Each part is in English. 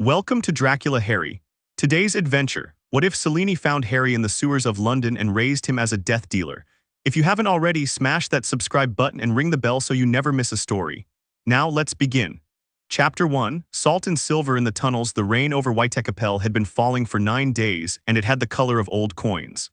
Welcome to Dracula Harry. Today's adventure. What if Selene found Harry in the sewers of London and raised him as a death dealer? If you haven't already, smash that subscribe button and ring the bell so you never miss a story. Now let's begin. Chapter 1. Salt and silver in the tunnels. The rain over Whitechapel had been falling for 9 days, and it had the color of old coins.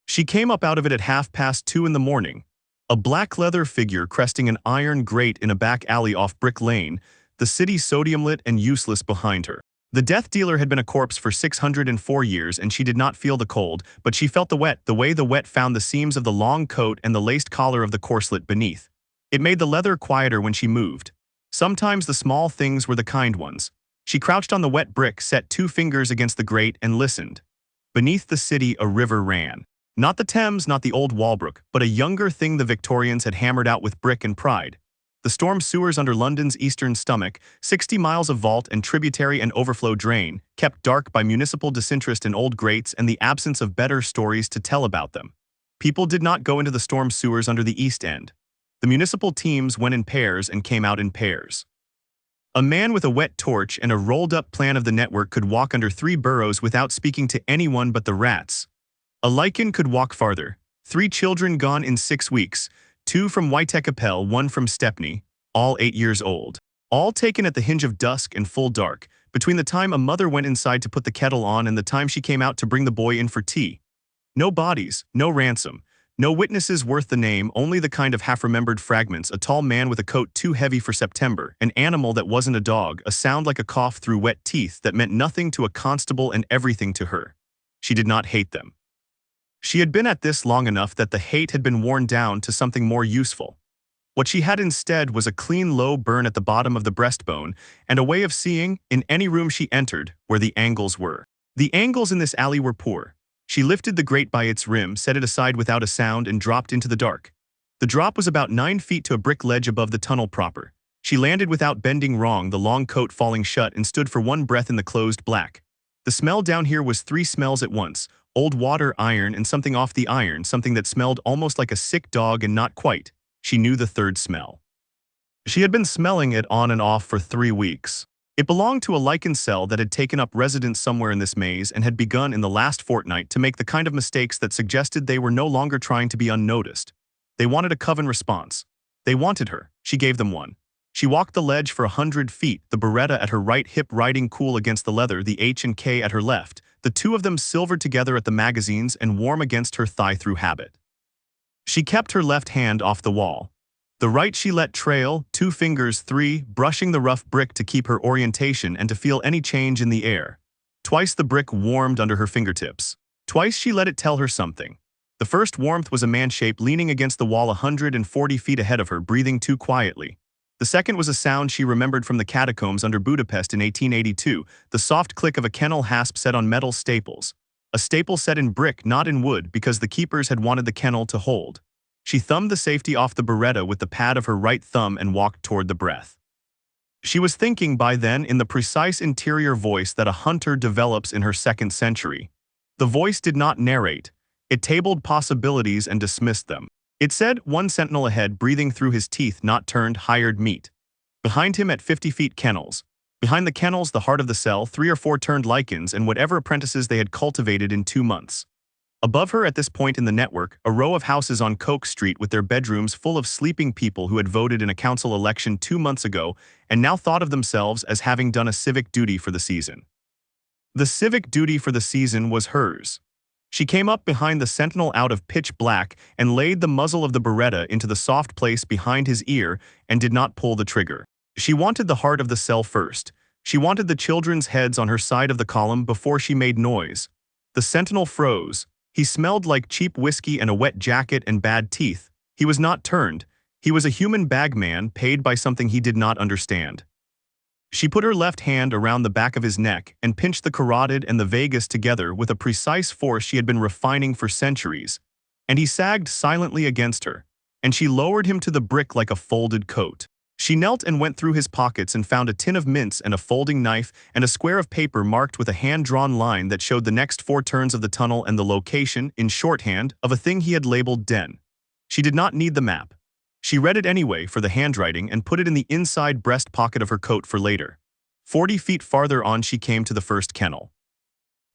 She came up out of it at 2:30 in the morning. A black leather figure cresting an iron grate in a back alley off Brick Lane, the city sodium-lit and useless behind her. The death dealer had been a corpse for 604 years, and she did not feel the cold, but she felt the wet, the way the wet found the seams of the long coat and the laced collar of the corselet beneath. It made the leather quieter when she moved. Sometimes the small things were the kind ones. She crouched on the wet brick, set 2 fingers against the grate, and listened. Beneath the city a river ran. Not the Thames, not the old Walbrook, but a younger thing the Victorians had hammered out with brick and pride. The storm sewers under London's eastern stomach, 60 miles of vault and tributary and overflow drain, kept dark by municipal disinterest in old grates and the absence of better stories to tell about them. People did not go into the storm sewers under the East End. The municipal teams went in pairs and came out in pairs. A man with a wet torch and a rolled-up plan of the network could walk under 3 boroughs without speaking to anyone but the rats. A Lycan could walk farther. 3 children gone in 6 weeks. 2 from Whitechapel, 1 from Stepney, all 8 years old. All taken at the hinge of dusk and full dark, between the time a mother went inside to put the kettle on and the time she came out to bring the boy in for tea. No bodies, no ransom, no witnesses worth the name, only the kind of half-remembered fragments, a tall man with a coat too heavy for September, an animal that wasn't a dog, a sound like a cough through wet teeth that meant nothing to a constable and everything to her. She did not hate them. She had been at this long enough that the hate had been worn down to something more useful. What she had instead was a clean low burn at the bottom of the breastbone and a way of seeing, in any room she entered, where the angles were. The angles in this alley were poor. She lifted the grate by its rim, set it aside without a sound, and dropped into the dark. The drop was about 9 feet to a brick ledge above the tunnel proper. She landed without bending wrong, the long coat falling shut, and stood for one breath in the closed black. The smell down here was 3 smells at once. Old water, iron, and something off the iron, something that smelled almost like a sick dog and not quite. She knew the third smell. She had been smelling it on and off for 3 weeks. It belonged to a Lycan cell that had taken up residence somewhere in this maze and had begun in the last fortnight to make the kind of mistakes that suggested they were no longer trying to be unnoticed. They wanted a coven response. They wanted her. She gave them one. She walked the ledge for 100 feet, the Beretta at her right hip riding cool against the leather, the H&K at her left, the 2 of them silvered together at the magazines and warm against her thigh through habit. She kept her left hand off the wall. The right she let trail, 2 fingers, 3, brushing the rough brick to keep her orientation and to feel any change in the air. Twice the brick warmed under her fingertips. Twice she let it tell her something. The first warmth was a man shape leaning against the wall 140 feet ahead of her, breathing too quietly. The second was a sound she remembered from the catacombs under Budapest in 1882, the soft click of a kennel hasp set on metal staples. A staple set in brick, not in wood, because the keepers had wanted the kennel to hold. She thumbed the safety off the Beretta with the pad of her right thumb and walked toward the breath. She was thinking by then in the precise interior voice that a hunter develops in her 2nd century. The voice did not narrate. It tabled possibilities and dismissed them. It said, 1 sentinel ahead, breathing through his teeth, not turned, hired meat. Behind him at 50 feet kennels. Behind the kennels, the heart of the cell, 3 or 4 turned Lycans and whatever apprentices they had cultivated in 2 months. Above her at this point in the network, a row of houses on Coke Street with their bedrooms full of sleeping people who had voted in a council election 2 months ago and now thought of themselves as having done a civic duty for the season. The civic duty for the season was hers. She came up behind the sentinel out of pitch black and laid the muzzle of the Beretta into the soft place behind his ear and did not pull the trigger. She wanted the heart of the cell first. She wanted the children's heads on her side of the column before she made noise. The sentinel froze. He smelled like cheap whiskey and a wet jacket and bad teeth. He was not turned. He was a human bagman paid by something he did not understand. She put her left hand around the back of his neck and pinched the carotid and the vagus together with a precise force she had been refining for centuries, and he sagged silently against her, and she lowered him to the brick like a folded coat. She knelt and went through his pockets and found a tin of mints and a folding knife and a square of paper marked with a hand-drawn line that showed the next 4 turns of the tunnel and the location, in shorthand, of a thing he had labeled den. She did not need the map. She read it anyway for the handwriting and put it in the inside breast pocket of her coat for later. 40 feet farther on she came to the first kennel.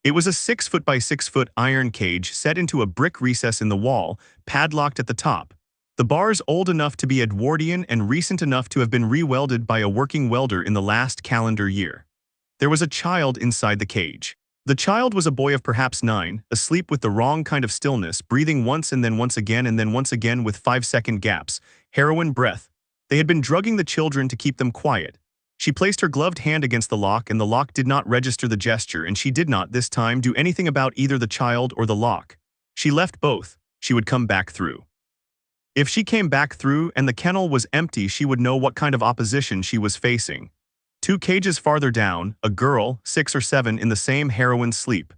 It was a 6-foot by 6-foot iron cage set into a brick recess in the wall, padlocked at the top. The bars old enough to be Edwardian and recent enough to have been re-welded by a working welder in the last calendar year. There was a child inside the cage. The child was a boy of perhaps 9, asleep with the wrong kind of stillness, breathing once and then once again and then once again with 5-second gaps, heroin breath. They had been drugging the children to keep them quiet. She placed her gloved hand against the lock and the lock did not register the gesture and she did not, this time, do anything about either the child or the lock. She left both. She would come back through. If she came back through and the kennel was empty, she would know what kind of opposition she was facing. 2 cages farther down, a girl, 6 or 7, in the same heroin sleep.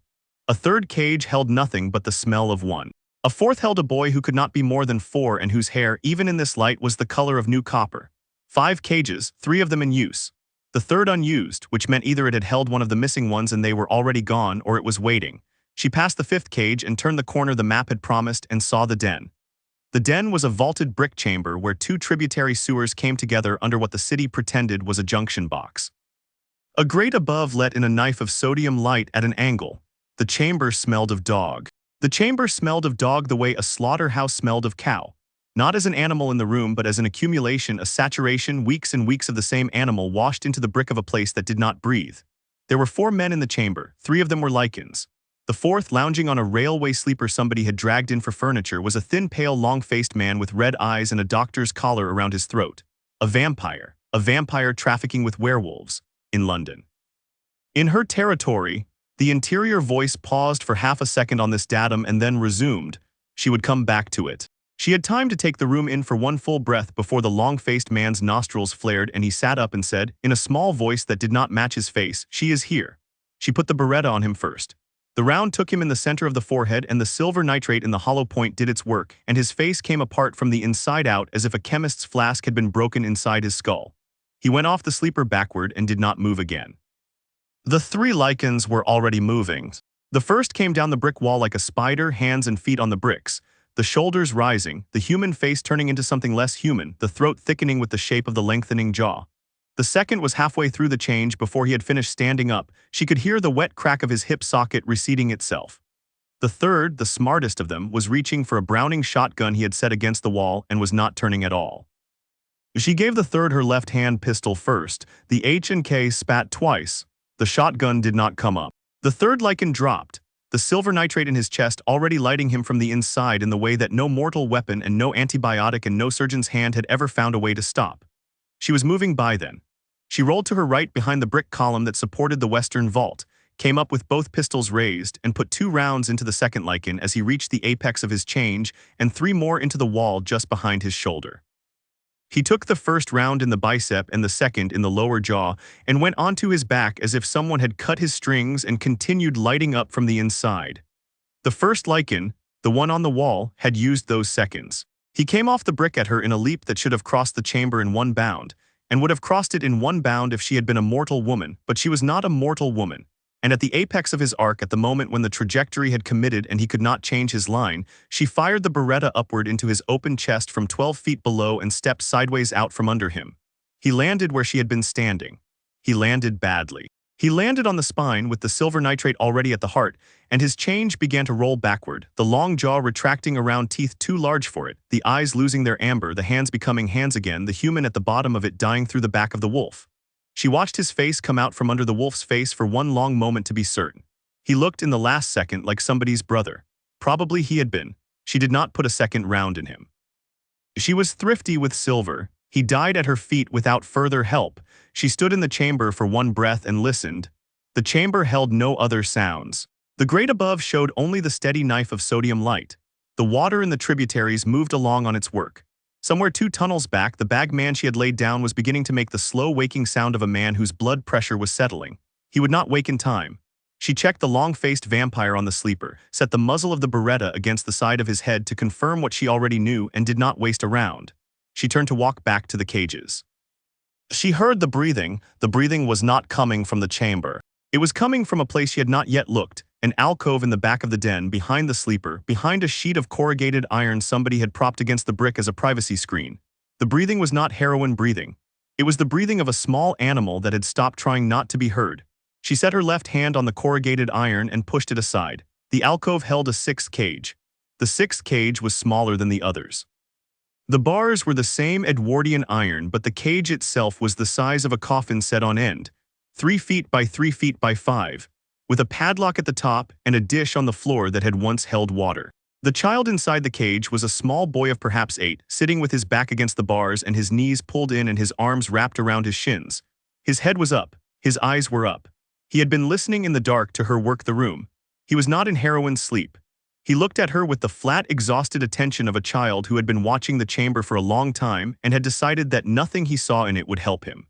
A third cage held nothing but the smell of one. A fourth held a boy who could not be more than 4 and whose hair, even in this light, was the color of new copper. 5 cages, 3 of them in use. The third unused, which meant either it had held one of the missing ones and they were already gone, or it was waiting. She passed the 5th cage and turned the corner the map had promised and saw the den. The den was a vaulted brick chamber where 2 tributary sewers came together under what the city pretended was a junction box. A grate above let in a knife of sodium light at an angle. The chamber smelled of dog. The chamber smelled of dog the way a slaughterhouse smelled of cow. Not as an animal in the room, but as an accumulation, a saturation, weeks and weeks of the same animal washed into the brick of a place that did not breathe. There were 4 men in the chamber. 3 of them were Lycans. The 4th, lounging on a railway sleeper somebody had dragged in for furniture, was a thin, pale, long-faced man with red eyes and a doctor's collar around his throat. A vampire trafficking with werewolves in London. In her territory, the interior voice paused for half a second on this datum and then resumed. She would come back to it. She had time to take the room in for one full breath before the long-faced man's nostrils flared and he sat up and said, in a small voice that did not match his face, "She is here." She put the beretta on him first. The round took him in the center of the forehead and the silver nitrate in the hollow point did its work, and his face came apart from the inside out as if a chemist's flask had been broken inside his skull. He went off the sleeper backward and did not move again. The 3 Lycans were already moving. The first came down the brick wall like a spider, hands and feet on the bricks, the shoulders rising, the human face turning into something less human, the throat thickening with the shape of the lengthening jaw. The second was halfway through the change before he had finished standing up. She could hear the wet crack of his hip socket receding itself. The third, the smartest of them, was reaching for a Browning shotgun he had set against the wall and was not turning at all. She gave the third her left-hand pistol first. The H&K spat twice. The shotgun did not come up. The third Lycan dropped, the silver nitrate in his chest already lighting him from the inside in the way that no mortal weapon and no antibiotic and no surgeon's hand had ever found a way to stop. She was moving by then. She rolled to her right behind the brick column that supported the western vault, came up with both pistols raised, and put 2 rounds into the second Lycan as he reached the apex of his change and 3 more into the wall just behind his shoulder. He took the first round in the bicep and the second in the lower jaw and went onto his back as if someone had cut his strings and continued lighting up from the inside. The first Lycan, the one on the wall, had used those seconds. He came off the brick at her in a leap that should have crossed the chamber in one bound, and would have crossed it in one bound if she had been a mortal woman, but she was not a mortal woman. And at the apex of his arc, at the moment when the trajectory had committed and he could not change his line, she fired the beretta upward into his open chest from 12 feet below and stepped sideways out from under him. He landed where she had been standing. He landed badly. He landed on the spine with the silver nitrate already at the heart, and his change began to roll backward, the long jaw retracting around teeth too large for it, the eyes losing their amber, the hands becoming hands again, the human at the bottom of it dying through the back of the wolf. She watched his face come out from under the wolf's face for one long moment to be certain. He looked in the last second like somebody's brother. Probably he had been. She did not put a second round in him. She was thrifty with silver. He died at her feet without further help. She stood in the chamber for one breath and listened. The chamber held no other sounds. The grate above showed only the steady knife of sodium light. The water in the tributaries moved along on its work. Somewhere 2 tunnels back, the bagman she had laid down was beginning to make the slow waking sound of a man whose blood pressure was settling. He would not wake in time. She checked the long-faced vampire on the sleeper, set the muzzle of the beretta against the side of his head to confirm what she already knew and did not waste a round. She turned to walk back to the cages. She heard the breathing. The breathing was not coming from the chamber. It was coming from a place she had not yet looked, an alcove in the back of the den, behind the sleeper, behind a sheet of corrugated iron somebody had propped against the brick as a privacy screen. The breathing was not heroin breathing. It was the breathing of a small animal that had stopped trying not to be heard. She set her left hand on the corrugated iron and pushed it aside. The alcove held a sixth cage. The sixth cage was smaller than the others. The bars were the same Edwardian iron, but the cage itself was the size of a coffin set on end, 3 feet by 3 feet by 5, with a padlock at the top and a dish on the floor that had once held water. The child inside the cage was a small boy of perhaps 8, sitting with his back against the bars and his knees pulled in and his arms wrapped around his shins. His head was up, his eyes were up. He had been listening in the dark to her work the room. He was not in heroined sleep. He looked at her with the flat, exhausted attention of a child who had been watching the chamber for a long time and had decided that nothing he saw in it would help him.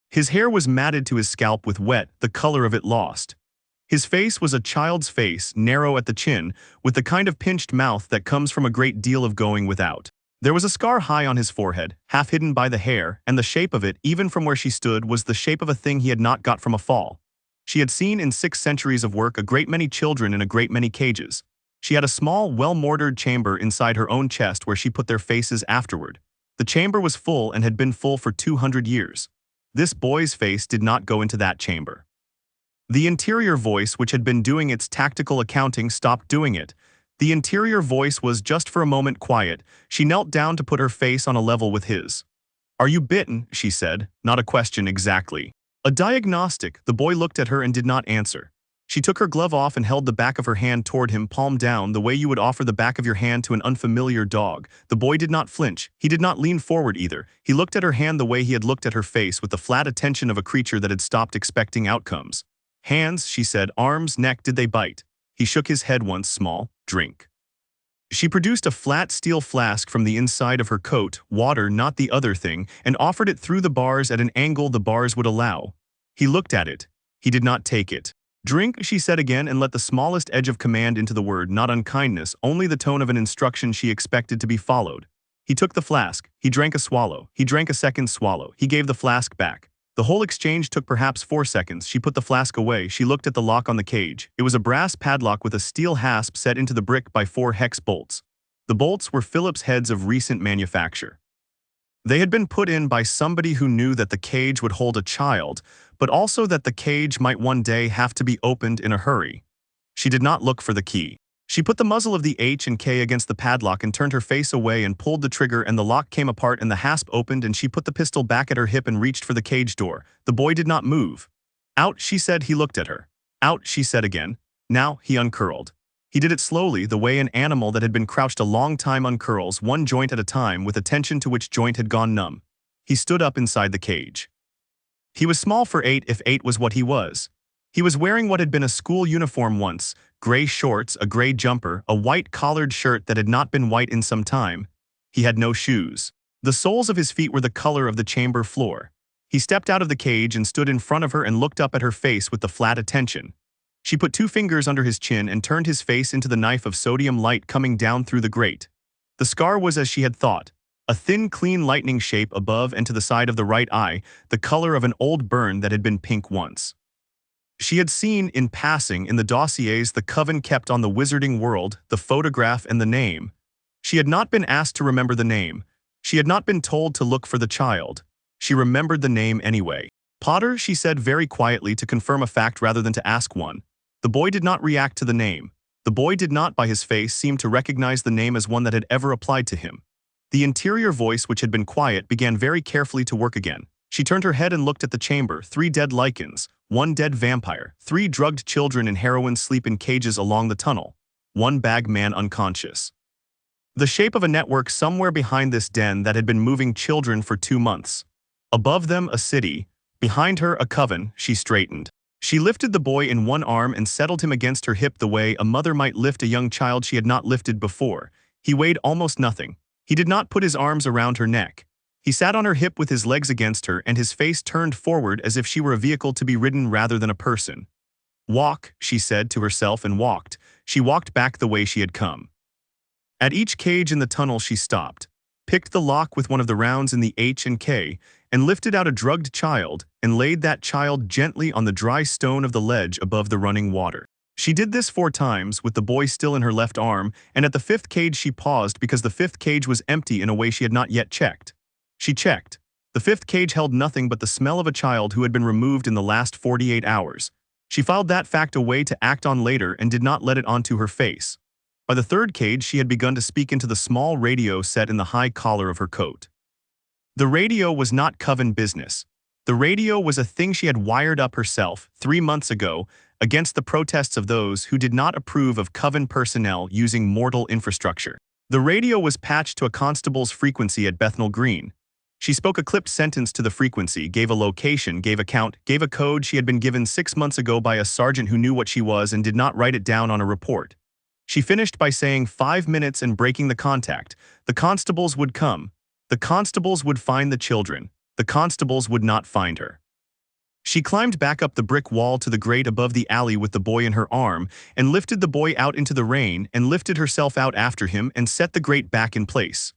His hair was matted to his scalp with wet, the color of it lost. His face was a child's face, narrow at the chin, with the kind of pinched mouth that comes from a great deal of going without. There was a scar high on his forehead, half hidden by the hair, and the shape of it, even from where she stood, was the shape of a thing he had not got from a fall. She had seen in 6 centuries of work a great many children in a great many cages. She had a small, well-mortared chamber inside her own chest where she put their faces afterward. The chamber was full and had been full for 200 years. This boy's face did not go into that chamber. The interior voice, which had been doing its tactical accounting, stopped doing it. The interior voice was just for a moment quiet. She knelt down to put her face on a level with his. "Are you bitten?" she said, not a question exactly. A diagnostic. The boy looked at her and did not answer. She took her glove off and held the back of her hand toward him, palm down, the way you would offer the back of your hand to an unfamiliar dog. The boy did not flinch. He did not lean forward either. He looked at her hand the way he had looked at her face, with the flat attention of a creature that had stopped expecting outcomes. "Hands," she said. "Arms, neck, did they bite?" He shook his head once. "Small. Drink." She produced a flat steel flask from the inside of her coat, water, not the other thing, and offered it through the bars at an angle the bars would allow. He looked at it. He did not take it. "Drink," she said again, and let the smallest edge of command into the word, not unkindness, only the tone of an instruction she expected to be followed. He took the flask. He drank a swallow. He drank a second swallow. He gave the flask back. The whole exchange took perhaps 4 seconds. She put the flask away. She looked at the lock on the cage. It was a brass padlock with a steel hasp set into the brick by 4 hex bolts. The bolts were Phillips heads of recent manufacture. They had been put in by somebody who knew that the cage would hold a child, but also that the cage might one day have to be opened in a hurry. She did not look for the key. She put the muzzle of the H and K against the padlock and turned her face away and pulled the trigger, and the lock came apart and the hasp opened, and she put the pistol back at her hip and reached for the cage door. The boy did not move. "Out," she said. He looked at her. "Out," she said again. Now he uncurled. He did it slowly, the way an animal that had been crouched a long time uncurls, one joint at a time, with attention to which joint had gone numb. He stood up inside the cage. He was small for 8, if 8 was what he was. He was wearing what had been a school uniform once, gray shorts, a gray jumper, a white collared shirt that had not been white in some time. He had no shoes. The soles of his feet were the color of the chamber floor. He stepped out of the cage and stood in front of her and looked up at her face with the flat attention. She put 2 fingers under his chin and turned his face into the knife of sodium light coming down through the grate. The scar was as she had thought. A thin, clean lightning shape above and to the side of the right eye, the color of an old burn that had been pink once. She had seen, in passing, in the dossiers the coven kept on the Wizarding World, the photograph and the name. She had not been asked to remember the name. She had not been told to look for the child. She remembered the name anyway. "Potter," she said very quietly, to confirm a fact rather than to ask one. The boy did not react to the name. The boy did not, by his face, seem to recognize the name as one that had ever applied to him. The interior voice, which had been quiet, began very carefully to work again. She turned her head and looked at the chamber. 3 dead Lycans, 1 dead vampire, 3 drugged children in heroin sleep in cages along the tunnel, 1 bag man unconscious. The shape of a network somewhere behind this den that had been moving children for 2 months. Above them, a city. Behind her, a coven. She straightened. She lifted the boy in one arm and settled him against her hip the way a mother might lift a young child she had not lifted before. He weighed almost nothing. He did not put his arms around her neck. He sat on her hip with his legs against her and his face turned forward as if she were a vehicle to be ridden rather than a person. "Walk," she said to herself, and walked. She walked back the way she had come. At each cage in the tunnel she stopped, picked the lock with one of the rounds in the H and K, and lifted out a drugged child and laid that child gently on the dry stone of the ledge above the running water. She did this 4 times, with the boy still in her left arm, and at the 5th cage she paused because the 5th cage was empty in a way she had not yet checked. She checked. The fifth cage held nothing but the smell of a child who had been removed in the last 48 hours. She filed that fact away to act on later and did not let it onto her face. By the third cage, she had begun to speak into the small radio set in the high collar of her coat. The radio was not Coven business. The radio was a thing she had wired up herself 3 months ago against the protests of those who did not approve of Coven personnel using mortal infrastructure. The radio was patched to a constable's frequency at Bethnal Green. She spoke a clipped sentence to the frequency, gave a location, gave a count, gave a code she had been given 6 months ago by a sergeant who knew what she was and did not write it down on a report. She finished by saying 5 minutes and breaking the contact. The constables would come. The constables would find the children. The constables would not find her. She climbed back up the brick wall to the grate above the alley with the boy in her arm and lifted the boy out into the rain and lifted herself out after him and set the grate back in place.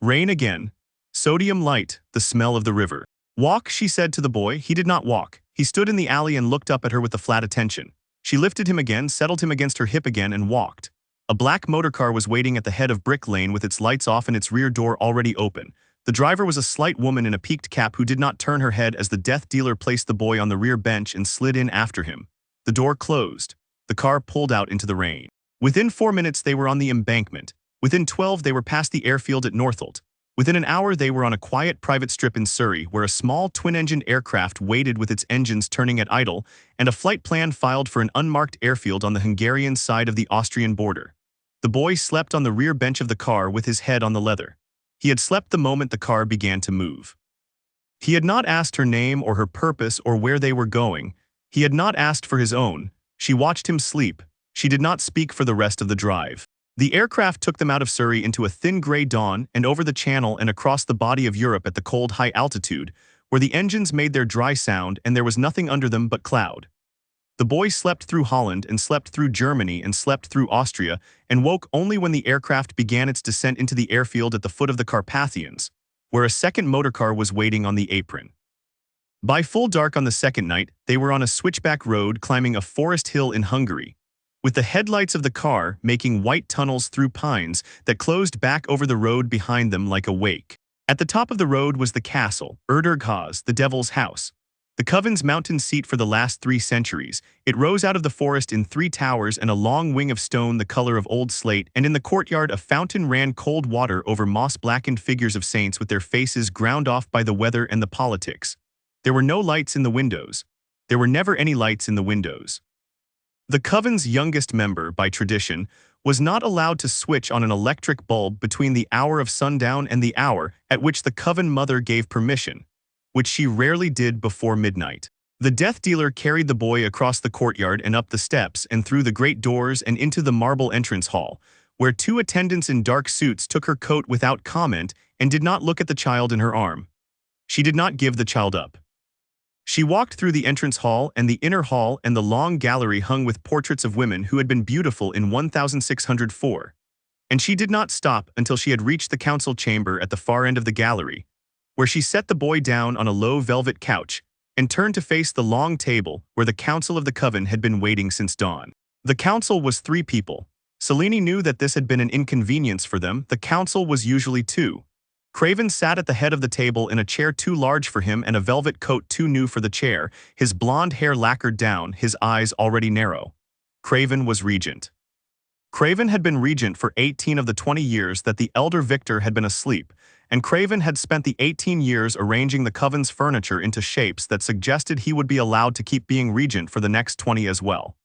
Rain again. Sodium light, the smell of the river. Walk, she said to the boy. He did not walk. He stood in the alley and looked up at her with a flat attention. She lifted him again, settled him against her hip again and walked. A black motorcar was waiting at the head of Brick Lane with its lights off and its rear door already open. The driver was a slight woman in a peaked cap who did not turn her head as the death dealer placed the boy on the rear bench and slid in after him. The door closed. The car pulled out into the rain. Within 4 minutes they were on the embankment. Within 12 they were past the airfield at Northolt. Within an hour they were on a quiet private strip in Surrey where a small twin-engined aircraft waited with its engines turning at idle and a flight plan filed for an unmarked airfield on the Hungarian side of the Austrian border. The boy slept on the rear bench of the car with his head on the leather. He had slept the moment the car began to move. He had not asked her name or her purpose or where they were going. He had not asked for his own. She watched him sleep. She did not speak for the rest of the drive. The aircraft took them out of Surrey into a thin grey dawn and over the channel and across the body of Europe at the cold high altitude, where the engines made their dry sound and there was nothing under them but cloud. The boy slept through Holland and slept through Germany and slept through Austria and woke only when the aircraft began its descent into the airfield at the foot of the Carpathians, where a second motorcar was waiting on the apron. By full dark on the second night, they were on a switchback road climbing a forest hill in Hungary, with the headlights of the car making white tunnels through pines that closed back over the road behind them like a wake. At the top of the road was the castle, Erdurghaz, the Devil's House. The Coven's mountain seat for the last 3 centuries. It rose out of the forest in 3 towers and a long wing of stone the color of old slate, and in the courtyard a fountain ran cold water over moss-blackened figures of saints with their faces ground off by the weather and the politics. There were no lights in the windows. There were never any lights in the windows. The Coven's youngest member, by tradition, was not allowed to switch on an electric bulb between the hour of sundown and the hour at which the Coven mother gave permission, which she rarely did before midnight. The death dealer carried the boy across the courtyard and up the steps and through the great doors and into the marble entrance hall, where 2 attendants in dark suits took her coat without comment and did not look at the child in her arm. She did not give the child up. She walked through the entrance hall and the inner hall and the long gallery hung with portraits of women who had been beautiful in 1604. And she did not stop until she had reached the council chamber at the far end of the gallery, where she set the boy down on a low velvet couch and turned to face the long table where the council of the Coven had been waiting since dawn. The council was 3 people. Selene knew that this had been an inconvenience for them. The council was usually 2. Craven sat at the head of the table in a chair too large for him and a velvet coat too new for the chair, his blonde hair lacquered down, his eyes already narrow. Craven was regent. Craven had been regent for 18 of the 20 years that the elder Victor had been asleep, and Craven had spent the 18 years arranging the Coven's furniture into shapes that suggested he would be allowed to keep being regent for the next 20 as well.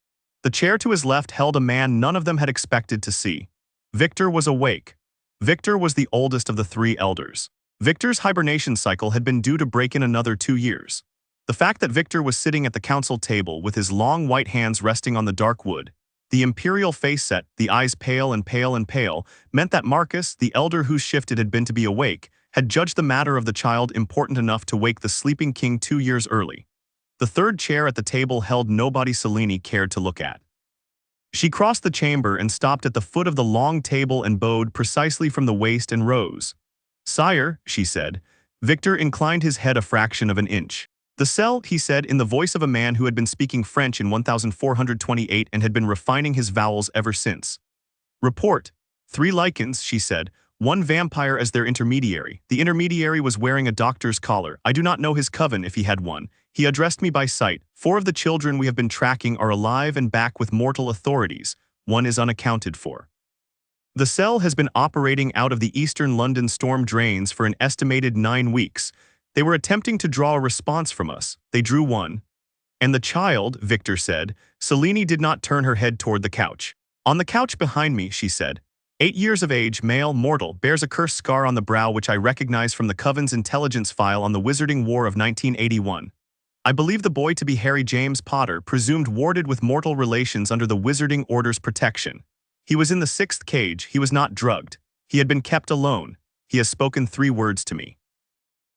The chair to his left held a man none of them had expected to see. Victor was awake. Victor was the oldest of the 3 elders. Victor's hibernation cycle had been due to break in another 2 years. The fact that Victor was sitting at the council table with his long white hands resting on the dark wood, the imperial face set, the eyes pale and pale and pale, meant that Marcus, the elder whose shift it had been to be awake, had judged the matter of the child important enough to wake the sleeping king 2 years early. The third chair at the table held nobody Selene cared to look at. She crossed the chamber and stopped at the foot of the long table and bowed precisely from the waist and rose. "Sire," she said. Victor inclined his head a fraction of an inch. "The cell," he said in the voice of a man who had been speaking French in 1428 and had been refining his vowels ever since. "Report. 3 Lycans," she said. One vampire as their intermediary. The intermediary was wearing a doctor's collar. I do not know his coven if he had one. He addressed me by sight. 4 of the children we have been tracking are alive and back with mortal authorities. 1 is unaccounted for. The cell has been operating out of the eastern London storm drains for an estimated 9 weeks. They were attempting to draw a response from us. They drew one. And the child, Victor said. Selene did not turn her head toward the couch. On the couch behind me, she said. 8 years of age, male, mortal, bears a cursed scar on the brow which I recognize from the Coven's intelligence file on the Wizarding War of 1981. I believe the boy to be Harry James Potter, presumed warded with mortal relations under the Wizarding Order's protection. He was in the 6th cage. He was not drugged. He had been kept alone. He has spoken 3 words to me.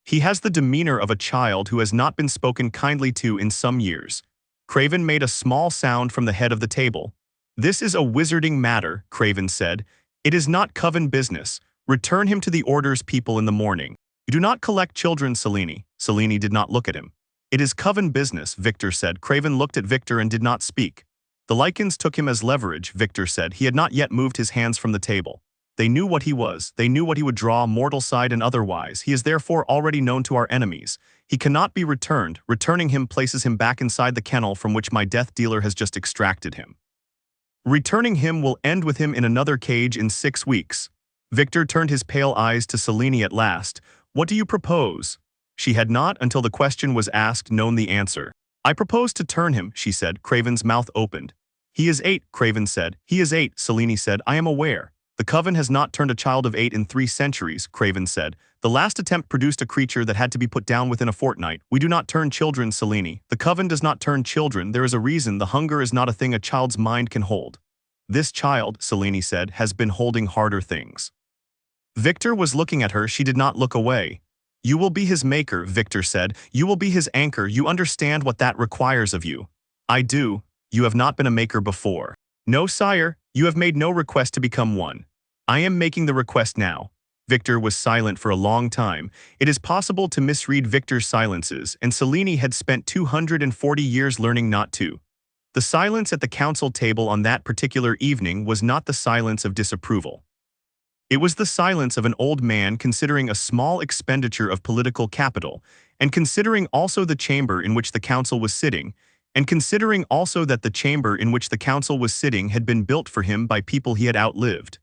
He has the demeanor of a child who has not been spoken kindly to in some years. Craven made a small sound from the head of the table. This is a wizarding matter, Craven said. It is not Coven business. Return him to the Order's people in the morning. You do not collect children, Selene. Selene did not look at him. It is Coven business, Victor said. Craven looked at Victor and did not speak. The Lycans took him as leverage, Victor said. He had not yet moved his hands from the table. They knew what he was. They knew what he would draw, mortal side and otherwise. He is therefore already known to our enemies. He cannot be returned. Returning him places him back inside the kennel from which my death dealer has just extracted him. Returning him will end with him in another cage in 6 weeks. Victor turned his pale eyes to Selene at last. What do you propose? She had not, until the question was asked, known the answer. I propose to turn him, she said. Craven's mouth opened. He is 8, Craven said. He is 8, Selene said. I am aware. The Coven has not turned a child of 8 in 3 centuries, Craven said. The last attempt produced a creature that had to be put down within a fortnight. We do not turn children, Selene. The Coven does not turn children. There is a reason. The hunger is not a thing a child's mind can hold. This child, Selene said, has been holding harder things. Victor was looking at her. She did not look away. You will be his maker, Victor said. You will be his anchor. You understand what that requires of you. I do. You have not been a maker before. No, sire. You have made no request to become one. I am making the request now. Victor was silent for a long time. It is possible to misread Victor's silences, and Selene had spent 240 years learning not to. The silence at the council table on that particular evening was not the silence of disapproval. It was the silence of an old man considering a small expenditure of political capital, and considering also the chamber in which the council was sitting, and considering also that the chamber in which the council was sitting had been built for him by people he had outlived.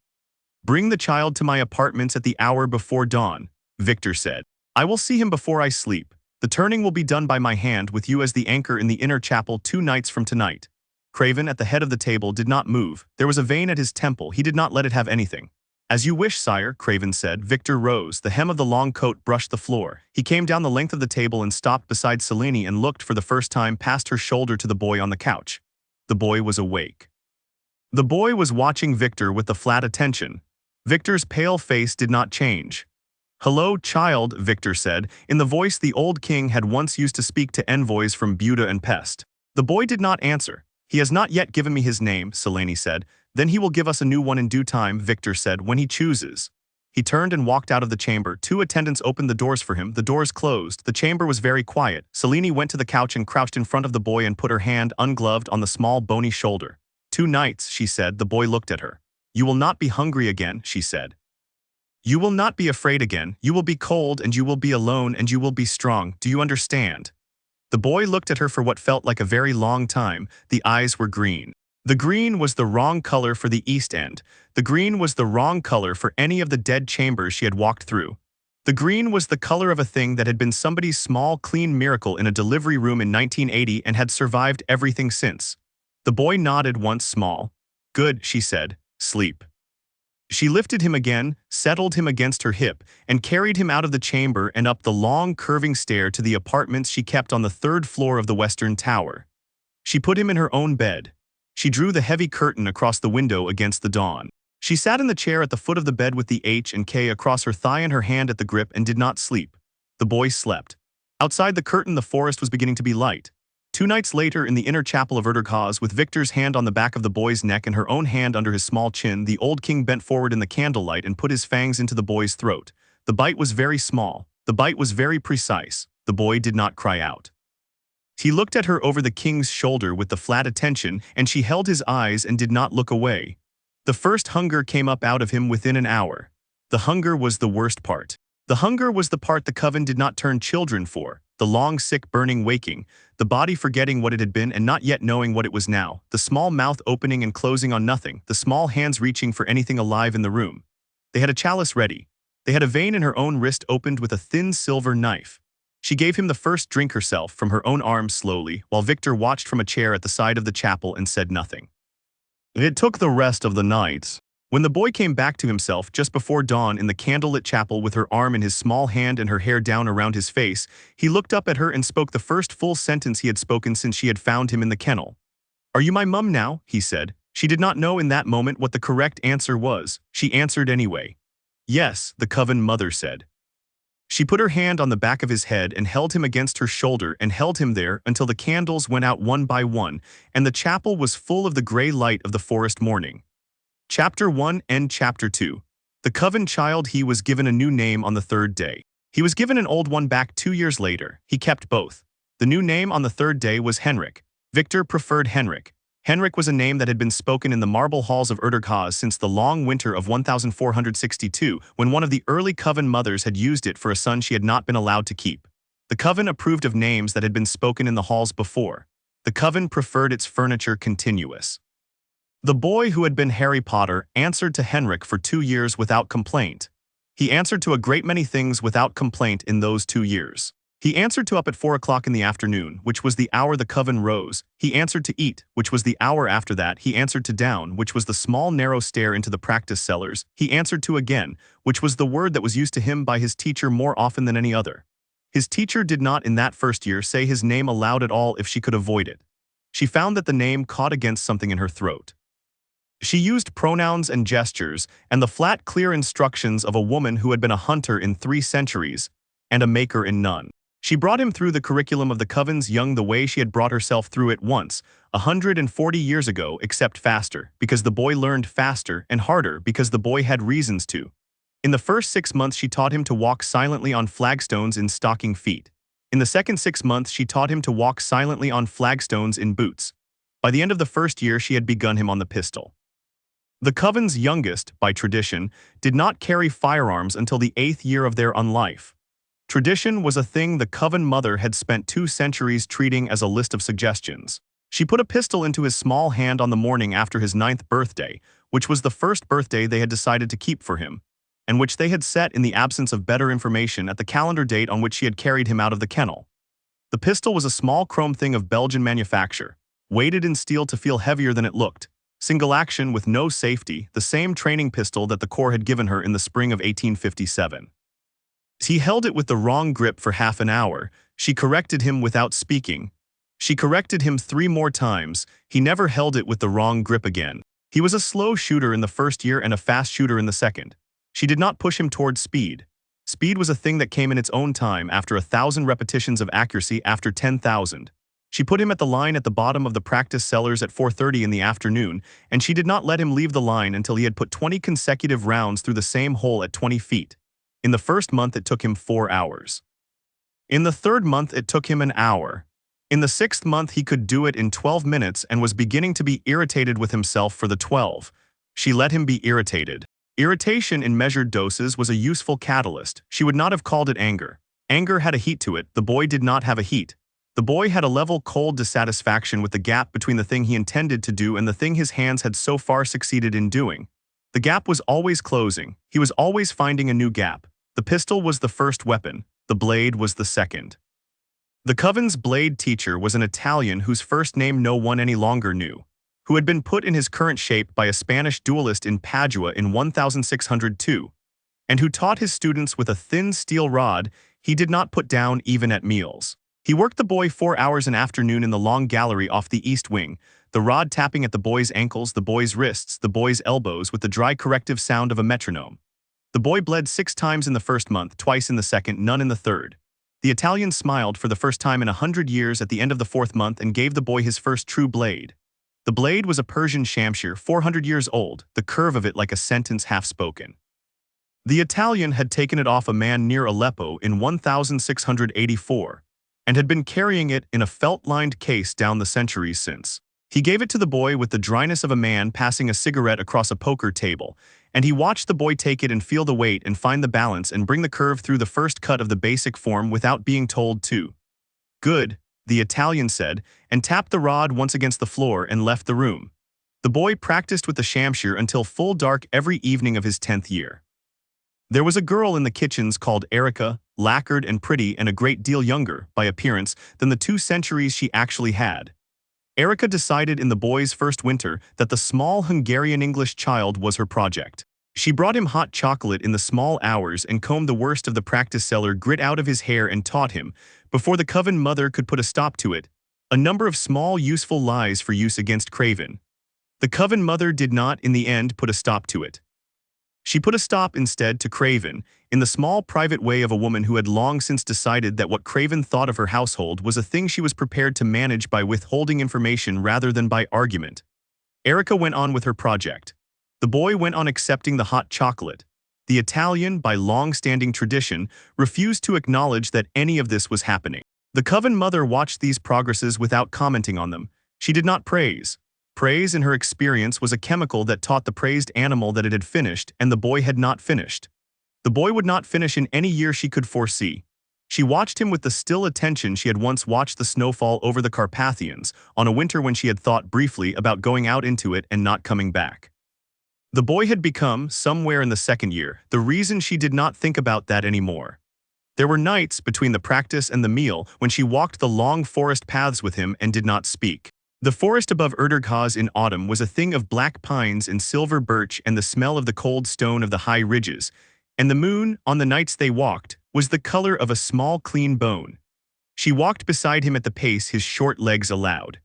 Bring the child to my apartments at the hour before dawn, Victor said. I will see him before I sleep. The turning will be done by my hand with you as the anchor in the inner chapel 2 nights from tonight. Craven at the head of the table did not move. There was a vein at his temple. He did not let it have anything. As you wish, sire, Craven said. Victor rose. The hem of the long coat brushed the floor. He came down the length of the table and stopped beside Selene and looked for the first time past her shoulder to the boy on the couch. The boy was awake. The boy was watching Victor with the flat attention. Victor's pale face did not change. Hello, child, Victor said, in the voice the old king had once used to speak to envoys from Buda and Pest. The boy did not answer. He has not yet given me his name, Selene said. Then he will give us a new one in due time, Victor said, when he chooses. He turned and walked out of the chamber. 2 attendants opened the doors for him. The doors closed. The chamber was very quiet. Selene went to the couch and crouched in front of the boy and put her hand, ungloved, on the small bony shoulder. 2 nights, she said. The boy looked at her. You will not be hungry again, she said. You will not be afraid again. You will be cold and you will be alone and you will be strong. Do you understand? The boy looked at her for what felt like a very long time. The eyes were green. The green was the wrong color for the East End. The green was the wrong color for any of the dead chambers she had walked through. The green was the color of a thing that had been somebody's small, clean miracle in a delivery room in 1980 and had survived everything since. The boy nodded once small. Good, she said. Sleep. She lifted him again, settled him against her hip, and carried him out of the chamber and up the long, curving stair to the apartments she kept on the 3rd floor of the western tower. She put him in her own bed. She drew the heavy curtain across the window against the dawn. She sat in the chair at the foot of the bed with the H and K across her thigh and her hand at the grip and did not sleep. The boy slept. Outside the curtain the forest was beginning to be light. 2 nights later in the inner chapel of Erdurghaz, with Victor's hand on the back of the boy's neck and her own hand under his small chin, the old king bent forward in the candlelight and put his fangs into the boy's throat. The bite was very small. The bite was very precise. The boy did not cry out. He looked at her over the king's shoulder with the flat attention, and she held his eyes and did not look away. The first hunger came up out of him within an hour. The hunger was the worst part. The hunger was the part the coven did not turn children for, the long, sick, burning waking, the body forgetting what it had been and not yet knowing what it was now, the small mouth opening and closing on nothing, the small hands reaching for anything alive in the room. They had a chalice ready. They had a vein in her own wrist opened with a thin silver knife. She gave him the first drink herself from her own arms slowly, while Victor watched from a chair at the side of the chapel and said nothing. It took the rest of the night. When the boy came back to himself just before dawn in the candlelit chapel with her arm in his small hand and her hair down around his face, he looked up at her and spoke the first full sentence he had spoken since she had found him in the kennel. "Are you my mum now?" he said. She did not know in that moment what the correct answer was. She answered anyway. "Yes," the coven mother said. She put her hand on the back of his head and held him against her shoulder and held him there until the candles went out one by one and the chapel was full of the gray light of the forest morning. Chapter 1 and Chapter 2. The coven child. He was given a new name on the third day. He was given an old one back 2 years later. He kept both. The new name on the third day was Henrik. Victor preferred Henrik. Henrik was a name that had been spoken in the marble halls of Erdurghaz since the long winter of 1462, when one of the early coven mothers had used it for a son she had not been allowed to keep. The coven approved of names that had been spoken in the halls before. The coven preferred its furniture continuous. The boy who had been Harry Potter answered to Henrik for 2 years without complaint. He answered to a great many things without complaint in those 2 years. He answered to up at 4 o'clock in the afternoon, which was the hour the coven rose. He answered to eat, which was the hour after that. He answered to down, which was the small narrow stair into the practice cellars. He answered to again, which was the word that was used to him by his teacher more often than any other. His teacher did not in that first year say his name aloud at all if she could avoid it. She found that the name caught against something in her throat. She used pronouns and gestures, and the flat, clear instructions of a woman who had been a hunter in 3 centuries, and a maker in none. She brought him through the curriculum of the covens young the way she had brought herself through it once, 140 years ago, except faster, because the boy learned faster, and harder, because the boy had reasons to. In the first 6 months she taught him to walk silently on flagstones in stocking feet. In the second 6 months she taught him to walk silently on flagstones in boots. By the end of the first year she had begun him on the pistol. The coven's youngest, by tradition, did not carry firearms until the 8th year of their unlife. Tradition was a thing the coven mother had spent 2 centuries treating as a list of suggestions. She put a pistol into his small hand on the morning after his 9th birthday, which was the first birthday they had decided to keep for him, and which they had set in the absence of better information at the calendar date on which she had carried him out of the kennel. The pistol was a small chrome thing of Belgian manufacture, weighted in steel to feel heavier than it looked. Single action with no safety, the same training pistol that the Corps had given her in the spring of 1857. He held it with the wrong grip for half an hour. She corrected him without speaking. She corrected him 3 more times. He never held it with the wrong grip again. He was a slow shooter in the first year and a fast shooter in the second. She did not push him toward speed. Speed was a thing that came in its own time after 1,000 repetitions of accuracy after 10,000. She put him at the line at the bottom of the practice cellars at 4:30 in the afternoon, and she did not let him leave the line until he had put 20 consecutive rounds through the same hole at 20 feet. In the first month it took him 4 hours. In the 3rd month it took him an hour. In the 6th month he could do it in 12 minutes and was beginning to be irritated with himself for the 12. She let him be irritated. Irritation in measured doses was a useful catalyst. She would not have called it anger. Anger had a heat to it, the boy did not have a heat. The boy had a level cold dissatisfaction with the gap between the thing he intended to do and the thing his hands had so far succeeded in doing. The gap was always closing. He was always finding a new gap. The pistol was the first weapon. The blade was the second. The coven's blade teacher was an Italian whose first name no one any longer knew, who had been put in his current shape by a Spanish duelist in Padua in 1602, and who taught his students with a thin steel rod he did not put down even at meals. He worked the boy 4 hours an afternoon in the long gallery off the east wing, the rod tapping at the boy's ankles, the boy's wrists, the boy's elbows with the dry corrective sound of a metronome. The boy bled 6 times in the first month, twice in the second, none in the third. The Italian smiled for the first time in 100 years at the end of the 4th month and gave the boy his first true blade. The blade was a Persian shamshir, 400 years old, the curve of it like a sentence half spoken. The Italian had taken it off a man near Aleppo in 1684, and had been carrying it in a felt-lined case down the centuries since. He gave it to the boy with the dryness of a man passing a cigarette across a poker table, and he watched the boy take it and feel the weight and find the balance and bring the curve through the first cut of the basic form without being told to. "Good," the Italian said, and tapped the rod once against the floor and left the room. The boy practiced with the shamshir until full dark every evening of his 10th year. There was a girl in the kitchens called Erica, lacquered and pretty and a great deal younger, by appearance, than the 2 centuries she actually had. Erica decided in the boy's first winter that the small Hungarian-English child was her project. She brought him hot chocolate in the small hours and combed the worst of the practice cellar grit out of his hair and taught him, before the Coven mother could put a stop to it, a number of small useful lies for use against Craven. The Coven mother did not, in the end, put a stop to it. She put a stop instead to Craven, in the small private way of a woman who had long since decided that what Craven thought of her household was a thing she was prepared to manage by withholding information rather than by argument. Erica went on with her project. The boy went on accepting the hot chocolate. The Italian, by long-standing tradition, refused to acknowledge that any of this was happening. The Coven mother watched these progresses without commenting on them. She did not praise. Praise, in her experience, was a chemical that taught the praised animal that it had finished, and the boy had not finished. The boy would not finish in any year she could foresee. She watched him with the still attention she had once watched the snowfall over the Carpathians, on a winter when she had thought briefly about going out into it and not coming back. The boy had become, somewhere in the 2nd year, the reason she did not think about that anymore. There were nights, between the practice and the meal, when she walked the long forest paths with him and did not speak. The forest above Erdurghaz in autumn was a thing of black pines and silver birch and the smell of the cold stone of the high ridges, and the moon, on the nights they walked, was the color of a small clean bone. She walked beside him at the pace his short legs allowed.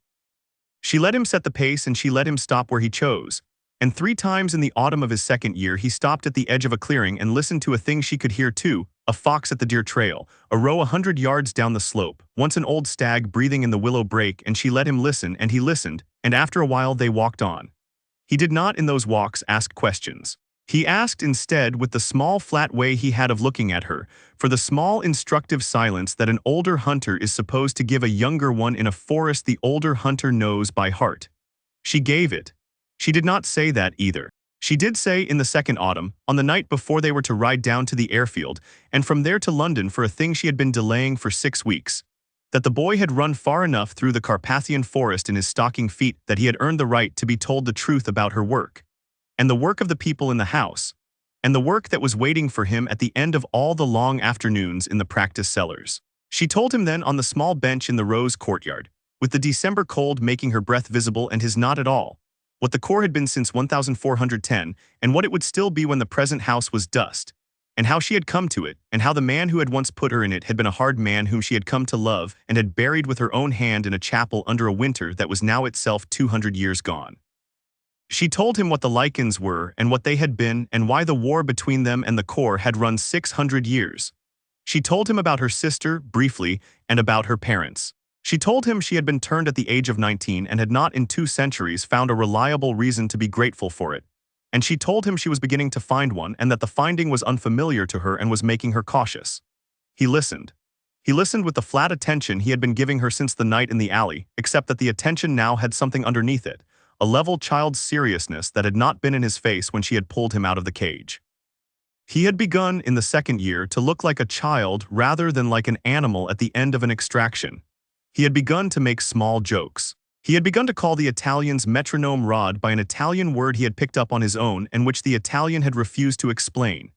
She let him set the pace and she let him stop where he chose. And 3 times in the autumn of his 2nd year he stopped at the edge of a clearing and listened to a thing she could hear too, a fox at the deer trail, a row 100 yards down the slope, once an old stag breathing in the willow brake, and she let him listen and he listened, and after a while they walked on. He did not in those walks ask questions. He asked instead, with the small flat way he had of looking at her, for the small instructive silence that an older hunter is supposed to give a younger one in a forest the older hunter knows by heart. She gave it. She did not say that either. She did say in the 2nd autumn, on the night before they were to ride down to the airfield, and from there to London for a thing she had been delaying for 6 weeks, that the boy had run far enough through the Carpathian forest in his stocking feet that he had earned the right to be told the truth about her work, and the work of the people in the house, and the work that was waiting for him at the end of all the long afternoons in the practice cellars. She told him then on the small bench in the rose courtyard, with the December cold making her breath visible and his not at all, what the core had been since 1410, and what it would still be when the present house was dust, and how she had come to it, and how the man who had once put her in it had been a hard man whom she had come to love and had buried with her own hand in a chapel under a winter that was now itself 200 years gone. She told him what the Lycans were and what they had been and why the war between them and the core had run 600 years. She told him about her sister, briefly, and about her parents. She told him she had been turned at the age of 19 and had not in 2 centuries found a reliable reason to be grateful for it. And she told him she was beginning to find one and that the finding was unfamiliar to her and was making her cautious. He listened. He listened with the flat attention he had been giving her since the night in the alley, except that the attention now had something underneath it, a level child's seriousness that had not been in his face when she had pulled him out of the cage. He had begun, in the 2nd year, to look like a child rather than like an animal at the end of an extraction. He had begun to make small jokes. He had begun to call the Italian's metronome rod by an Italian word he had picked up on his own and which the Italian had refused to explain.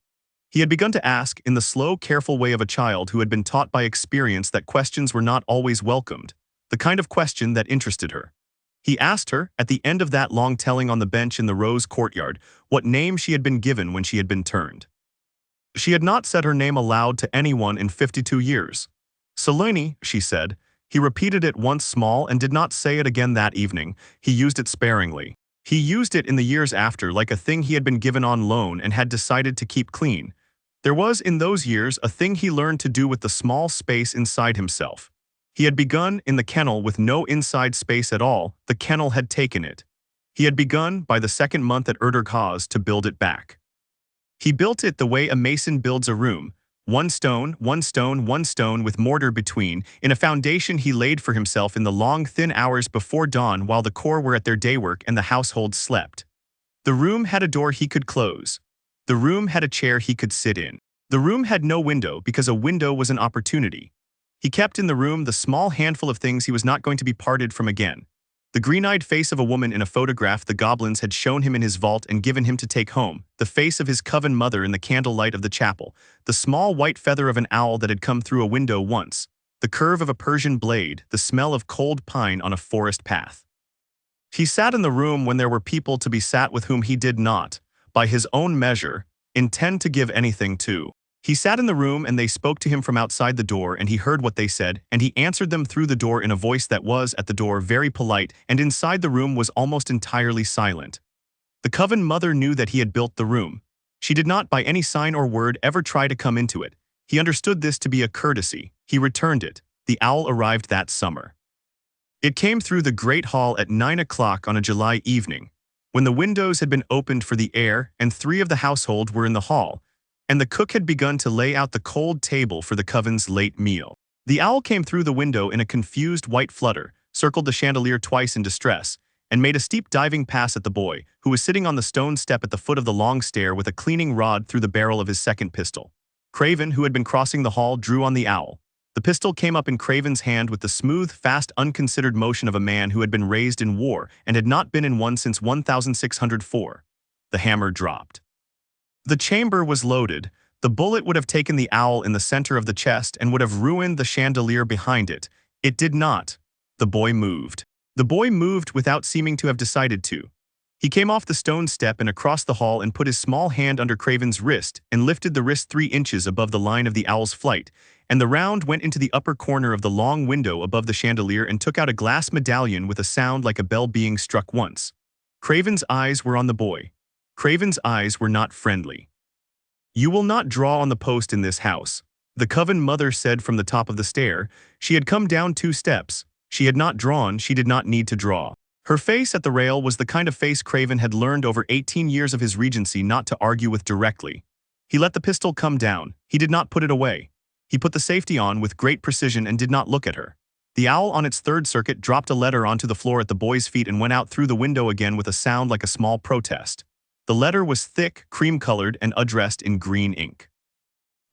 He had begun to ask, in the slow, careful way of a child who had been taught by experience that questions were not always welcomed, the kind of question that interested her. He asked her, at the end of that long telling on the bench in the rose courtyard, what name she had been given when she had been turned. She had not said her name aloud to anyone in 52 years. Selene, she said. He repeated it once small and did not say it again that evening. He used it sparingly. He used it in the years after like a thing he had been given on loan and had decided to keep clean. There was in those years a thing he learned to do with the small space inside himself. He had begun in the kennel with no inside space at all. The kennel had taken it. He had begun, by the 2nd month at Erdurghaz, to build it back. He built it the way a mason builds a room, 1 stone, 1 stone, 1 stone with mortar between, in a foundation he laid for himself in the long thin hours before dawn while the core were at their day work and the household slept. The room had a door he could close. The room had a chair he could sit in. The room had no window because a window was an opportunity. He kept in the room the small handful of things he was not going to be parted from again. The green-eyed face of a woman in a photograph the goblins had shown him in his vault and given him to take home, the face of his coven mother in the candlelight of the chapel, the small white feather of an owl that had come through a window once, the curve of a Persian blade, the smell of cold pine on a forest path. He sat in the room when there were people to be sat with whom he did not, by his own measure, intend to give anything to. He sat in the room and they spoke to him from outside the door and he heard what they said and he answered them through the door in a voice that was, at the door, very polite and inside the room was almost entirely silent. The coven mother knew that he had built the room. She did not by any sign or word ever try to come into it. He understood this to be a courtesy. He returned it. The owl arrived that summer. It came through the great hall at 9 o'clock on a July evening, when the windows had been opened for the air and 3 of the household were in the hall, and the cook had begun to lay out the cold table for the coven's late meal. The owl came through the window in a confused white flutter, circled the chandelier twice in distress, and made a steep diving pass at the boy, who was sitting on the stone step at the foot of the long stair with a cleaning rod through the barrel of his second pistol. Craven, who had been crossing the hall, drew on the owl. The pistol came up in Craven's hand with the smooth, fast, unconsidered motion of a man who had been raised in war and had not been in one since 1604. The hammer dropped. The chamber was loaded. The bullet would have taken the owl in the center of the chest and would have ruined the chandelier behind it. It did not. The boy moved. The boy moved without seeming to have decided to. He came off the stone step and across the hall and put his small hand under Craven's wrist and lifted the wrist 3 inches above the line of the owl's flight, and the round went into the upper corner of the long window above the chandelier and took out a glass medallion with a sound like a bell being struck once. Craven's eyes were on the boy. Craven's eyes were not friendly. "You will not draw on the post in this house," the coven mother said from the top of the stair. She had come down 2 steps. She had not drawn, she did not need to draw. Her face at the rail was the kind of face Craven had learned over 18 years of his regency not to argue with directly. He let the pistol come down. He did not put it away. He put the safety on with great precision and did not look at her. The owl on its 3rd circuit dropped a letter onto the floor at the boy's feet and went out through the window again with a sound like a small protest. The letter was thick, cream-colored, and addressed in green ink.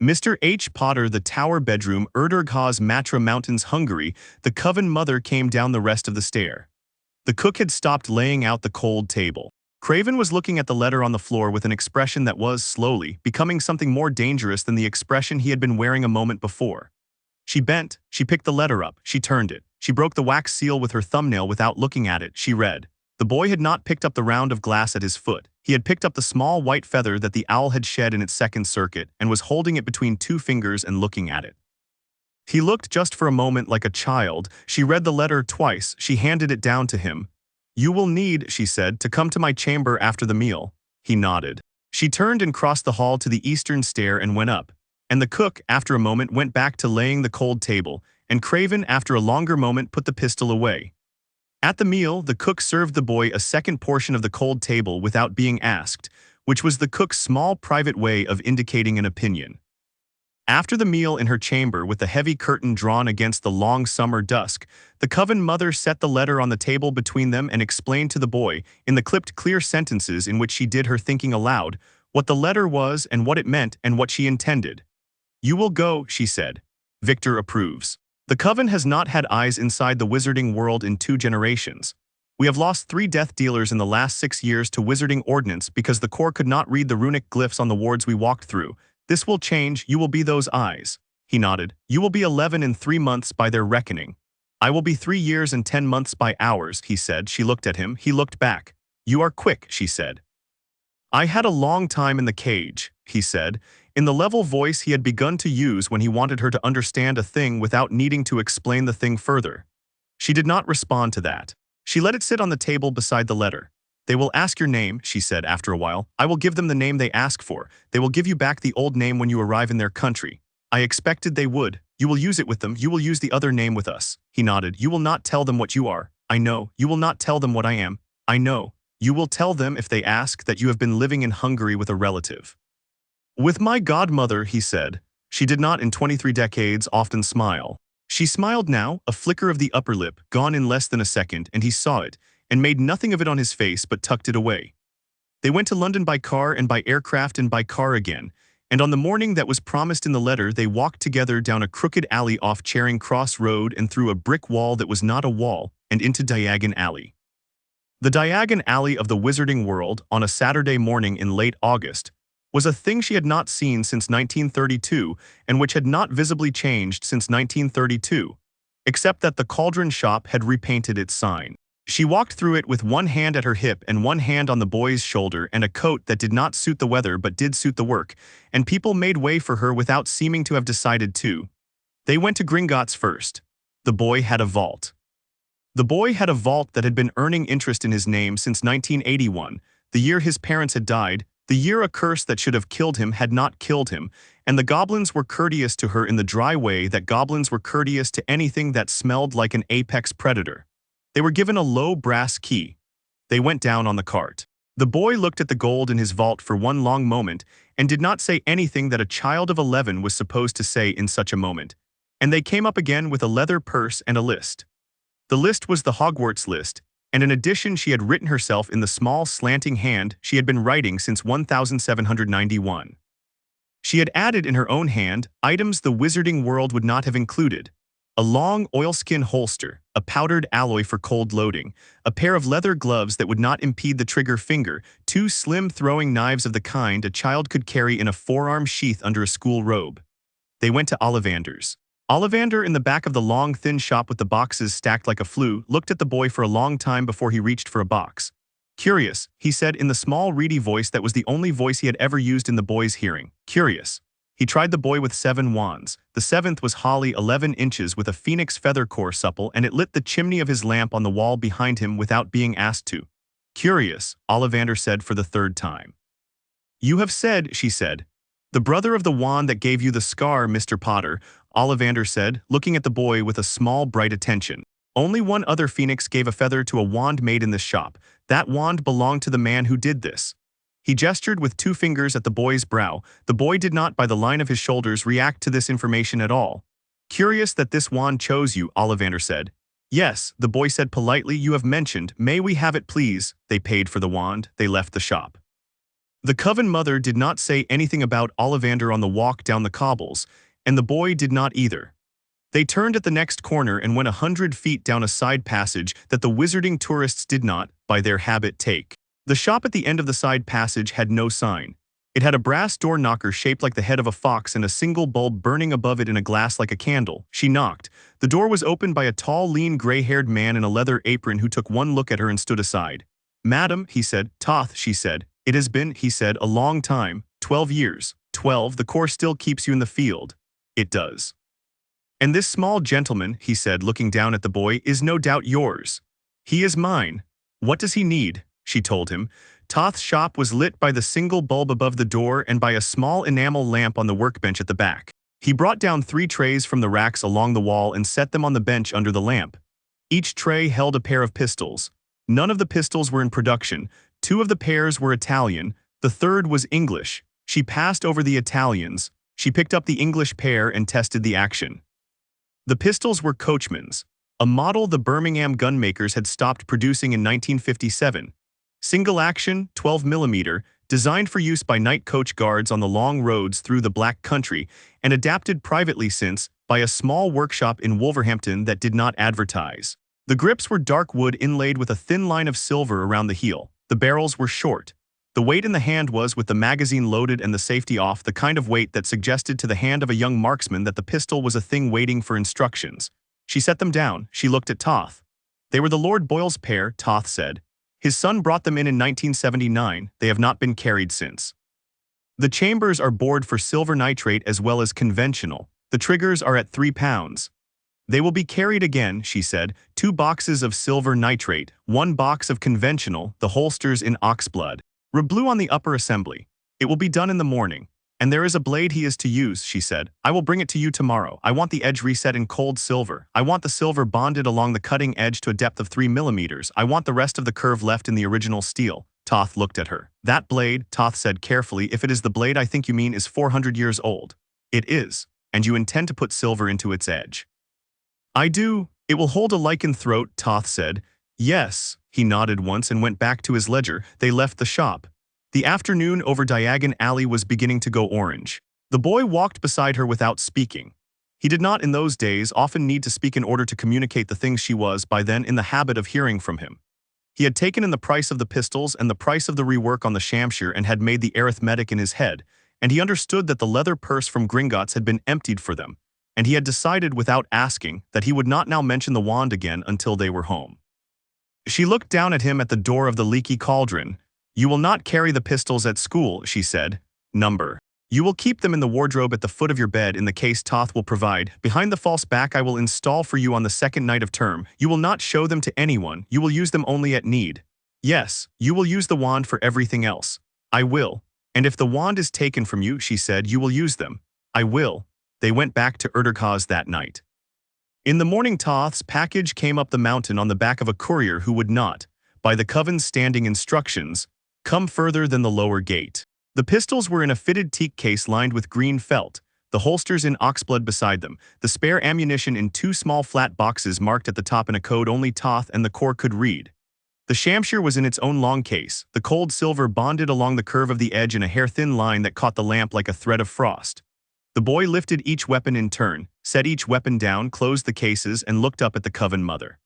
Mr. H. Potter, the Tower Bedroom, Erdurghaus Matra Mountains, Hungary. The coven mother came down the rest of the stair. The cook had stopped laying out the cold table. Craven was looking at the letter on the floor with an expression that was, slowly, becoming something more dangerous than the expression he had been wearing a moment before. She bent, she picked the letter up, she turned it. She broke the wax seal with her thumbnail without looking at it. She read. The boy had not picked up the round of glass at his foot. He had picked up the small white feather that the owl had shed in its 2nd circuit and was holding it between 2 fingers and looking at it. He looked just for a moment like a child. She read the letter twice. She handed it down to him. "You will need," she said, "to come to my chamber after the meal." He nodded. She turned and crossed the hall to the eastern stair and went up. And the cook, after a moment, went back to laying the cold table, and Craven, after a longer moment, put the pistol away. At the meal, the cook served the boy a second portion of the cold table without being asked, which was the cook's small private way of indicating an opinion. After the meal in her chamber with the heavy curtain drawn against the long summer dusk, the coven mother set the letter on the table between them and explained to the boy, in the clipped clear sentences in which she did her thinking aloud, what the letter was and what it meant and what she intended. "You will go," she said. "Victor approves. The coven has not had eyes inside the wizarding world in 2 generations. We have lost 3 death dealers in the last 6 years to wizarding ordnance because the Corps could not read the runic glyphs on the wards we walked through. This will change. You will be those eyes." He nodded. "You will be 11 in 3 months by their reckoning. I will be 3 years and 10 months by ours," he said. She looked at him. He looked back. "You are quick," she said. "I had a long time in the cage," he said, in the level voice he had begun to use when he wanted her to understand a thing without needing to explain the thing further. She did not respond to that. She let it sit on the table beside the letter. "They will ask your name," she said after a while. "I will give them the name they ask for. They will give you back the old name when you arrive in their country. I expected they would. You will use it with them. You will use the other name with us." He nodded. "You will not tell them what you are. I know. You will not tell them what I am. I know. You will tell them, if they ask, that you have been living in Hungary with a relative." "With my godmother," he said. She did not in 23 decades often smile. She smiled now, a flicker of the upper lip, gone in less than a second, and he saw it, and made nothing of it on his face but tucked it away. They went to London by car and by aircraft and by car again, and on the morning that was promised in the letter they walked together down a crooked alley off Charing Cross Road and through a brick wall that was not a wall, and into Diagon Alley. The Diagon Alley of the Wizarding World, on a Saturday morning in late August, was a thing she had not seen since 1932 and which had not visibly changed since 1932, except that the Cauldron Shop had repainted its sign. She walked through it with one hand at her hip and one hand on the boy's shoulder and a coat that did not suit the weather but did suit the work, and people made way for her without seeming to have decided to. They went to Gringotts first. The boy had a vault. The boy had a vault that had been earning interest in his name since 1981, the year his parents had died, the year a curse that should have killed him had not killed him, and the goblins were courteous to her in the dry way that goblins were courteous to anything that smelled like an apex predator. They were given a low brass key. They went down on the cart. The boy looked at the gold in his vault for one long moment and did not say anything that a child of 11 was supposed to say in such a moment, and they came up again with a leather purse and a list. The list was the Hogwarts list, and in addition she had written herself in the small slanting hand she had been writing since 1791. She had added in her own hand items the Wizarding World would not have included: a long oilskin holster, a powdered alloy for cold loading, a pair of leather gloves that would not impede the trigger finger, two slim throwing knives of the kind a child could carry in a forearm sheath under a school robe. They went to Ollivander's. Ollivander, in the back of the long, thin shop with the boxes stacked like a flue, looked at the boy for a long time before he reached for a box. "Curious," he said in the small, reedy voice that was the only voice he had ever used in the boy's hearing. "Curious." He tried the boy with 7 wands. The 7th was holly 11 inches with a phoenix feather core supple, and it lit the chimney of his lamp on the wall behind him without being asked to. "Curious," Ollivander said for the 3rd time. "You have said," she said. "The brother of the wand that gave you the scar, Mr. Potter," Ollivander said, looking at the boy with a small, bright attention. "Only one other phoenix gave a feather to a wand made in this shop. That wand belonged to the man who did this." He gestured with 2 fingers at the boy's brow. The boy did not, by the line of his shoulders, react to this information at all. "Curious that this wand chose you," Ollivander said. "Yes," the boy said politely, "you have mentioned. May we have it, please?" They paid for the wand. They left the shop. The Coven mother did not say anything about Ollivander on the walk down the cobbles, and the boy did not either. They turned at the next corner and went 100 feet down a side passage that the wizarding tourists did not, by their habit, take. The shop at the end of the side passage had no sign. It had a brass door knocker shaped like the head of a fox and a single bulb burning above it in a glass like a candle. She knocked. The door was opened by a tall, lean, gray-haired man in a leather apron who took one look at her and stood aside. "Madam," he said. "Toth," she said. "It has been," he said, "a long time. 12 years. 12, the core still keeps you in the field." "It does." "And this small gentleman," he said, looking down at the boy, "is no doubt yours." "He is mine." "What does he need?" she told him. Toth's shop was lit by the single bulb above the door and by a small enamel lamp on the workbench at the back. He brought down 3 trays from the racks along the wall and set them on the bench under the lamp. Each tray held a pair of pistols. None of the pistols were in production. 2 of the pairs were Italian. The 3rd was English. She passed over the Italians. She picked up the English pair and tested the action. The pistols were Coachman's, a model the Birmingham gunmakers had stopped producing in 1957. Single action, 12mm, designed for use by night coach guards on the long roads through the Black Country, and adapted privately since, by a small workshop in Wolverhampton that did not advertise. The grips were dark wood inlaid with a thin line of silver around the heel. The barrels were short. The weight in the hand was, with the magazine loaded and the safety off, the kind of weight that suggested to the hand of a young marksman that the pistol was a thing waiting for instructions. She set them down. She looked at Toth. "They were the Lord Boyle's pair," Toth said. "His son brought them in 1979. They have not been carried since. The chambers are bored for silver nitrate as well as conventional. The triggers are at 3 pounds. They will be carried again," she said. 2 boxes of silver nitrate, 1 box of conventional, the holsters in oxblood. Reblue on the upper assembly. It will be done in the morning. "And there is a blade he is to use," she said. "I will bring it to you tomorrow. I want the edge reset in cold silver. I want the silver bonded along the cutting edge to a depth of 3mm. I want the rest of the curve left in the original steel." Toth looked at her. "That blade," Toth said carefully, "if it is the blade I think you mean, is 400 years old." "It is. And you intend to put silver into its edge?" "I do. It will hold a Lycan throat," Toth said. "Yes." He nodded once and went back to his ledger. They left the shop. The afternoon over Diagon Alley was beginning to go orange. The boy walked beside her without speaking. He did not in those days often need to speak in order to communicate the things she was by then in the habit of hearing from him. He had taken in the price of the pistols and the price of the rework on the Shamshire and had made the arithmetic in his head, and he understood that the leather purse from Gringotts had been emptied for them, and he had decided without asking that he would not now mention the wand again until they were home. She looked down at him at the door of the leaky cauldron. "You will not carry the pistols at school," she said. "Number. You will keep them in the wardrobe at the foot of your bed in the case Toth will provide. Behind the false back I will install for you on the second night of term. You will not show them to anyone. You will use them only at need. Yes, you will use the wand for everything else. I will. And if the wand is taken from you," she said, "you will use them. I will." They went back to Erdurkaz that night. In the morning Toth's package came up the mountain on the back of a courier who would not, by the Coven's standing instructions, come further than the lower gate. The pistols were in a fitted teak case lined with green felt, the holsters in oxblood beside them, the spare ammunition in two small flat boxes marked at the top in a code only Toth and the Corps could read. The Shamshire was in its own long case, the cold silver bonded along the curve of the edge in a hair-thin line that caught the lamp like a thread of frost. The boy lifted each weapon in turn, set each weapon down, closed the cases, and looked up at the Coven mother.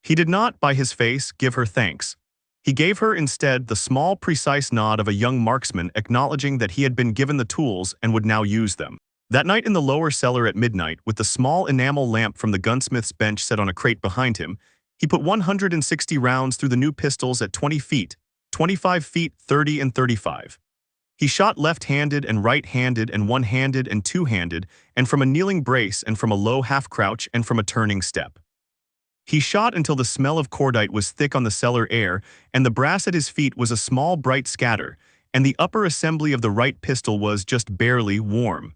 He did not, by his face, give her thanks. He gave her instead the small, precise nod of a young marksman acknowledging that he had been given the tools and would now use them. That night in the lower cellar at midnight, with the small enamel lamp from the gunsmith's bench set on a crate behind him, he put 160 rounds through the new pistols at 20 feet, 25 feet, 30 and 35. He shot left-handed and right-handed and one-handed and two-handed, and from a kneeling brace and from a low half-crouch and from a turning step. He shot until the smell of cordite was thick on the cellar air, and the brass at his feet was a small bright scatter, and the upper assembly of the right pistol was just barely warm.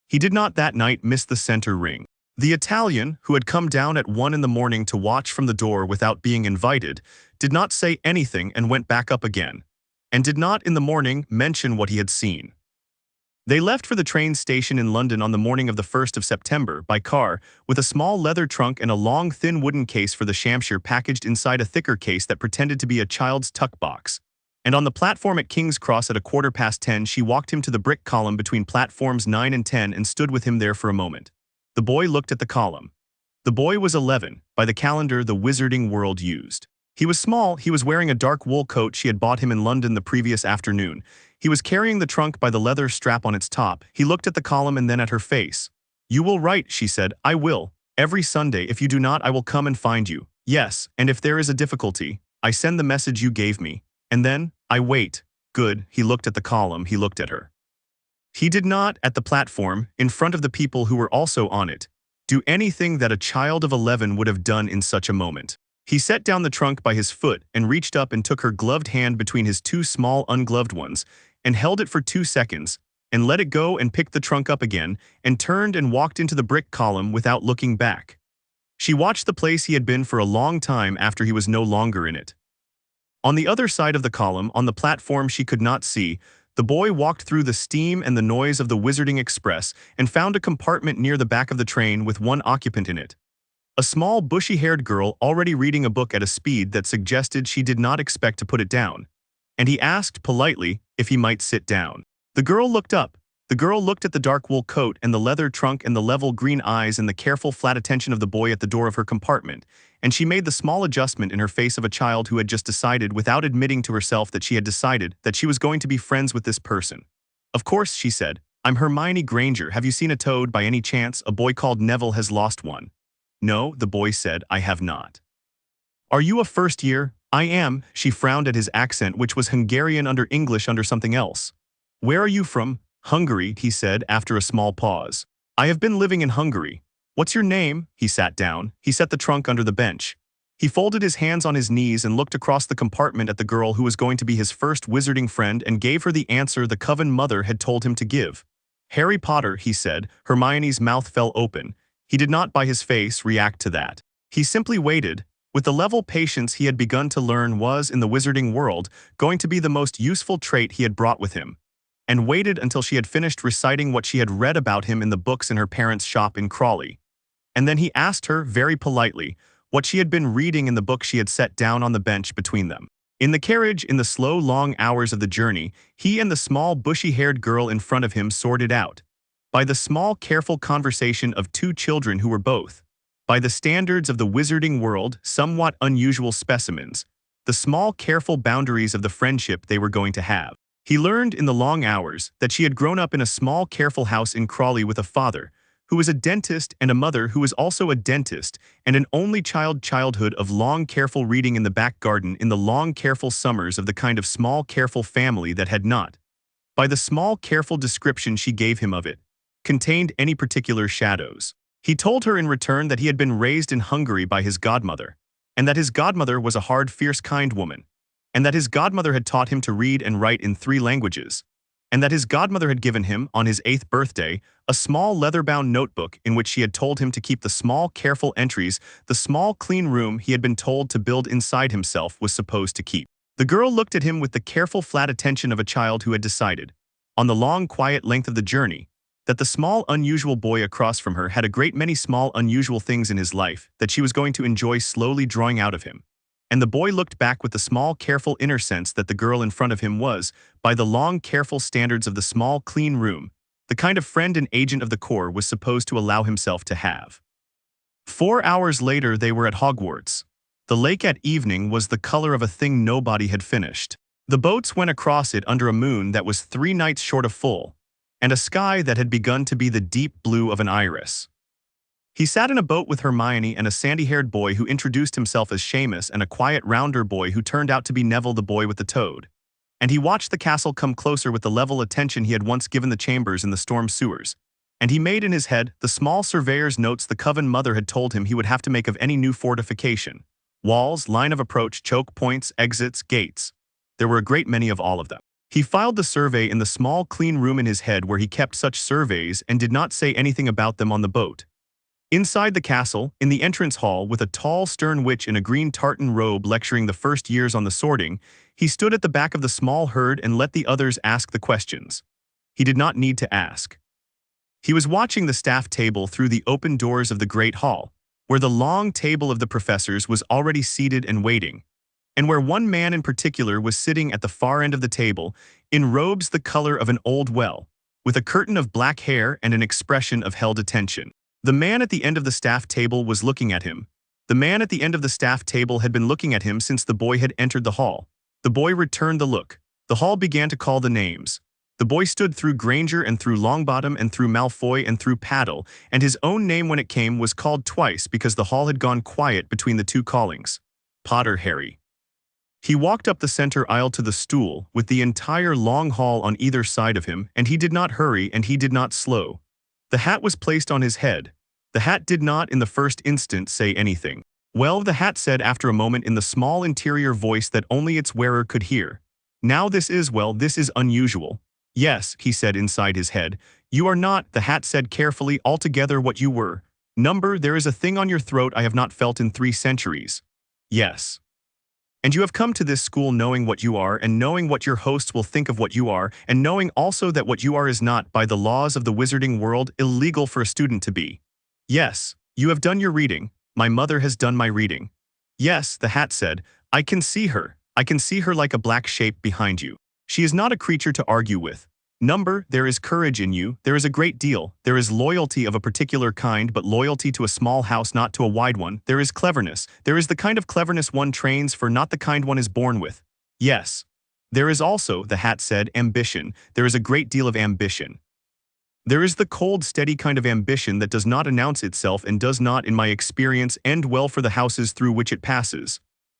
He did not that night miss the center ring. The Italian, who had come down at 1 in the morning to watch from the door without being invited, did not say anything and went back up again, and did not in the morning mention what he had seen. They left for the train station in London on the morning of the 1st of September, by car, with a small leather trunk and a long thin wooden case for the Shamshire packaged inside a thicker case that pretended to be a child's tuck box. And on the platform at King's Cross at 10:15 she walked him to the brick column between platforms 9 and 10 and stood with him there for a moment. The boy looked at the column. The boy was 11, by the calendar the Wizarding World used. He was small, he was wearing a dark wool coat she had bought him in London the previous afternoon. He was carrying the trunk by the leather strap on its top. He looked at the column and then at her face. "You will write," she said. "I will. Every Sunday. If you do not, I will come and find you. Yes, and if there is a difficulty, I send the message you gave me. And then, I wait." Good. He looked at the column, he looked at her. He did not, at the platform, in front of the people who were also on it, do anything that a child of 11 would have done in such a moment. He set down the trunk by his foot and reached up and took her gloved hand between his two small ungloved ones and held it for 2 seconds and let it go and picked the trunk up again and turned and walked into the brick column without looking back. She watched the place he had been for a long time after he was no longer in it. On the other side of the column, on the platform she could not see, the boy walked through the steam and the noise of the Wizarding Express and found a compartment near the back of the train with one occupant in it. A small, bushy-haired girl already reading a book at a speed that suggested she did not expect to put it down. And he asked, politely, if he might sit down. The girl looked up. The girl looked at the dark wool coat and the leather trunk and the level green eyes and the careful flat attention of the boy at the door of her compartment, and she made the small adjustment in her face of a child who had just decided, without admitting to herself that she had decided, that she was going to be friends with this person. "Of course," she said. "I'm Hermione Granger. Have you seen a toad by any chance? A boy called Neville has lost one." "No," the boy said, "I have not." "Are you a first year?" "I am." She frowned at his accent, which was Hungarian under English under something else. "Where are you from?" "Hungary," he said after a small pause. "I have been living in Hungary." "What's your name?" He sat down. He set the trunk under the bench. He folded his hands on his knees and looked across the compartment at the girl who was going to be his first wizarding friend and gave her the answer the Coven mother had told him to give. "Harry Potter," he said. Hermione's mouth fell open. He did not, by his face, react to that. He simply waited. With the level patience he had begun to learn was, in the Wizarding world, going to be the most useful trait he had brought with him. And waited until she had finished reciting what she had read about him in the books in her parents' shop in Crawley. And then he asked her, very politely, what she had been reading in the book she had set down on the bench between them. In the carriage, in the slow, long hours of the journey, he and the small, bushy-haired girl in front of him sorted out. By the small, careful conversation of two children who were both, by the standards of the wizarding world, somewhat unusual specimens, the small, careful boundaries of the friendship they were going to have. He learned in the long hours that she had grown up in a small, careful house in Crawley with a father who was a dentist and a mother who was also a dentist, and an only childhood of long, careful reading in the back garden in the long, careful summers of the kind of small, careful family that had not, by the small, careful description she gave him of it, contained any particular shadows. He told her in return that he had been raised in Hungary by his godmother, and that his godmother was a hard, fierce, kind woman, and that his godmother had taught him to read and write in 3 languages, and that his godmother had given him, on his 8th birthday, a small leather-bound notebook in which she had told him to keep the small, careful entries the small, clean room he had been told to build inside himself was supposed to keep. The girl looked at him with the careful, flat attention of a child who had decided, on the long, quiet length of the journey, that the small, unusual boy across from her had a great many small, unusual things in his life that she was going to enjoy slowly drawing out of him. And the boy looked back with the small, careful inner sense that the girl in front of him was, by the long, careful standards of the small, clean room, the kind of friend and agent of the Corps was supposed to allow himself to have. 4 hours later they were at Hogwarts. The lake at evening was the color of a thing nobody had finished. The boats went across it under a moon that was 3 nights short of full, and a sky that had begun to be the deep blue of an iris. He sat in a boat with Hermione and a sandy-haired boy who introduced himself as Seamus and a quiet, rounder boy who turned out to be Neville, the boy with the toad. And he watched the castle come closer with the level attention he had once given the chambers in the storm sewers. And he made in his head the small surveyor's notes the Coven mother had told him he would have to make of any new fortification. Walls, line of approach, choke points, exits, gates. There were a great many of all of them. He filed the survey in the small, clean room in his head where he kept such surveys and did not say anything about them on the boat. Inside the castle, in the entrance hall, with a tall, stern witch in a green tartan robe lecturing the first years on the sorting, he stood at the back of the small herd and let the others ask the questions. He did not need to ask. He was watching the staff table through the open doors of the great hall, where the long table of the professors was already seated and waiting, and where one man in particular was sitting at the far end of the table, in robes the color of an old well, with a curtain of black hair and an expression of held attention. The man at the end of the staff table was looking at him. The man at the end of the staff table had been looking at him since the boy had entered the hall. The boy returned the look. The hall began to call the names. The boy stood through Granger and through Longbottom and through Malfoy and through Paddle, and his own name when it came was called twice because the hall had gone quiet between the 2 callings. Potter Harry. He walked up the center aisle to the stool, with the entire long hall on either side of him, and he did not hurry and he did not slow. The hat was placed on his head. The hat did not in the first instant say anything. Well, the hat said after a moment in the small interior voice that only its wearer could hear. Now this is unusual. Yes, he said inside his head. You are not, the hat said carefully, altogether what you were. Number, there is a thing on your throat I have not felt in 3 centuries. Yes. And you have come to this school knowing what you are and knowing what your hosts will think of what you are and knowing also that what you are is not, by the laws of the wizarding world, illegal for a student to be. Yes, you have done your reading. My mother has done my reading. Yes, the hat said, I can see her. I can see her like a black shape behind you. She is not a creature to argue with. Number, there is courage in you, there is a great deal, there is loyalty of a particular kind but loyalty to a small house not to a wide one, there is cleverness, there is the kind of cleverness one trains for not the kind one is born with. Yes. There is also, the hat said, ambition, there is a great deal of ambition. There is the cold, steady kind of ambition that does not announce itself and does not, in my experience, end well for the houses through which it passes.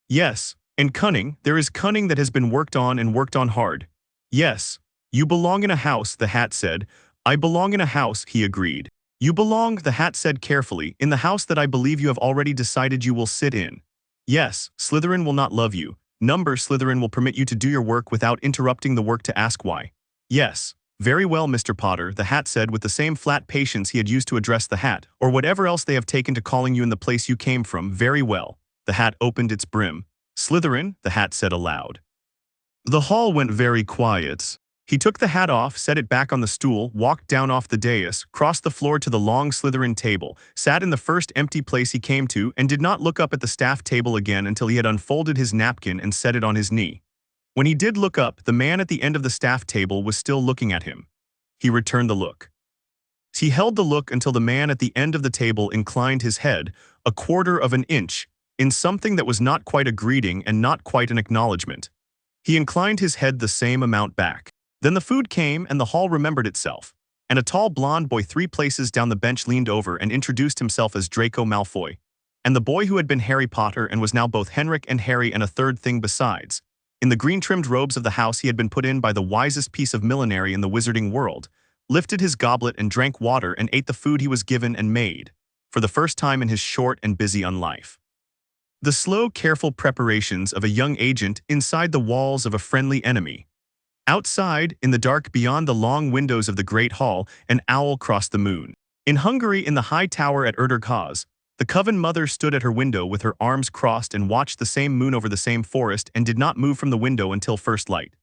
Yes. And cunning, there is cunning that has been worked on and worked on hard. Yes. You belong in a house, the hat said. I belong in a house, he agreed. You belong, the hat said carefully, in the house that I believe you have already decided you will sit in. Yes, Slytherin will not love you. Number, Slytherin will permit you to do your work without interrupting the work to ask why. Yes. Very well, Mr. Potter, the hat said with the same flat patience he had used to address the hat, or whatever else they have taken to calling you in the place you came from. Very well. The hat opened its brim. Slytherin, the hat said aloud. The hall went very quiet. He took the hat off, set it back on the stool, walked down off the dais, crossed the floor to the long Slytherin table, sat in the first empty place he came to, and did not look up at the staff table again until he had unfolded his napkin and set it on his knee. When he did look up, the man at the end of the staff table was still looking at him. He returned the look. He held the look until the man at the end of the table inclined his head, a quarter of an inch, in something that was not quite a greeting and not quite an acknowledgement. He inclined his head the same amount back. Then the food came and the hall remembered itself, and a tall blonde boy 3 places down the bench leaned over and introduced himself as Draco Malfoy, and the boy who had been Harry Potter and was now both Henrik and Harry and a third thing besides. In the green-trimmed robes of the house he had been put in by the wisest piece of millinery in the wizarding world, lifted his goblet and drank water and ate the food he was given and made, for the first time in his short and busy life. The slow, careful preparations of a young agent inside the walls of a friendly enemy. Outside, in the dark beyond the long windows of the Great Hall, an owl crossed the moon. In Hungary, in the high tower at Erdőrház, the Coven mother stood at her window with her arms crossed and watched the same moon over the same forest and did not move from the window until first light.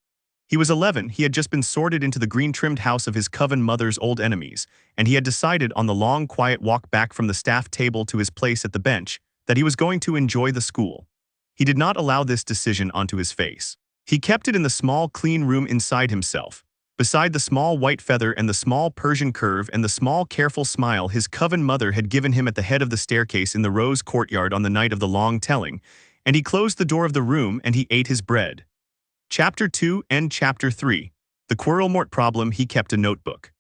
He was 11, he had just been sorted into the green-trimmed house of his Coven mother's old enemies, and he had decided on the long, quiet walk back from the staff table to his place at the bench that he was going to enjoy the school. He did not allow this decision onto his face. He kept it in the small, clean room inside himself. Beside the small white feather and the small Persian curve and the small, careful smile his Coven mother had given him at the head of the staircase in the rose courtyard on the night of the long telling, and he closed the door of the room and he ate his bread. Chapter 2 and Chapter 3. The Quirrellmort Problem. He kept a notebook.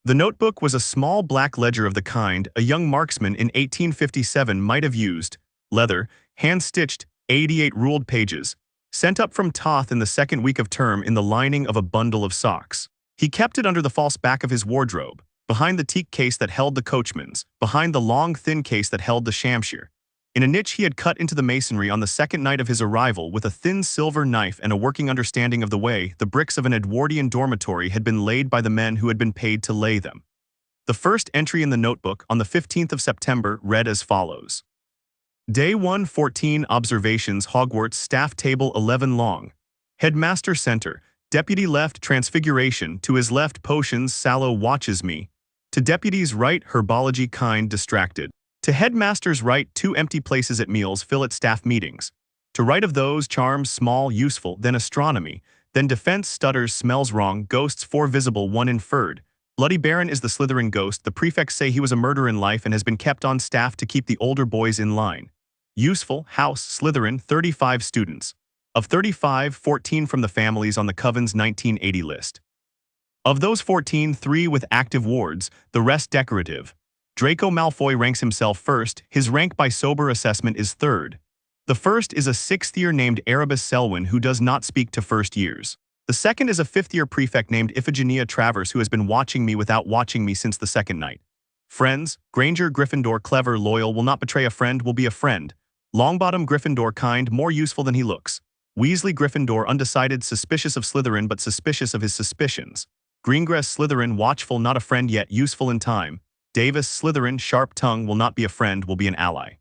The notebook was a small black ledger of the kind a young marksman in 1857 might have used, leather, hand-stitched, 88 ruled pages, sent up from Toth in the second week of term in the lining of a bundle of socks. He kept it under the false back of his wardrobe, behind the teak case that held the coachman's, behind the long thin case that held the Shamshire. In a niche he had cut into the masonry on the second night of his arrival with a thin silver knife and a working understanding of the way the bricks of an Edwardian dormitory had been laid by the men who had been paid to lay them. The first entry in the notebook on the 15th of September read as follows. Day 1, 14 observations Hogwarts staff table 11 long. Headmaster center, deputy left transfiguration, to his left potions sallow watches me. To deputy's right herbology kind distracted. To headmaster's right 2 empty places at meals fill at staff meetings. To right of those charms small useful, then astronomy, then defense stutters smells wrong, ghosts 4 visible 1 inferred. Bloody Baron is the Slytherin ghost. The prefects say he was a murderer in life and has been kept on staff to keep the older boys in line. Useful, House, Slytherin, 35 students. Of 35, 14 from the families on the Coven's 1980 list. Of those 14, 3 with active wards, the rest decorative. Draco Malfoy ranks himself first, his rank by sober assessment is third. The first is a 6th-year named Erebus Selwyn who does not speak to first years. The second is a 5th-year prefect named Iphigenia Travers who has been watching me without watching me since the second night. Friends, Granger Gryffindor clever loyal will not betray a friend will be a friend. Longbottom Gryffindor kind more useful than he looks. Weasley Gryffindor undecided suspicious of Slytherin but suspicious of his suspicions. Greengrass Slytherin watchful not a friend yet useful in time. Davis Slytherin sharp tongue will not be a friend will be an ally.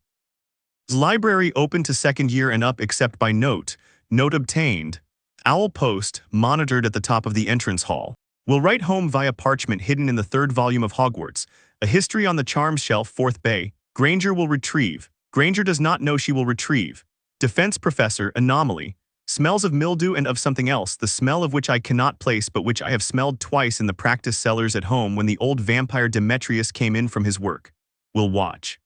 Library open to second year and up except by note. Note obtained. Owl post monitored at the top of the entrance hall. Will write home via parchment hidden in the 3rd volume of Hogwarts. A history on the charms shelf 4th bay. Granger will retrieve. Granger does not know she will retrieve. Defense professor anomaly. Smells of mildew and of something else, the smell of which I cannot place but which I have smelled twice in the practice cellars at home when the old vampire Demetrius came in from his work. Will watch.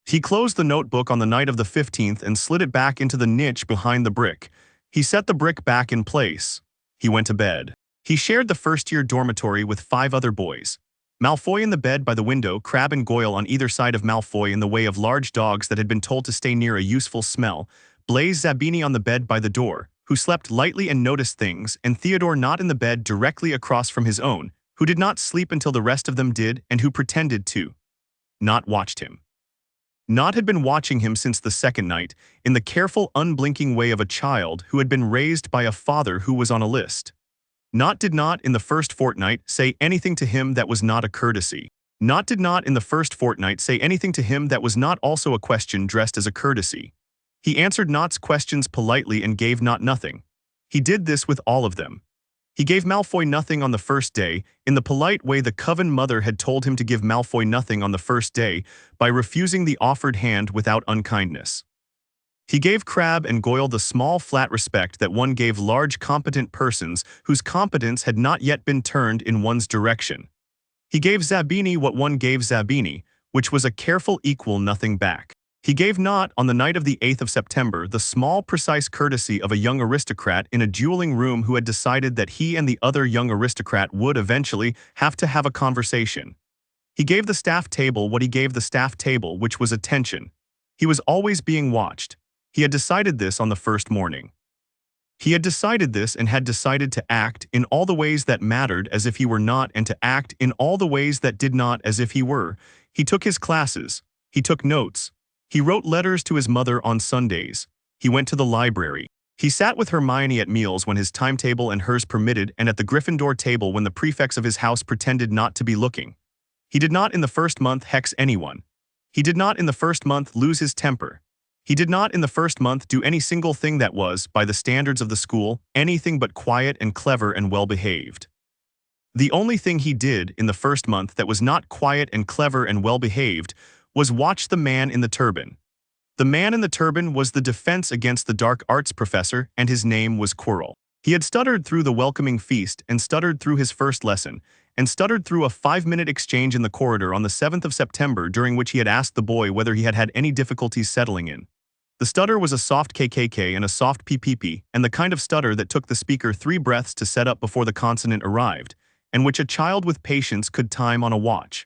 He closed the notebook on the night of the 15th and slid it back into the niche behind the brick. He set the brick back in place. He went to bed. He shared the first-year dormitory with 5 other boys. Malfoy in the bed by the window, Crabbe and Goyle on either side of Malfoy in the way of large dogs that had been told to stay near a useful smell, Blaise Zabini on the bed by the door, who slept lightly and noticed things, and Theodore not in the bed directly across from his own, who did not sleep until the rest of them did and who pretended to. Not watched him. Not had been watching him since the second night, in the careful, unblinking way of a child who had been raised by a father who was on a list. Not did not, in the first fortnight, say anything to him that was not a courtesy. Not did not, in the first fortnight, say anything to him that was not also a question dressed as a courtesy. He answered Not's questions politely and gave Not nothing. He did this with all of them. He gave Malfoy nothing on the first day, in the polite way the Coven mother had told him to give Malfoy nothing on the first day, by refusing the offered hand without unkindness. He gave Crabbe and Goyle the small flat respect that one gave large competent persons whose competence had not yet been turned in one's direction. He gave Zabini what one gave Zabini, which was a careful equal nothing back. He gave not, on the night of the 8th of September, the small precise courtesy of a young aristocrat in a dueling room who had decided that he and the other young aristocrat would eventually have to have a conversation. He gave the staff table what he gave the staff table, which was attention. He was always being watched. He had decided this on the first morning. He had decided this and had decided to act in all the ways that mattered as if he were not, and to act in all the ways that did not as if he were. He took his classes. He took notes. He wrote letters to his mother on Sundays. He went to the library. He sat with Hermione at meals when his timetable and hers permitted, and at the Gryffindor table when the prefects of his house pretended not to be looking. He did not in the first month hex anyone. He did not in the first month lose his temper. He did not in the first month do any single thing that was, by the standards of the school, anything but quiet and clever and well-behaved. The only thing he did in the first month that was not quiet and clever and well-behaved was watch the man in the turban. The man in the turban was the defense against the dark arts professor, and his name was Quirrell. He had stuttered through the welcoming feast, and stuttered through his first lesson, and stuttered through a 5-minute exchange in the corridor on the 7th of September during which he had asked the boy whether he had had any difficulties settling in. The stutter was a soft KKK and a soft PPP, and the kind of stutter that took the speaker 3 breaths to set up before the consonant arrived, and which a child with patience could time on a watch.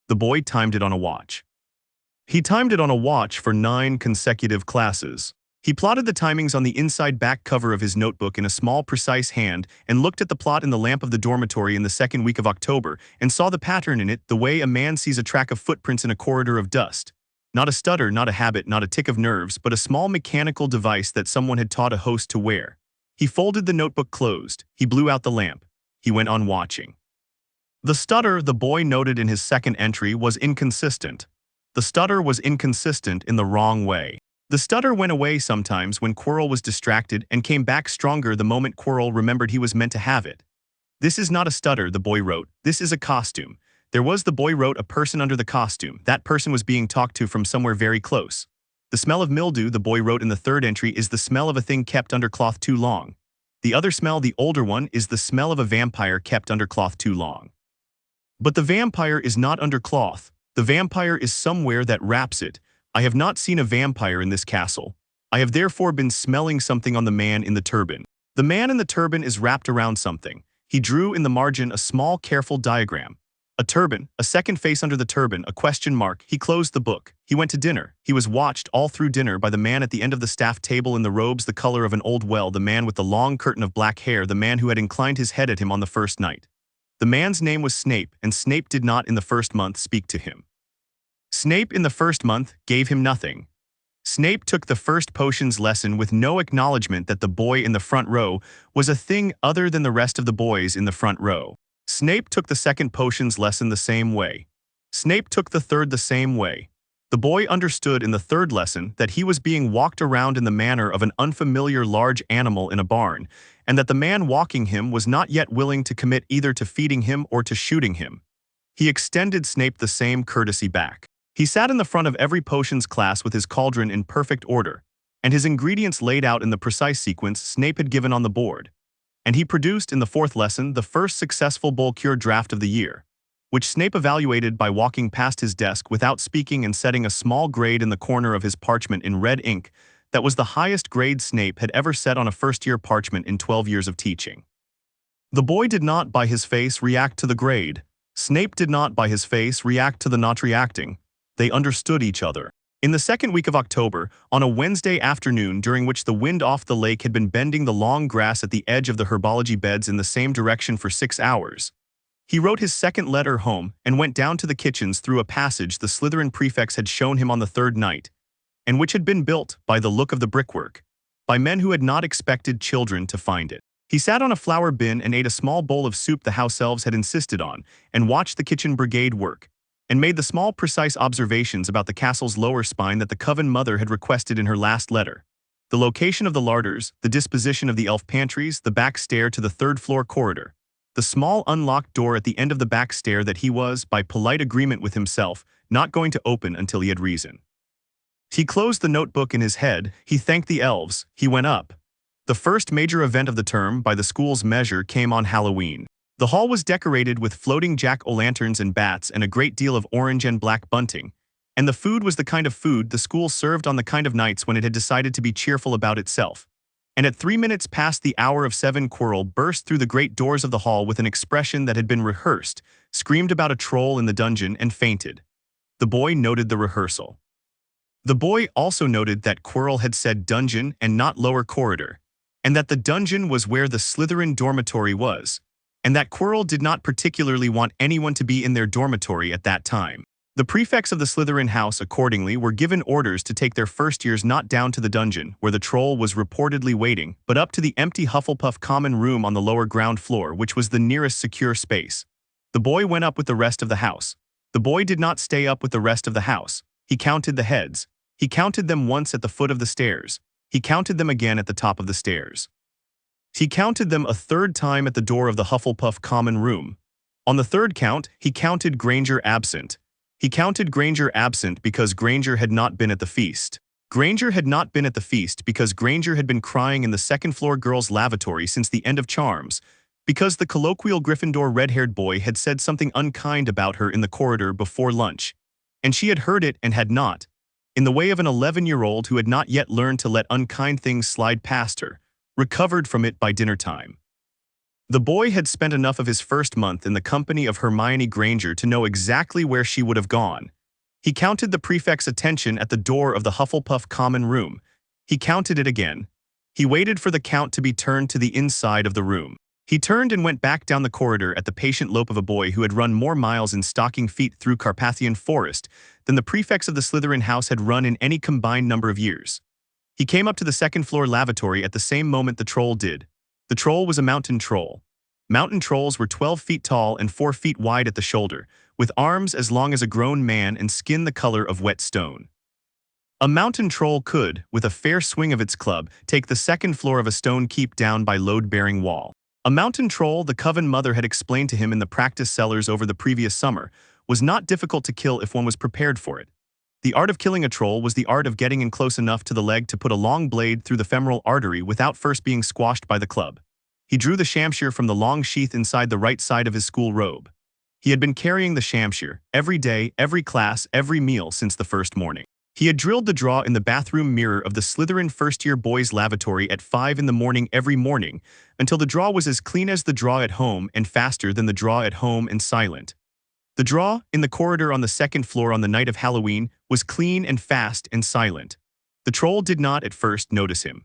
The boy timed it on a watch. He timed it on a watch for 9 consecutive classes. He plotted the timings on the inside back cover of his notebook in a small precise hand, and looked at the plot in the lamp of the dormitory in the second week of October, and saw the pattern in it the way a man sees a track of footprints in a corridor of dust. Not a stutter, not a habit, not a tick of nerves, but a small mechanical device that someone had taught a host to wear. He folded the notebook closed. He blew out the lamp. He went on watching. The stutter, the boy noted in his second entry, was inconsistent. The stutter was inconsistent in the wrong way. The stutter went away sometimes when Quirrell was distracted and came back stronger the moment Quirrell remembered he was meant to have it. This is not a stutter, the boy wrote. This is a costume. There was, the boy wrote, a person under the costume. That person was being talked to from somewhere very close. The smell of mildew, the boy wrote in the third entry, is the smell of a thing kept under cloth too long. The other smell, the older one, is the smell of a vampire kept under cloth too long. But the vampire is not under cloth. The vampire is somewhere that wraps it. I have not seen a vampire in this castle. I have therefore been smelling something on the man in the turban. The man in the turban is wrapped around something. He drew in the margin a small careful diagram. A turban, a second face under the turban, a question mark. He closed the book. He went to dinner. He was watched all through dinner by the man at the end of the staff table in the robes the color of an old well, the man with the long curtain of black hair, the man who had inclined his head at him on the first night. The man's name was Snape, and Snape did not in the first month speak to him. Snape in the first month gave him nothing. Snape took the first potions lesson with no acknowledgement that the boy in the front row was a thing other than the rest of the boys in the front row. Snape took the second potions lesson the same way. Snape took the third the same way. The boy understood in the third lesson that he was being walked around in the manner of an unfamiliar large animal in a barn, and that the man walking him was not yet willing to commit either to feeding him or to shooting him. He extended Snape the same courtesy back. He sat in the front of every potions class with his cauldron in perfect order, and his ingredients laid out in the precise sequence Snape had given on the board. And he produced in the fourth lesson the first successful bowl cure draft of the year, which Snape evaluated by walking past his desk without speaking and setting a small grade in the corner of his parchment in red ink that was the highest grade Snape had ever set on a first-year parchment in 12 years of teaching. The boy did not by his face react to the grade. Snape did not by his face react to the not reacting. They understood each other. In the second week of October, on a Wednesday afternoon during which the wind off the lake had been bending the long grass at the edge of the herbology beds in the same direction for 6 hours, he wrote his second letter home and went down to the kitchens through a passage the Slytherin prefects had shown him on the third night, and which had been built, by the look of the brickwork, by men who had not expected children to find it. He sat on a flour bin and ate a small bowl of soup the house elves had insisted on, and watched the kitchen brigade work, and made the small precise observations about the castle's lower spine that the Coven mother had requested in her last letter. The location of the larders, the disposition of the elf pantries, the back stair to the third-floor corridor. The small unlocked door at the end of the back stair that he was, by polite agreement with himself, not going to open until he had reason. He closed the notebook in his head, he thanked the elves, he went up. The first major event of the term, by the school's measure, came on Halloween. The hall was decorated with floating jack-o'-lanterns and bats and a great deal of orange and black bunting. And the food was the kind of food the school served on the kind of nights when it had decided to be cheerful about itself. And at 3 minutes past the hour of 7, Quirrell burst through the great doors of the hall with an expression that had been rehearsed, screamed about a troll in the dungeon, and fainted. The boy noted the rehearsal. The boy also noted that Quirrell had said dungeon and not lower corridor, and that the dungeon was where the Slytherin dormitory was, and that Quirrell did not particularly want anyone to be in their dormitory at that time. The prefects of the Slytherin house, accordingly, were given orders to take their first years not down to the dungeon, where the troll was reportedly waiting, but up to the empty Hufflepuff common room on the lower ground floor, which was the nearest secure space. The boy went up with the rest of the house. The boy did not stay up with the rest of the house. He counted the heads. He counted them once at the foot of the stairs. He counted them again at the top of the stairs. He counted them a third time at the door of the Hufflepuff common room. On the third count, he counted Granger absent. He counted Granger absent because Granger had not been at the feast. Granger had not been at the feast because Granger had been crying in the second-floor girls' lavatory since the end of Charms, because the colloquial Gryffindor red-haired boy had said something unkind about her in the corridor before lunch, and she had heard it and had not, in the way of an 11-year-old who had not yet learned to let unkind things slide past her, recovered from it by dinner time. The boy had spent enough of his first month in the company of Hermione Granger to know exactly where she would have gone. He counted the prefect's attention at the door of the Hufflepuff common room. He counted it again. He waited for the count to be turned to the inside of the room. He turned and went back down the corridor at the patient lope of a boy who had run more miles in stocking feet through Carpathian Forest than the prefects of the Slytherin house had run in any combined number of years. He came up to the second-floor lavatory at the same moment the troll did. The troll was a mountain troll. Mountain trolls were 12 feet tall and 4 feet wide at the shoulder, with arms as long as a grown man and skin the color of wet stone. A mountain troll could, with a fair swing of its club, take the second floor of a stone keep down by load-bearing wall. A mountain troll, the Coven mother had explained to him in the practice cellars over the previous summer, was not difficult to kill if one was prepared for it. The art of killing a troll was the art of getting in close enough to the leg to put a long blade through the femoral artery without first being squashed by the club. He drew the shamsher from the long sheath inside the right side of his school robe. He had been carrying the shamsher every day, every class, every meal since the first morning. He had drilled the draw in the bathroom mirror of the Slytherin first-year boys' lavatory at 5 in the morning every morning until the draw was as clean as the draw at home and faster than the draw at home and silent. The draw, in the corridor on the second floor on the night of Halloween, was clean and fast and silent. The troll did not at first notice him.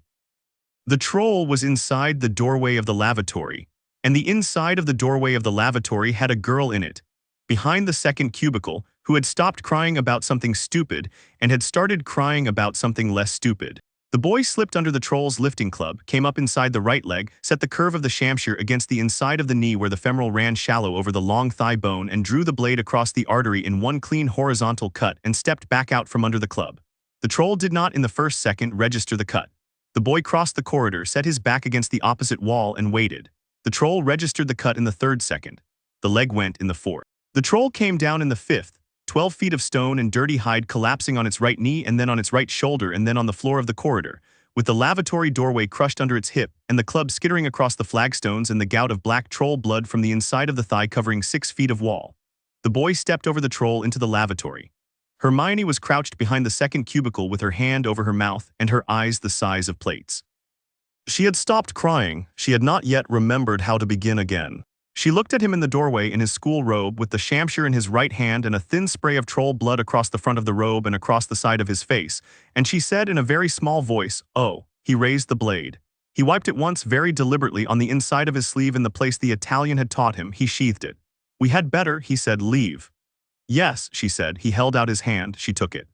The troll was inside the doorway of the lavatory, and the inside of the doorway of the lavatory had a girl in it, behind the second cubicle, who had stopped crying about something stupid and had started crying about something less stupid. The boy slipped under the troll's lifting club, came up inside the right leg, set the curve of the shamsher against the inside of the knee where the femoral ran shallow over the long thigh bone and drew the blade across the artery in one clean horizontal cut and stepped back out from under the club. The troll did not in the first second register the cut. The boy crossed the corridor, set his back against the opposite wall and waited. The troll registered the cut in the third second. The leg went in the fourth. The troll came down in the fifth, 12 feet of stone and dirty hide collapsing on its right knee and then on its right shoulder and then on the floor of the corridor, with the lavatory doorway crushed under its hip and the club skittering across the flagstones and the gout of black troll blood from the inside of the thigh covering 6 feet of wall. The boy stepped over the troll into the lavatory. Hermione was crouched behind the second cubicle with her hand over her mouth and her eyes the size of plates. She had stopped crying. She had not yet remembered how to begin again. She looked at him in the doorway in his school robe with the shamsher in his right hand and a thin spray of troll blood across the front of the robe and across the side of his face, and she said in a very small voice, "Oh." He raised the blade. He wiped it once very deliberately on the inside of his sleeve in the place the Italian had taught him. He sheathed it. "We had better," he said, "leave." "Yes," she said. He held out his hand. She took it.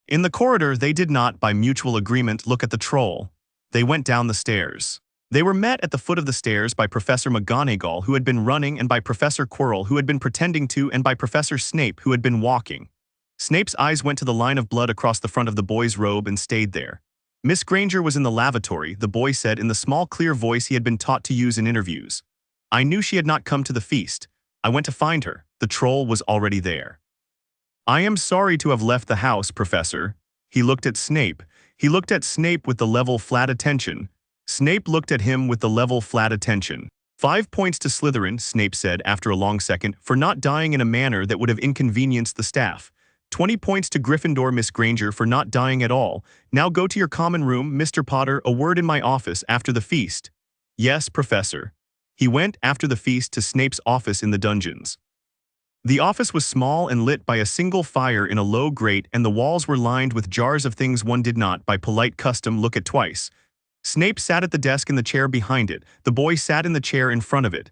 In the corridor, they did not, by mutual agreement, look at the troll. They went down the stairs. They were met at the foot of the stairs by Professor McGonagall, who had been running, and by Professor Quirrell, who had been pretending to, and by Professor Snape, who had been walking. Snape's eyes went to the line of blood across the front of the boy's robe and stayed there. Miss Granger was in the lavatory, the boy said in the small clear voice he had been taught to use in interviews. I knew she had not come to the feast. I went to find her. The troll was already there. I am sorry to have left the house, Professor. He looked at Snape. He looked at Snape with the level flat attention. Snape looked at him with the level flat attention. 5 points to Slytherin, Snape said after a long second, for not dying in a manner that would have inconvenienced the staff. 20 points to Gryffindor, Miss Granger, for not dying at all. Now go to your common room, Mr. Potter, a word in my office after the feast. Yes, Professor. He went after the feast to Snape's office in the dungeons. The office was small and lit by a single fire in a low grate, and the walls were lined with jars of things one did not, by polite custom, look at twice. Snape sat at the desk in the chair behind it. The boy sat in the chair in front of it.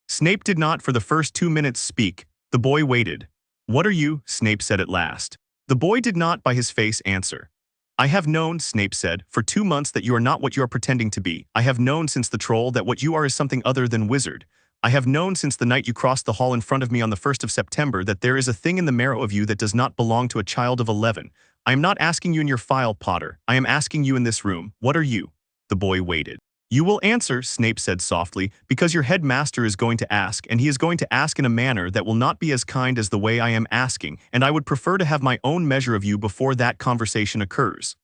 Snape did not for the first 2 minutes speak. The boy waited. What are you? Snape said at last. The boy did not by his face answer. I have known, Snape said, for 2 months that you are not what you are pretending to be. I have known since the troll that what you are is something other than wizard. I have known since the night you crossed the hall in front of me on the 1st of September that there is a thing in the marrow of you that does not belong to a child of 11. I am not asking you in your file, Potter. I am asking you in this room. What are you? The boy waited. You will answer, Snape said softly, because your headmaster is going to ask, and he is going to ask in a manner that will not be as kind as the way I am asking, and I would prefer to have my own measure of you before that conversation occurs.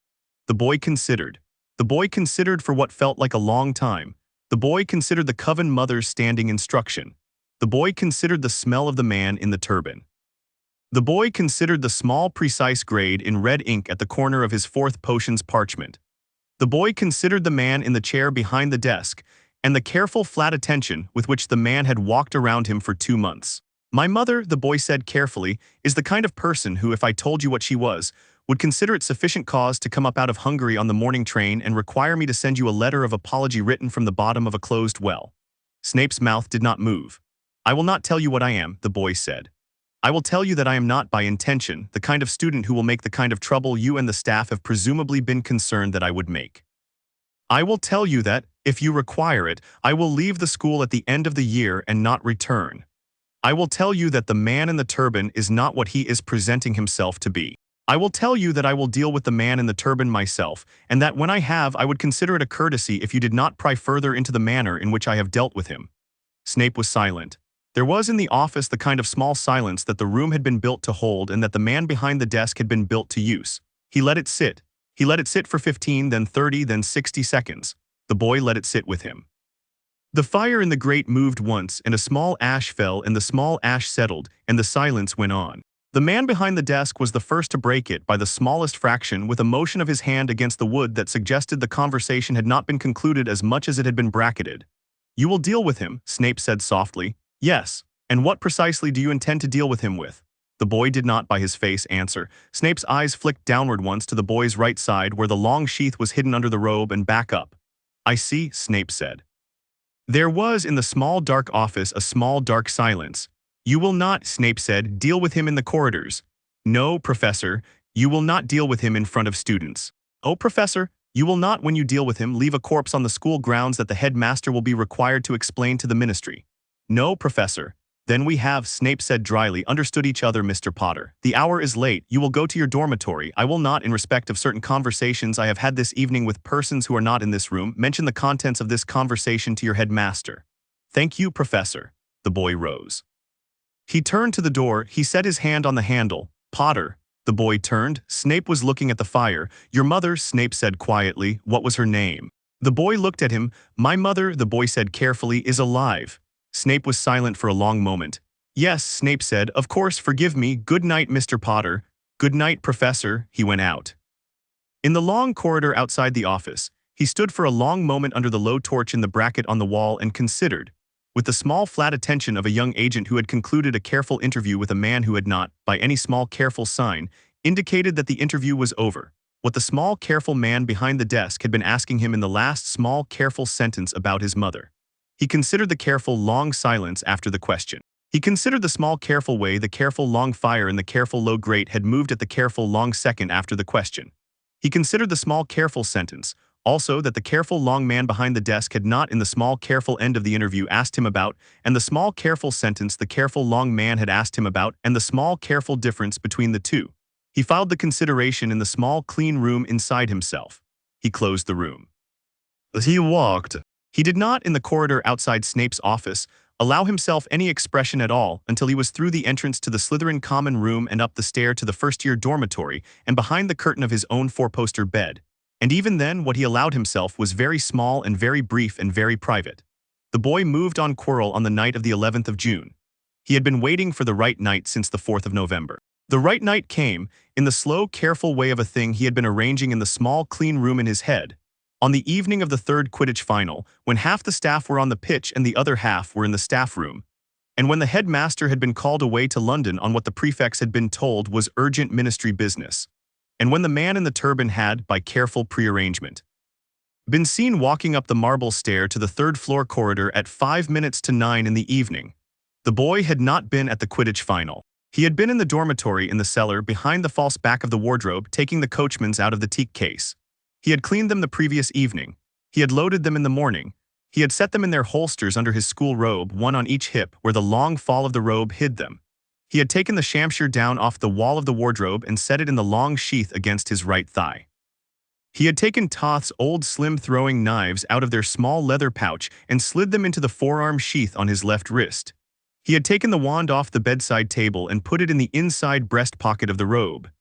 The boy considered. The boy considered for what felt like a long time. The boy considered the Coven Mother's standing instruction. The boy considered the smell of the man in the turban. The boy considered the small precise grade in red ink at the corner of his 4th potion's parchment. The boy considered the man in the chair behind the desk, and the careful flat attention with which the man had walked around him for 2 months. My mother, the boy said carefully, is the kind of person who, if I told you what she was, would consider it sufficient cause to come up out of Hungary on the morning train and require me to send you a letter of apology written from the bottom of a closed well. Snape's mouth did not move. I will not tell you what I am, the boy said. I will tell you that I am not by intention the kind of student who will make the kind of trouble you and the staff have presumably been concerned that I would make. I will tell you that, if you require it, I will leave the school at the end of the year and not return. I will tell you that the man in the turban is not what he is presenting himself to be. I will tell you that I will deal with the man in the turban myself, and that when I have, I would consider it a courtesy if you did not pry further into the manner in which I have dealt with him. Snape was silent. There was in the office the kind of small silence that the room had been built to hold and that the man behind the desk had been built to use. He let it sit. He let it sit for 15, then 30, then 60 seconds. The boy let it sit with him. The fire in the grate moved once, and a small ash fell, and the small ash settled, and the silence went on. The man behind the desk was the first to break it by the smallest fraction, with a motion of his hand against the wood that suggested the conversation had not been concluded as much as it had been bracketed. You will deal with him, Snape said softly. Yes. And what precisely do you intend to deal with him with? The boy did not by his face answer. Snape's eyes flicked downward once to the boy's right side where the long sheath was hidden under the robe and back up. I see, Snape said. There was in the small dark office a small dark silence. You will not, Snape said, deal with him in the corridors. No, Professor, you will not deal with him in front of students. Oh, Professor, you will not, when you deal with him, leave a corpse on the school grounds that the headmaster will be required to explain to the ministry. No, Professor. Then we have, Snape said dryly, understood each other, Mr. Potter. The hour is late. You will go to your dormitory. I will not, in respect of certain conversations I have had this evening with persons who are not in this room, mention the contents of this conversation to your headmaster. Thank you, Professor. The boy rose. He turned to the door. He set his hand on the handle. Potter. The boy turned. Snape was looking at the fire. Your mother, Snape said quietly. What was her name? The boy looked at him. My mother, the boy said carefully, is alive. Snape was silent for a long moment. Yes, Snape said, of course, forgive me. Good night, Mr. Potter. Good night, Professor. He went out. In the long corridor outside the office, he stood for a long moment under the low torch in the bracket on the wall and considered, with the small flat attention of a young agent who had concluded a careful interview with a man who had not, by any small careful sign, indicated that the interview was over, what the small careful man behind the desk had been asking him in the last small careful sentence about his mother. He considered the careful long silence after the question. He considered the small careful way the careful long fire in the careful low grate had moved at the careful long second after the question. He considered the small careful sentence, also that the careful long man behind the desk had not in the small careful end of the interview asked him about, and the small careful sentence the careful long man had asked him about, and the small careful difference between the two. He filed the consideration in the small clean room inside himself. He closed the room. As he walked, he did not, in the corridor outside Snape's office, allow himself any expression at all until he was through the entrance to the Slytherin common room and up the stair to the first-year dormitory and behind the curtain of his own four-poster bed. And even then, what he allowed himself was very small and very brief and very private. The boy moved on Quirrell on the night of the 11th of June. He had been waiting for the right night since the 4th of November. The right night came, in the slow, careful way of a thing he had been arranging in the small, clean room in his head, on the evening of the third Quidditch final, when half the staff were on the pitch and the other half were in the staff room, and when the headmaster had been called away to London on what the prefects had been told was urgent ministry business, and when the man in the turban had, by careful prearrangement, been seen walking up the marble stair to the third-floor corridor at 5 minutes to 9 in the evening. The boy had not been at the Quidditch final. He had been in the dormitory in the cellar behind the false back of the wardrobe taking the coachman's out of the teak case. He had cleaned them the previous evening. He had loaded them in the morning. He had set them in their holsters under his school robe, one on each hip, where the long fall of the robe hid them. He had taken the shamsher down off the wall of the wardrobe and set it in the long sheath against his right thigh. He had taken Toth's old slim throwing knives out of their small leather pouch and slid them into the forearm sheath on his left wrist. He had taken the wand off the bedside table and put it in the inside breast pocket of the robe.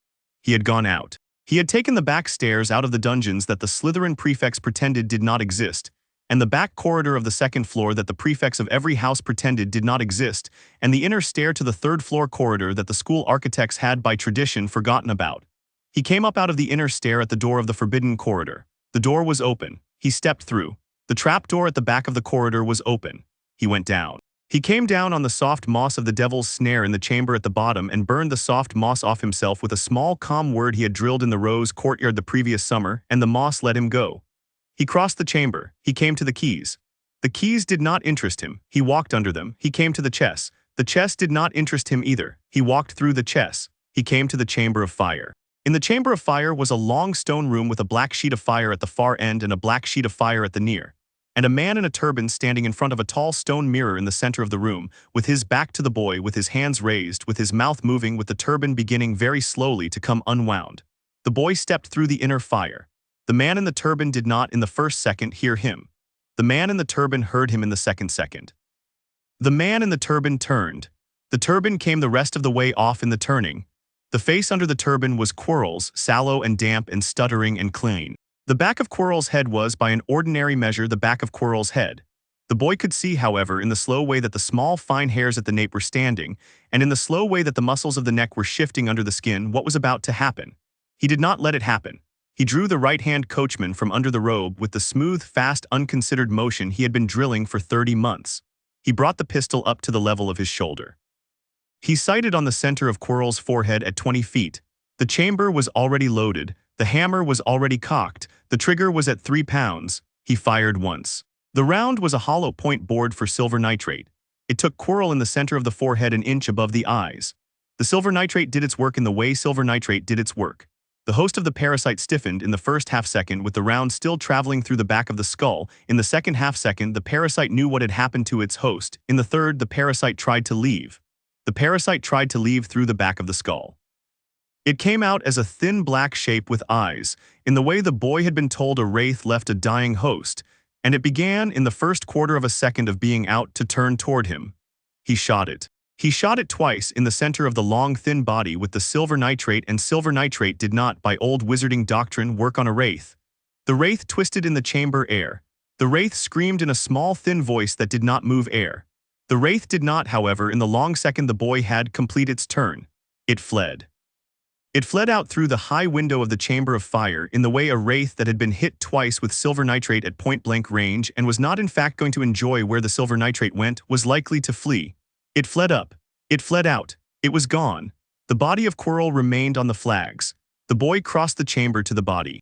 He had gone out. He had taken the back stairs out of the dungeons that the Slytherin prefects pretended did not exist, and the back corridor of the second floor that the prefects of every house pretended did not exist, and the inner stair to the third-floor corridor that the school architects had by tradition forgotten about. He came up out of the inner stair at the door of the forbidden corridor. The door was open. He stepped through. The trap door at the back of the corridor was open. He went down. He came down on the soft moss of the devil's snare in the chamber at the bottom and burned the soft moss off himself with a small calm word he had drilled in the rose courtyard the previous summer, and the moss let him go. He crossed the chamber. He came to the keys. The keys did not interest him. He walked under them. He came to the chess. The chess did not interest him either. He walked through the chess. He came to the chamber of fire. In the chamber of fire was a long stone room with a black sheet of fire at the far end and a black sheet of fire at the near, and a man in a turban standing in front of a tall stone mirror in the center of the room, with his back to the boy, with his hands raised, with his mouth moving, with the turban beginning very slowly to come unwound. The boy stepped through the inner fire. The man in the turban did not, in the first second, hear him. The man in the turban heard him in the second second. The man in the turban turned. The turban came the rest of the way off in the turning. The face under the turban was Quirrell's, sallow and damp and stuttering and clean. The back of Quirrell's head was, by an ordinary measure, the back of Quirrell's head. The boy could see, however, in the slow way that the small, fine hairs at the nape were standing, and in the slow way that the muscles of the neck were shifting under the skin, what was about to happen. He did not let it happen. He drew the right-hand coachman from under the robe with the smooth, fast, unconsidered motion he had been drilling for 30 months. He brought the pistol up to the level of his shoulder. He sighted on the center of Quirrell's forehead at 20 feet. The chamber was already loaded. The hammer was already cocked. The trigger was at 3 pounds. He fired once. The round was a hollow point bored for silver nitrate. It took Quirrell in the center of the forehead an inch above the eyes. The silver nitrate did its work in the way silver nitrate did its work. The host of the parasite stiffened in the first half-second with the round still traveling through the back of the skull. In the second half-second, the parasite knew what had happened to its host. In the third, the parasite tried to leave. The parasite tried to leave through the back of the skull. It came out as a thin black shape with eyes, in the way the boy had been told a wraith left a dying host, and it began, in the first quarter of a second of being out, to turn toward him. He shot it. He shot it twice in the center of the long, thin body with the silver nitrate, and silver nitrate did not, by old wizarding doctrine, work on a wraith. The wraith twisted in the chamber air. The wraith screamed in a small, thin voice that did not move air. The wraith did not, however, in the long second the boy had complete its turn. It fled. It fled out through the high window of the chamber of fire in the way a wraith that had been hit twice with silver nitrate at point-blank range and was not in fact going to enjoy where the silver nitrate went was likely to flee. It fled up. It fled out. It was gone. The body of Quirrell remained on the flags. The boy crossed the chamber to the body.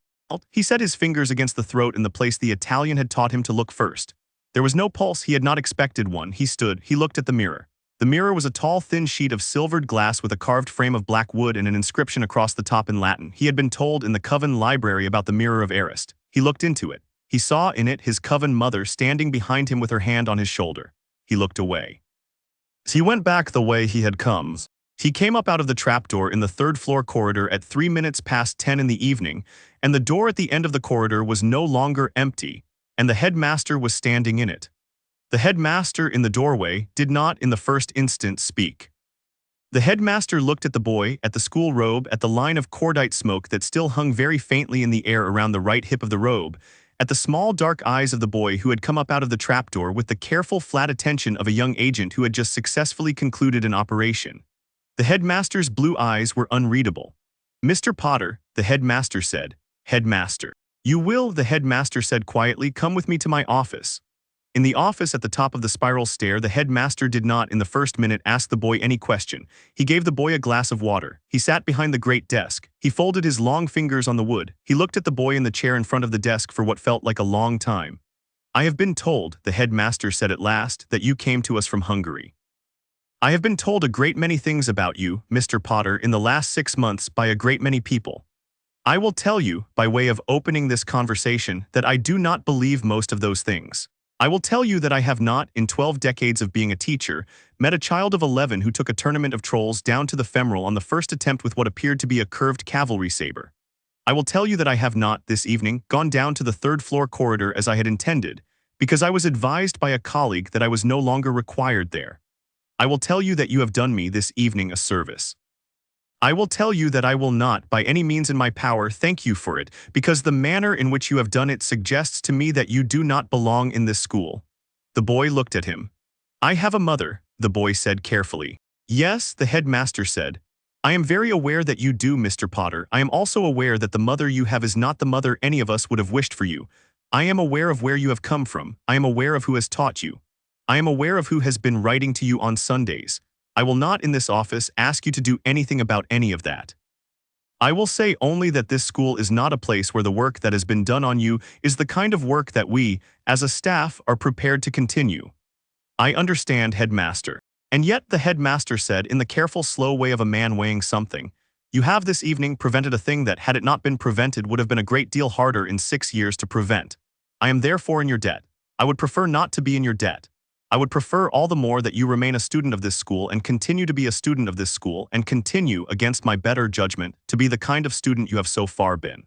He set his fingers against the throat in the place the Italian had taught him to look first. There was no pulse. He had not expected one. He stood. He looked at the mirror. The mirror was a tall, thin sheet of silvered glass with a carved frame of black wood and an inscription across the top in Latin. He had been told in the Coven library about the mirror of Arist. He looked into it. He saw in it his Coven mother standing behind him with her hand on his shoulder. He looked away. He went back the way he had come. He came up out of the trapdoor in the third-floor corridor at 3 minutes past 10 in the evening, and the door at the end of the corridor was no longer empty, and the headmaster was standing in it. The headmaster in the doorway did not in the first instant speak. The headmaster looked at the boy, at the school robe, at the line of cordite smoke that still hung very faintly in the air around the right hip of the robe, at the small dark eyes of the boy who had come up out of the trapdoor with the careful flat attention of a young agent who had just successfully concluded an operation. The headmaster's blue eyes were unreadable. "Mr. Potter," the headmaster said. "Headmaster." "You will," the headmaster said quietly, "come with me to my office." In the office at the top of the spiral stair, the headmaster did not, in the first minute, ask the boy any question. He gave the boy a glass of water. He sat behind the great desk. He folded his long fingers on the wood. He looked at the boy in the chair in front of the desk for what felt like a long time. "I have been told," the headmaster said at last, "that you came to us from Hungary. I have been told a great many things about you, Mr. Potter, in the last 6 months by a great many people. I will tell you, by way of opening this conversation, that I do not believe most of those things. I will tell you that I have not, in 12 decades of being a teacher, met a child of 11 who took a tournament of trolls down to the femoral on the first attempt with what appeared to be a curved cavalry saber. I will tell you that I have not, this evening, gone down to the third-floor corridor as I had intended, because I was advised by a colleague that I was no longer required there. I will tell you that you have done me this evening a service. I will tell you that I will not, by any means in my power, thank you for it, because the manner in which you have done it suggests to me that you do not belong in this school." The boy looked at him. "I have a mother," the boy said carefully. "Yes," the headmaster said. "I am very aware that you do, Mr. Potter. I am also aware that the mother you have is not the mother any of us would have wished for you. I am aware of where you have come from. I am aware of who has taught you. I am aware of who has been writing to you on Sundays. I will not in this office ask you to do anything about any of that. I will say only that this school is not a place where the work that has been done on you is the kind of work that we, as a staff, are prepared to continue." "I understand, headmaster." "And yet," the headmaster said in the careful, slow way of a man weighing something, "you have this evening prevented a thing that, had it not been prevented, would have been a great deal harder in 6 years to prevent. I am therefore in your debt. I would prefer not to be in your debt. I would prefer all the more that you remain a student of this school and continue to be a student of this school and continue, against my better judgment, to be the kind of student you have so far been.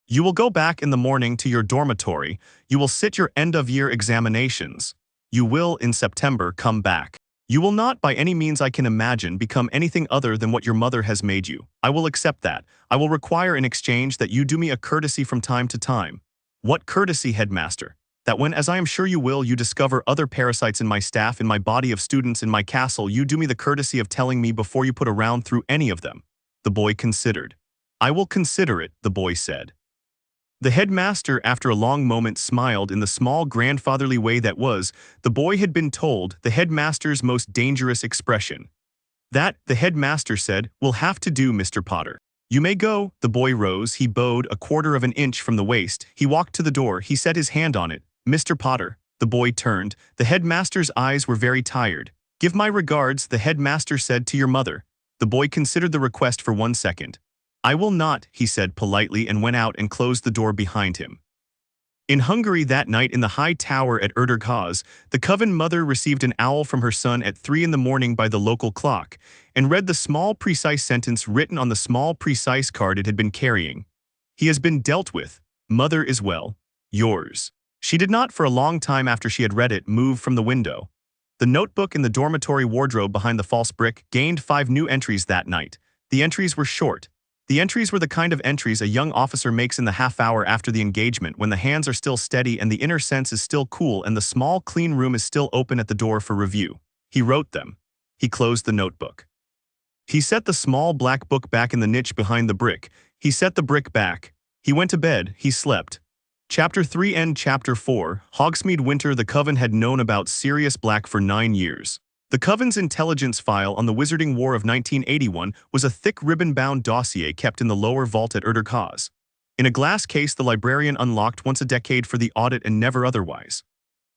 You will go back in the morning to your dormitory. You will sit your end-of-year examinations. You will, in September, come back. You will not, by any means I can imagine, become anything other than what your mother has made you. I will accept that. I will require in exchange that you do me a courtesy from time to time." "What courtesy, headmaster?" "That when, as I am sure you will, you discover other parasites in my staff, in my body of students, in my castle, you do me the courtesy of telling me before you put a round through any of them." The boy considered. "I will consider it," the boy said. The headmaster, after a long moment, smiled in the small grandfatherly way that was, the boy had been told, the headmaster's most dangerous expression. "That," the headmaster said, "will have to do, Mr. Potter. You may go." The boy rose. He bowed a quarter of an inch from the waist. He walked to the door. He set his hand on it. "Mr. Potter." The boy turned. The headmaster's eyes were very tired. "Give my regards," the headmaster said, "to your mother." The boy considered the request for 1 second. "I will not," he said politely, and went out and closed the door behind him. In Hungary that night in the high tower at Erdőrház, the Coven mother received an owl from her son at 3 in the morning by the local clock, and read the small precise sentence written on the small precise card it had been carrying. "He has been dealt with. Mother is well. Yours." She did not, for a long time after she had read it, move from the window. The notebook in the dormitory wardrobe behind the false brick gained 5 new entries that night. The entries were short. The entries were the kind of entries a young officer makes in the half-hour after the engagement, when the hands are still steady and the inner sense is still cool and the small, clean room is still open at the door for review. He wrote them. He closed the notebook. He set the small black book back in the niche behind the brick. He set the brick back. He went to bed. He slept. Chapter 3 and Chapter 4, Hogsmeade Winter. The Coven had known about Sirius Black for 9 years. The Coven's intelligence file on the Wizarding War of 1981 was a thick ribbon-bound dossier kept in the lower vault at Erdőrház. In a glass case the librarian unlocked once a decade for the audit and never otherwise.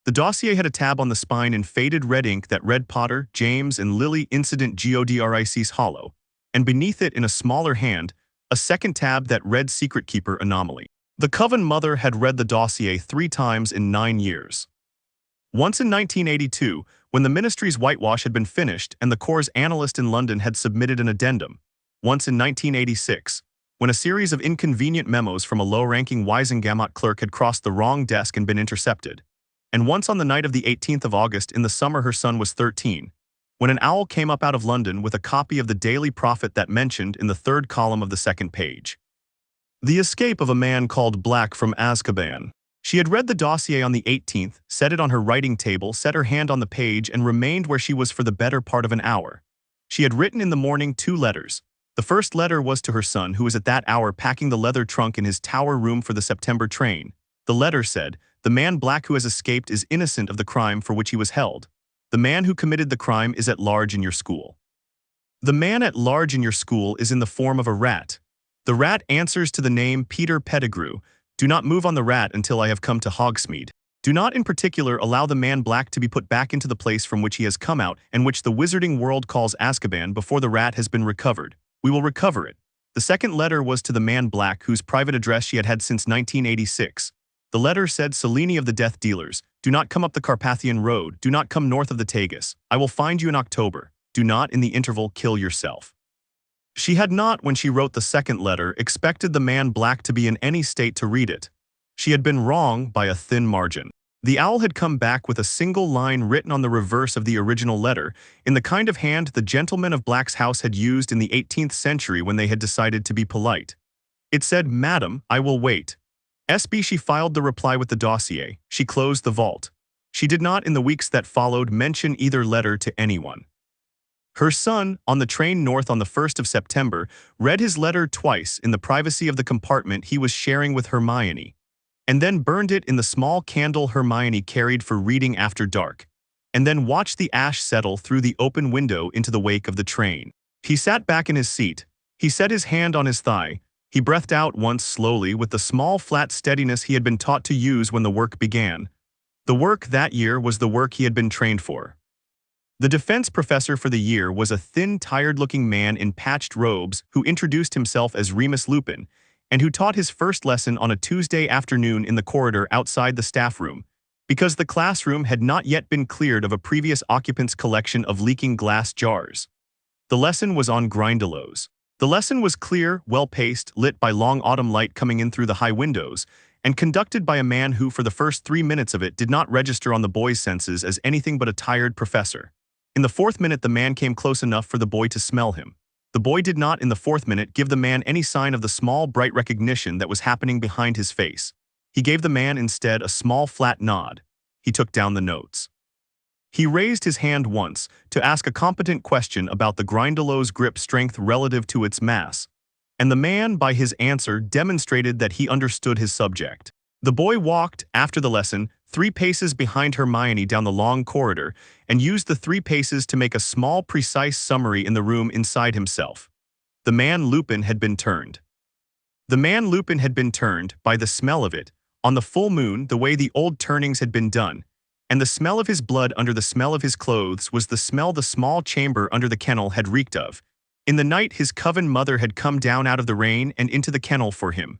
The dossier had a tab on the spine in faded red ink that read Potter, James, and Lily Incident Godrics Hollow, and beneath it in a smaller hand, a second tab that read Secret Keeper Anomaly. The Coven mother had read the dossier 3 times in 9 years. Once in 1982, when the ministry's whitewash had been finished and the Corps' analyst in London had submitted an addendum. Once in 1986, when a series of inconvenient memos from a low-ranking Wiesengamot clerk had crossed the wrong desk and been intercepted. And once on the night of the 18th of August in the summer her son was 13, when an owl came up out of London with a copy of the Daily Prophet that mentioned in the third column of the second page the escape of a man called Black from Azkaban. She had read the dossier on the 18th, set it on her writing table, set her hand on the page, and remained where she was for the better part of an hour. She had written in the morning 2 letters. The first letter was to her son, who was at that hour packing the leather trunk in his tower room for the September train. The letter said, "The man Black who has escaped is innocent of the crime for which he was held. The man who committed the crime is at large in your school. The man at large in your school is in the form of a rat. The rat answers to the name Peter Pettigrew. Do not move on the rat until I have come to Hogsmeade. Do not in particular allow the man Black to be put back into the place from which he has come out and which the wizarding world calls Azkaban before the rat has been recovered. We will recover it." The second letter was to the man Black, whose private address she had had since 1986. The letter said, "Selene of the Death Dealers, do not come up the Carpathian Road, do not come north of the Tagus. I will find you in October. Do not, in the interval, kill yourself." She had not, when she wrote the second letter, expected the man Black to be in any state to read it. She had been wrong by a thin margin. The owl had come back with a single line written on the reverse of the original letter, in the kind of hand the gentlemen of Black's house had used in the 18th century when they had decided to be polite. It said, "Madam, I will wait." SB. She filed the reply with the dossier. She closed the vault. She did not, in the weeks that followed, mention either letter to anyone. Her son, on the train north on the 1st of September, read his letter twice in the privacy of the compartment he was sharing with Hermione, and then burned it in the small candle Hermione carried for reading after dark, and then watched the ash settle through the open window into the wake of the train. He sat back in his seat. He set his hand on his thigh. He breathed out once slowly with the small flat steadiness he had been taught to use when the work began. The work that year was the work he had been trained for. The defense professor for the year was a thin, tired-looking man in patched robes who introduced himself as Remus Lupin, and who taught his first lesson on a Tuesday afternoon in the corridor outside the staff room, because the classroom had not yet been cleared of a previous occupant's collection of leaking glass jars. The lesson was on Grindylows. The lesson was clear, well-paced, lit by long autumn light coming in through the high windows, and conducted by a man who, for the first 3 minutes of it, did not register on the boy's senses as anything but a tired professor. In the 4th minute, the man came close enough for the boy to smell him. The boy did not, in the 4th minute, give the man any sign of the small, bright recognition that was happening behind his face. He gave the man, instead, a small, flat nod. He took down the notes. He raised his hand once to ask a competent question about the Grindylows' grip strength relative to its mass, and the man, by his answer, demonstrated that he understood his subject. The boy walked, after the lesson, 3 paces behind Hermione down the long corridor, and used the 3 paces to make a small, precise summary in the room inside himself. The man Lupin had been turned. The man Lupin had been turned, by the smell of it, on the full moon, the way the old turnings had been done, and the smell of his blood under the smell of his clothes was the smell the small chamber under the kennel had reeked of. In the night his coven mother had come down out of the rain and into the kennel for him.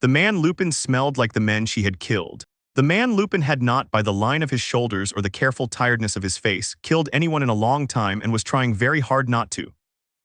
The man Lupin smelled like the men she had killed. The man Lupin had not, by the line of his shoulders or the careful tiredness of his face, killed anyone in a long time and was trying very hard not to.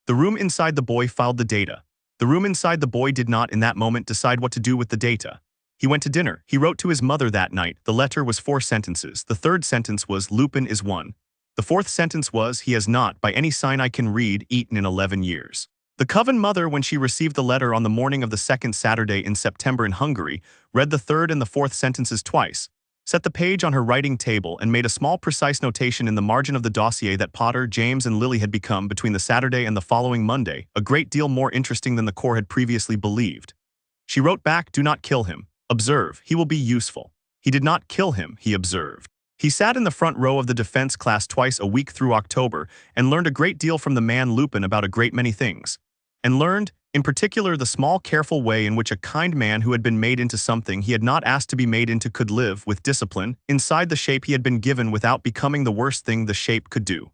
The room inside the boy filed the data. The room inside the boy did not, in that moment, decide what to do with the data. He went to dinner. He wrote to his mother that night. The letter was 4 sentences. The 3rd sentence was, "Lupin is one." The 4th sentence was, "He has not, by any sign I can read, eaten in 11 years. The coven mother, when she received the letter on the morning of the 2nd Saturday in September in Hungary, read the 3rd and the 4th sentences twice, set the page on her writing table, and made a small precise notation in the margin of the dossier that Potter, James, and Lily had become, between the Saturday and the following Monday, a great deal more interesting than the Corps had previously believed. She wrote back, "Do not kill him. Observe, he will be useful." He did not kill him, he observed. He sat in the front row of the defense class twice a week through October and learned a great deal from the man Lupin about a great many things. And learned, in particular, the small, careful way in which a kind man who had been made into something he had not asked to be made into could live, with discipline, inside the shape he had been given without becoming the worst thing the shape could do.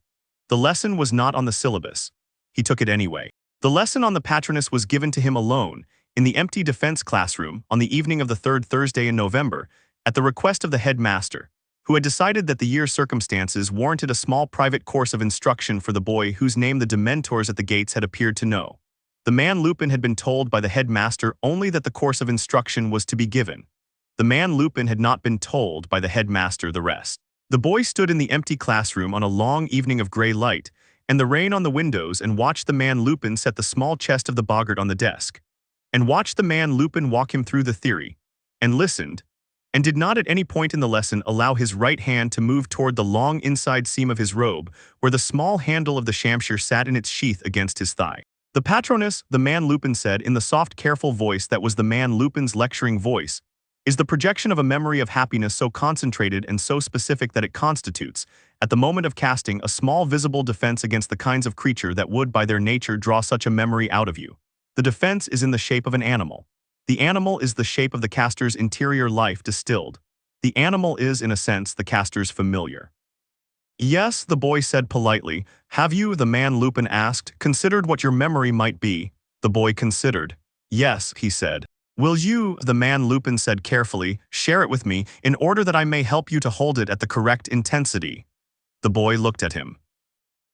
The lesson was not on the syllabus. He took it anyway. The lesson on the Patronus was given to him alone, in the empty defense classroom, on the evening of the 3rd Thursday in November, at the request of the headmaster, who had decided that the year's circumstances warranted a small private course of instruction for the boy whose name the Dementors at the gates had appeared to know. The man Lupin had been told by the headmaster only that the course of instruction was to be given. The man Lupin had not been told by the headmaster the rest. The boy stood in the empty classroom on a long evening of gray light, and the rain on the windows, and watched the man Lupin set the small chest of the boggart on the desk, and watched the man Lupin walk him through the theory, and listened, and did not at any point in the lesson allow his right hand to move toward the long inside seam of his robe, where the small handle of the shamsher sat in its sheath against his thigh. "The patroness," the man Lupin said in the soft, careful voice that was the man Lupin's lecturing voice, "is the projection of a memory of happiness so concentrated and so specific that it constitutes, at the moment of casting, a small visible defense against the kinds of creature that would by their nature draw such a memory out of you. The defense is in the shape of an animal. The animal is the shape of the caster's interior life distilled. The animal is, in a sense, the caster's familiar." "Yes," the boy said politely. "Have you," the man Lupin asked, "considered what your memory might be?" The boy considered. "Yes," he said. "Will you," the man Lupin said carefully, "share it with me, in order that I may help you to hold it at the correct intensity?" The boy looked at him.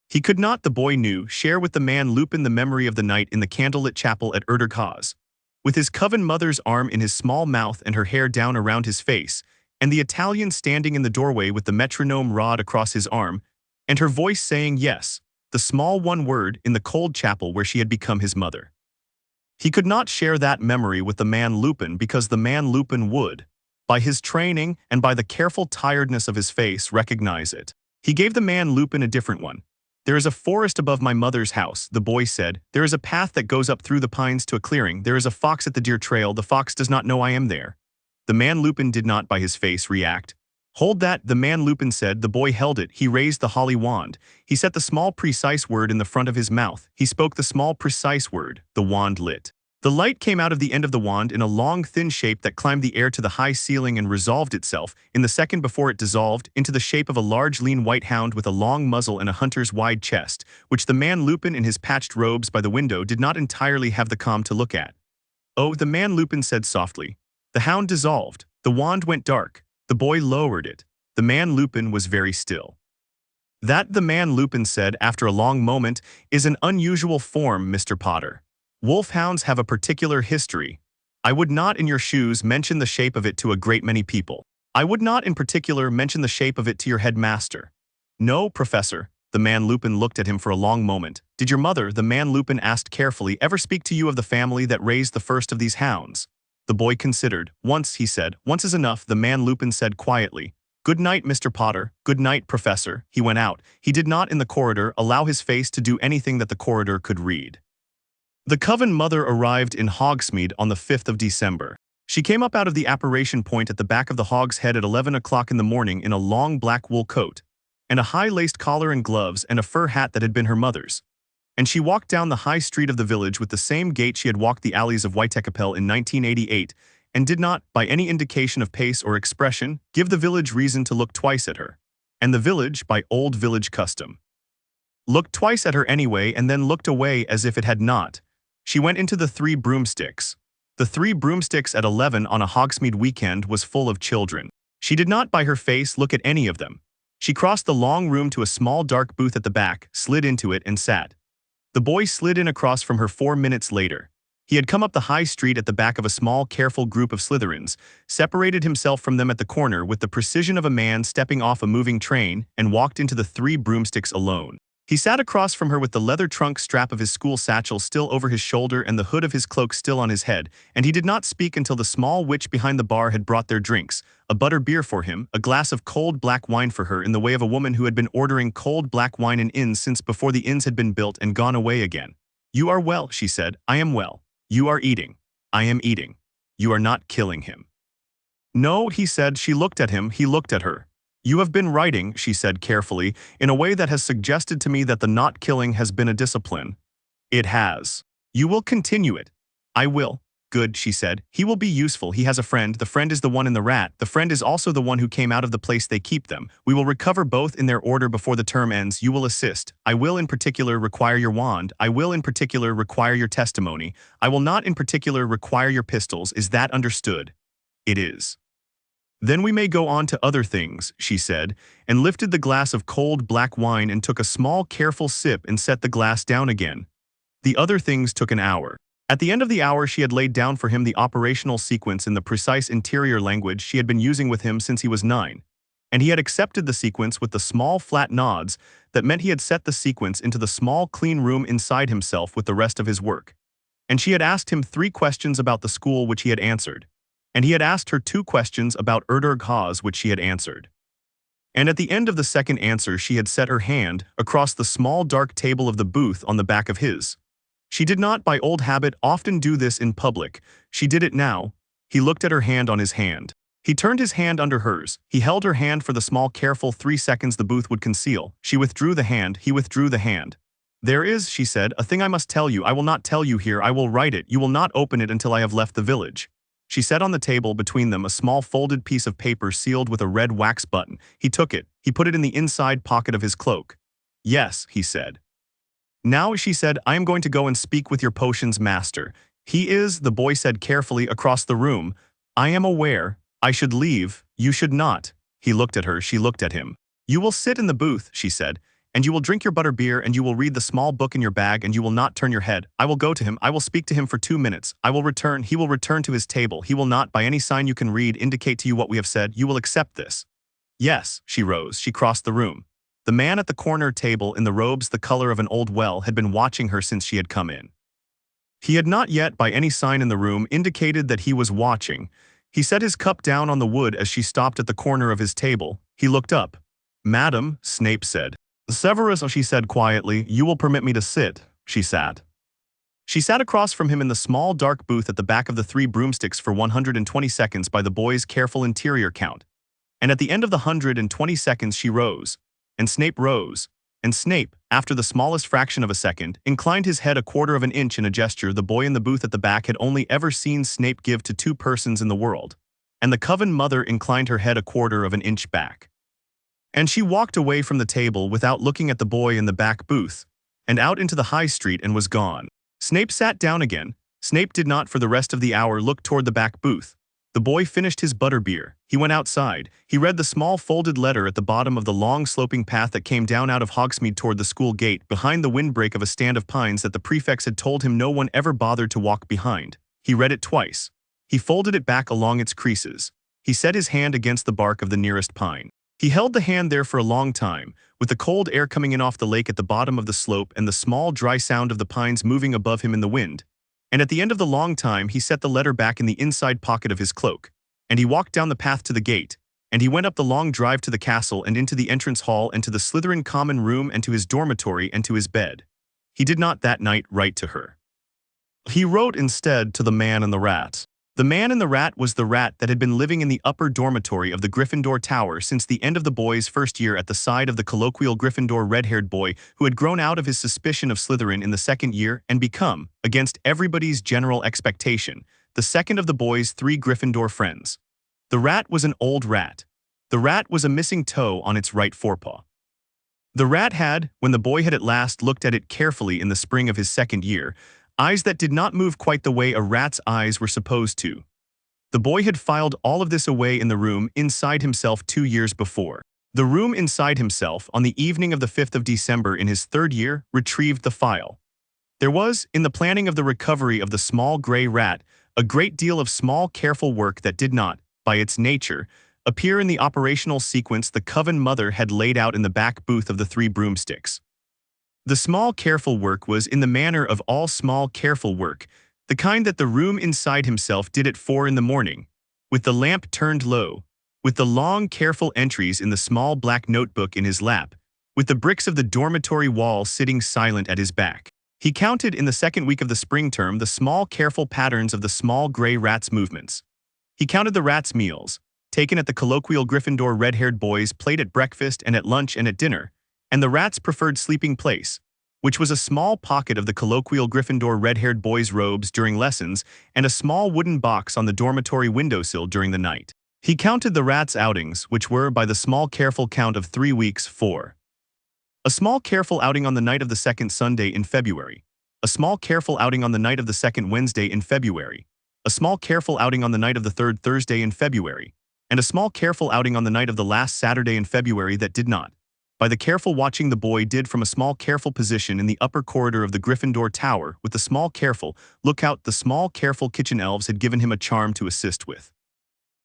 He could not, the boy knew, share with the man Lupin the memory of the night in the candlelit chapel at Erdurkaz. With his coven mother's arm in his small mouth and her hair down around his face, and the Italian standing in the doorway with the metronome rod across his arm, and her voice saying yes, the small one word, in the cold chapel where she had become his mother. He could not share that memory with the man Lupin because the man Lupin would, by his training and by the careful tiredness of his face, recognize it. He gave the man Lupin a different one. "There is a forest above my mother's house," the boy said. "There is a path that goes up through the pines to a clearing. There is a fox at the deer trail. The fox does not know I am there." The man Lupin did not, by his face, react. "Hold that," the man Lupin said. The boy held it. He raised the holly wand. He set the small precise word in the front of his mouth. He spoke the small precise word. The wand lit. The light came out of the end of the wand in a long thin shape that climbed the air to the high ceiling and resolved itself, in the second before it dissolved, into the shape of a large lean white hound with a long muzzle and a hunter's wide chest, which the man Lupin in his patched robes by the window did not entirely have the calm to look at. "Oh," the man Lupin said softly. The hound dissolved. The wand went dark. The boy lowered it. The man Lupin was very still. "That," the man Lupin said after a long moment, "is an unusual form, Mr. Potter. Wolfhounds have a particular history. I would not, in your shoes, mention the shape of it to a great many people. I would not, in particular, mention the shape of it to your headmaster." "No, Professor." The man Lupin looked at him for a long moment. "Did your mother," the man Lupin asked carefully, "ever speak to you of the family that raised the first of these hounds?" The boy considered. "Once," he said. "Once is enough," the man Lupin said quietly. "Good night, Mr. Potter. Good night, Professor." He went out. He did not, in the corridor, allow his face to do anything that the corridor could read. The coven mother arrived in Hogsmeade on the 5th of December. She came up out of the apparition point at the back of the Hog's Head at 11 o'clock in the morning in a long black wool coat, and a high-laced collar and gloves and a fur hat that had been her mother's. And she walked down the high street of the village with the same gait she had walked the alleys of Whitekapelle in 1988, and did not, by any indication of pace or expression, give the village reason to look twice at her. And the village, by old village custom, looked twice at her anyway and then looked away as if it had not. She went into the Three Broomsticks. The Three Broomsticks at 11 on a Hogsmeade weekend was full of children. She did not, by her face, look at any of them. She crossed the long room to a small dark booth at the back, slid into it, and sat. The boy slid in across from her 4 minutes later. He had come up the high street at the back of a small, careful group of Slytherins, separated himself from them at the corner with the precision of a man stepping off a moving train, and walked into the Three Broomsticks alone. He sat across from her with the leather trunk strap of his school satchel still over his shoulder and the hood of his cloak still on his head, and he did not speak until the small witch behind the bar had brought their drinks, a butter beer for him, a glass of cold black wine for her in the way of a woman who had been ordering cold black wine in inns since before the inns had been built and gone away again. "You are well," she said. "I am well. You are eating. I am eating. You are not killing him." "No," he said. She looked at him. He looked at her. "You have been writing," she said carefully, "in a way that has suggested to me that the not killing has been a discipline." "It has." "You will continue it." "I will." "Good," she said. "He will be useful. He has a friend. The friend is the one in the rat. The friend is also the one who came out of the place they keep them. We will recover both in their order before the term ends. You will assist. I will in particular require your wand. I will in particular require your testimony. I will not in particular require your pistols. Is that understood?" "It is." Then we may go on to other things, she said, and lifted the glass of cold black wine and took a small careful sip and set the glass down again. The other things took an hour. At the end of the hour she had laid down for him the operational sequence in the precise interior language she had been using with him since he was 9. And he had accepted the sequence with the small flat nods that meant he had set the sequence into the small clean room inside himself with the rest of his work. And she had asked him 3 questions about the school which he had answered. And he had asked her 2 questions about Erdurg Haas which she had answered. And at the end of the second answer she had set her hand across the small dark table of the booth on the back of his. She did not by old habit often do this in public. She did it now. He looked at her hand on his hand. He turned his hand under hers. He held her hand for the small careful 3 seconds the booth would conceal. She withdrew the hand. He withdrew the hand. "There is," she said, "a thing I must tell you. I will not tell you here. I will write it. You will not open it until I have left the village." She set on the table between them a small folded piece of paper sealed with a red wax button. He took it. He put it in the inside pocket of his cloak. "Yes," he said. "Now," she said, "I am going to go and speak with your potions master. He is," the boy said carefully, "across the room. I am aware. I should leave. You should not." He looked at her. She looked at him. "You will sit in the booth," she said, "and you will drink your butterbeer and you will read the small book in your bag and you will not turn your head. I will go to him. I will speak to him for 2 minutes. I will return. He will return to his table. He will not, by any sign you can read, indicate to you what we have said. You will accept this." "Yes." She rose. She crossed the room. The man at the corner table in the robes the color of an old well had been watching her since she had come in. He had not yet, by any sign in the room, indicated that he was watching. He set his cup down on the wood as she stopped at the corner of his table. He looked up. "Madam," Snape said. "Severus," she said quietly, "you will permit me to sit." She sat. She sat across from him in the small dark booth at the back of the 3 broomsticks for 120 seconds by the boy's careful interior count. And at the end of the 120 seconds she rose. And Snape rose. And Snape, after the smallest fraction of a second, inclined his head a quarter of an inch in a gesture the boy in the booth at the back had only ever seen Snape give to 2 persons in the world. And the Coven mother inclined her head a quarter of an inch back. And she walked away from the table without looking at the boy in the back booth, and out into the high street and was gone. Snape sat down again. Snape did not for the rest of the hour look toward the back booth. The boy finished his butterbeer. He went outside. He read the small folded letter at the bottom of the long sloping path that came down out of Hogsmeade toward the school gate behind the windbreak of a stand of pines that the prefects had told him no one ever bothered to walk behind. He read it twice. He folded it back along its creases. He set his hand against the bark of the nearest pine. He held the hand there for a long time, with the cold air coming in off the lake at the bottom of the slope and the small dry sound of the pines moving above him in the wind. And at the end of the long time he set the letter back in the inside pocket of his cloak. And he walked down the path to the gate. And he went up the long drive to the castle and into the entrance hall and to the Slytherin common room and to his dormitory and to his bed. He did not that night write to her. He wrote instead to the Man and the Rat. The Man and the Rat was the rat that had been living in the upper dormitory of the Gryffindor Tower since the end of the boy's first year at the side of the colloquial Gryffindor red-haired boy who had grown out of his suspicion of Slytherin in the second year and become, against everybody's general expectation, the second of the boy's 3 Gryffindor friends. The rat was an old rat. The rat was a missing toe on its right forepaw. The rat had, when the boy had at last looked at it carefully in the spring of his second year, eyes that did not move quite the way a rat's eyes were supposed to. The boy had filed all of this away in the room inside himself 2 years before. The room inside himself, on the evening of the 5th of December in his 3rd year, retrieved the file. There was, in the planning of the recovery of the small gray rat, a great deal of small careful work that did not, by its nature, appear in the operational sequence the Coven mother had laid out in the back booth of the 3 broomsticks. The small careful work was in the manner of all small careful work, the kind that the room inside himself did at 4 in the morning, with the lamp turned low, with the long careful entries in the small black notebook in his lap, with the bricks of the dormitory wall sitting silent at his back. He counted in the second week of the spring term the small careful patterns of the small gray rat's movements. He counted the rat's meals, taken at the colloquial Gryffindor red-haired boy's plate at breakfast and at lunch and at dinner, and the rat's preferred sleeping place, which was a small pocket of the colloquial Gryffindor red-haired boy's robes during lessons and a small wooden box on the dormitory windowsill during the night. He counted the rat's outings, which were, by the small careful count of 3 weeks, 4. A small careful outing on the night of the 2nd Sunday in February. A small careful outing on the night of the 2nd Wednesday in February. A small careful outing on the night of the 3rd Thursday in February. and a small careful outing on the night of the last Saturday in February that did not. By the careful watching the boy did from a small careful position in the upper corridor of the Gryffindor Tower with the small careful lookout the small careful kitchen elves had given him a charm to assist with.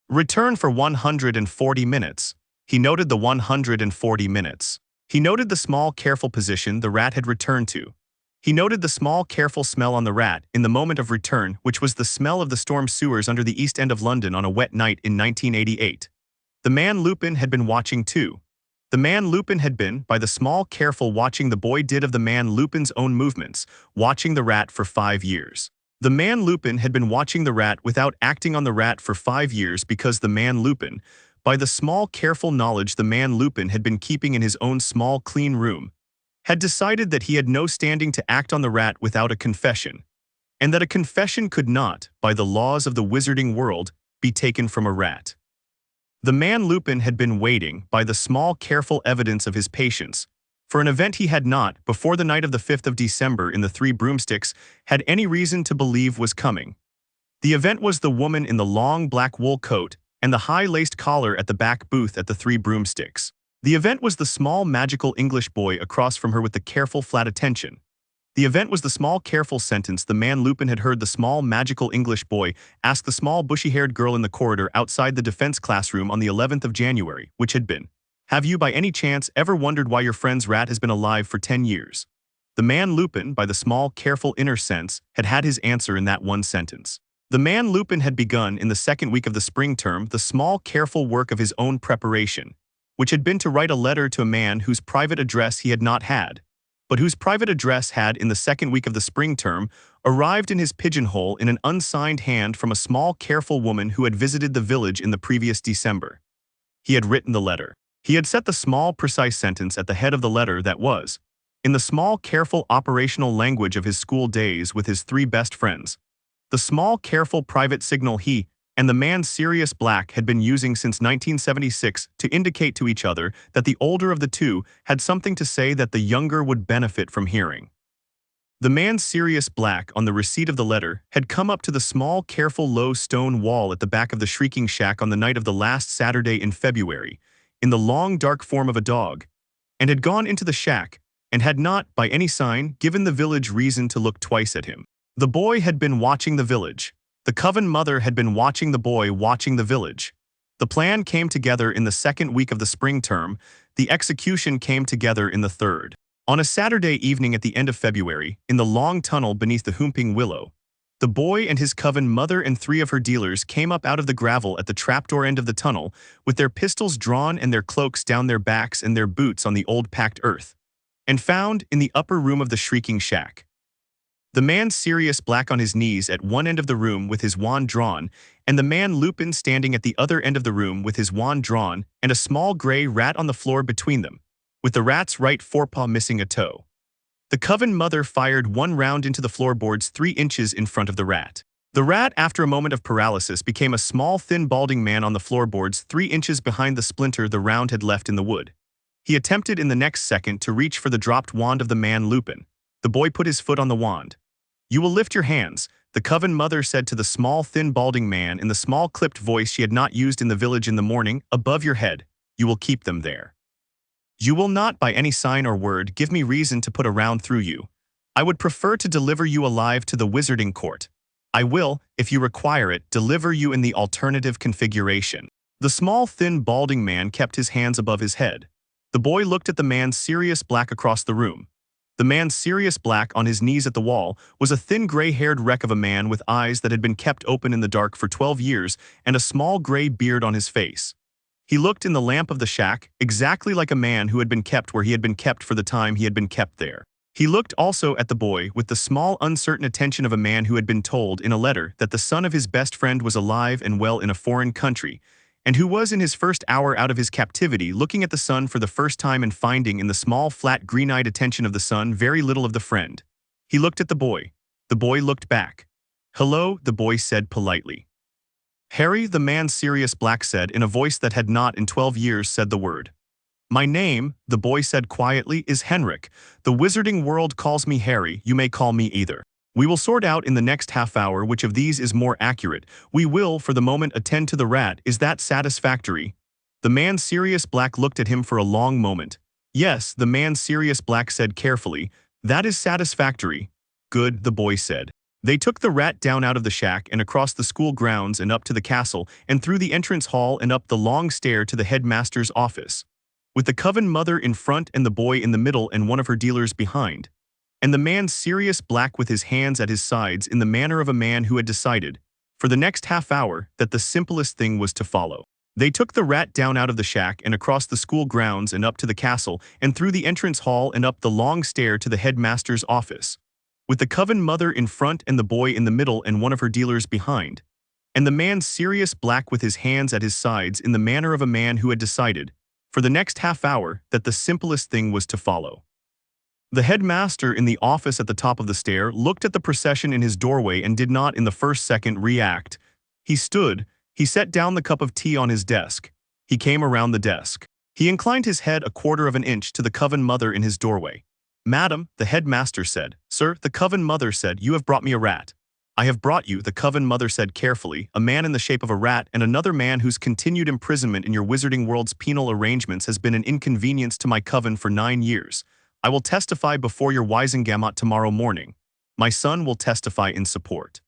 Return for 140 minutes. He noted the 140 minutes. He noted the small careful position the rat had returned to. He noted the small careful smell on the rat in the moment of return, which was the smell of the storm sewers under the East End of London on a wet night in 1988. The man Lupin had been watching too. The man Lupin had been, by the small careful watching the boy did of the man Lupin's own movements, watching the rat for 5 years. The man Lupin had been watching the rat without acting on the rat for 5 years because the man Lupin, by the small careful knowledge the man Lupin had been keeping in his own small clean room, had decided that he had no standing to act on the rat without a confession, and that a confession could not, by the laws of the wizarding world, be taken from a rat. The man Lupin had been waiting, by the small careful evidence of his patience, for an event he had not, before the night of the 5th of December in the Three Broomsticks, had any reason to believe was coming. The event was the woman in the long black wool coat and the high-laced collar at the back booth at the Three Broomsticks. The event was the small magical English boy across from her with the careful flat attention. The event was the small careful sentence the man Lupin had heard the small magical English boy ask the small bushy-haired girl in the corridor outside the defense classroom on the 11th of January, which had been, "Have you by any chance ever wondered why your friend's rat has been alive for 10 years? The man Lupin, by the small careful inner sense, had had his answer in that one sentence. The man Lupin had begun in the second week of the spring term the small careful work of his own preparation, which had been to write a letter to a man whose private address he had not had, but whose private address had, in the second week of the spring term, arrived in his pigeonhole in an unsigned hand from a small careful woman who had visited the village in the previous December. He had written the letter. He had set the small precise sentence at the head of the letter that was, in the small careful operational language of his school days with his 3 best friends, the small careful private signal he and the man Sirius Black had been using since 1976 to indicate to each other that the older of the two had something to say that the younger would benefit from hearing. The man Sirius Black, on the receipt of the letter, had come up to the small careful low stone wall at the back of the Shrieking Shack on the night of the last Saturday in February, in the long dark form of a dog, and had gone into the shack, and had not, by any sign, given the village reason to look twice at him. The boy had been watching the village. The Coven mother had been watching the boy watching the village. The plan came together in the second week of the spring term. The execution came together in the third. On a Saturday evening at the end of February, in the long tunnel beneath the Whomping Willow, the boy and his Coven mother and 3 of her dealers came up out of the gravel at the trapdoor end of the tunnel, with their pistols drawn and their cloaks down their backs and their boots on the old packed earth, and found, in the upper room of the Shrieking Shack, the man Sirius Black on his knees at one end of the room with his wand drawn, and the man Lupin standing at the other end of the room with his wand drawn, and a small gray rat on the floor between them, with the rat's right forepaw missing a toe. The Coven mother fired 1 round into the floorboards 3 inches in front of the rat. The rat, after a moment of paralysis, became a small, thin, balding man on the floorboards 3 inches behind the splinter the round had left in the wood. He attempted in the next second to reach for the dropped wand of the man Lupin. The boy put his foot on the wand. "You will lift your hands," the Coven mother said to the small, thin, balding man in the small, clipped voice she had not used in the village in the morning, "above your head. You will keep them there. You will not, by any sign or word, give me reason to put a round through you. I would prefer to deliver you alive to the Wizarding Court. I will, if you require it, deliver you in the alternative configuration." The small, thin, balding man kept his hands above his head. The boy looked at the man Sirius Black across the room. The man Sirius Black, on his knees at the wall, was a thin gray-haired wreck of a man with eyes that had been kept open in the dark for 12 years and a small gray beard on his face. He looked in the lamp of the shack exactly like a man who had been kept where he had been kept for the time he had been kept there. He looked also at the boy with the small, uncertain attention of a man who had been told in a letter that the son of his best friend was alive and well in a foreign country, and who was in his first hour out of his captivity looking at the son for the first time and finding in the small, flat, green-eyed attention of the son very little of the friend. He looked at the boy. The boy looked back. "Hello," the boy said politely. "Harry," the man Sirius Black said in a voice that had not in 12 years said the word. "My name," the boy said quietly, "is Henrik. The wizarding world calls me Harry. You may call me either." We will sort out in the next half hour which of these is more accurate. We will, for the moment, attend to the rat. Is that satisfactory? The man Sirius Black looked at him for a long moment. Yes, the man Sirius Black said carefully. That is satisfactory. Good, the boy said. They took the rat down out of the shack and across the school grounds and up to the castle and through the entrance hall and up the long stair to the headmaster's office, with the Coven mother in front and the boy in the middle and one of her dealers behind, and the man Sirius Black with his hands at his sides in the manner of a man who had decided, for the next half hour, that the simplest thing was to follow. They took the rat down out of the shack and across the school grounds and up to the castle and through the entrance hall and up the long stair to the headmaster's office, with the Coven mother in front and the boy in the middle and one of her dealers behind, and the man Sirius Black with his hands at his sides in the manner of a man who had decided, for the next half hour, that the simplest thing was to follow. The headmaster in the office at the top of the stair looked at the procession in his doorway and did not in the first second react. He stood, he set down the cup of tea on his desk. He came around the desk. He inclined his head a quarter of an inch to the Coven mother in his doorway. Madam, the headmaster said. Sir, the Coven mother said, you have brought me a rat. I have brought you, the Coven mother said carefully, a man in the shape of a rat and another man whose continued imprisonment in your wizarding world's penal arrangements has been an inconvenience to my coven for 9 years. I will testify before your Wisengamot tomorrow morning. My son will testify in support.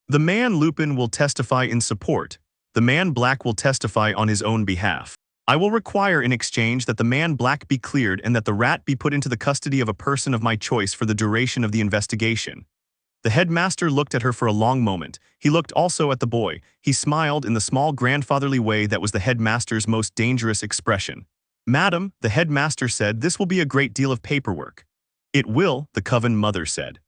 The man Lupin will testify in support. The man Black will testify on his own behalf. I will require in exchange that the man Black be cleared and that the rat be put into the custody of a person of my choice for the duration of the investigation. The headmaster looked at her for a long moment. He looked also at the boy. He smiled in the small grandfatherly way that was the headmaster's most dangerous expression. Madam, the headmaster said, this will be a great deal of paperwork. It will, the Coven mother said.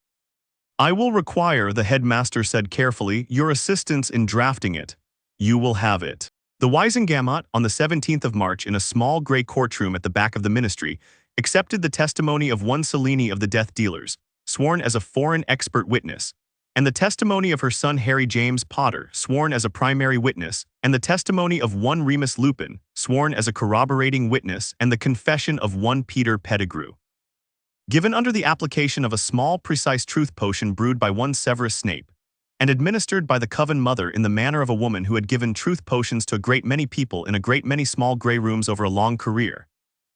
I will require, the headmaster said carefully, your assistance in drafting it. You will have it. The Wisengamot, on the 17th of March in a small grey courtroom at the back of the ministry, accepted the testimony of one Selene of the death dealers, sworn as a foreign expert witness, and the testimony of her son Harry James Potter, sworn as a primary witness, and the testimony of one Remus Lupin, sworn as a corroborating witness, and the confession of one Peter Pettigrew, given under the application of a small precise truth potion brewed by one Severus Snape, and administered by the Coven mother in the manner of a woman who had given truth potions to a great many people in a great many small grey rooms over a long career.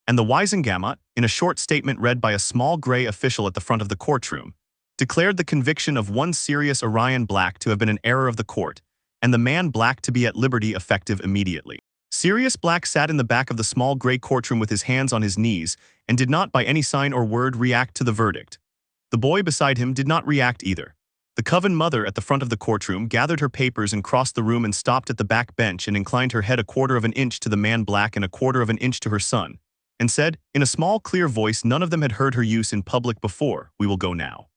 And the Wisengamot, in a short statement read by a small grey official at the front of the courtroom, declared the conviction of one Sirius Orion Black to have been an error of the court, and the man Black to be at liberty effective immediately. Sirius Black sat in the back of the small grey courtroom with his hands on his knees and did not by any sign or word react to the verdict. The boy beside him did not react either. The Coven mother at the front of the courtroom gathered her papers and crossed the room and stopped at the back bench and inclined her head a quarter of an inch to the man Black and a quarter of an inch to her son, and said, in a small clear voice none of them had heard her use in public before, we will go now.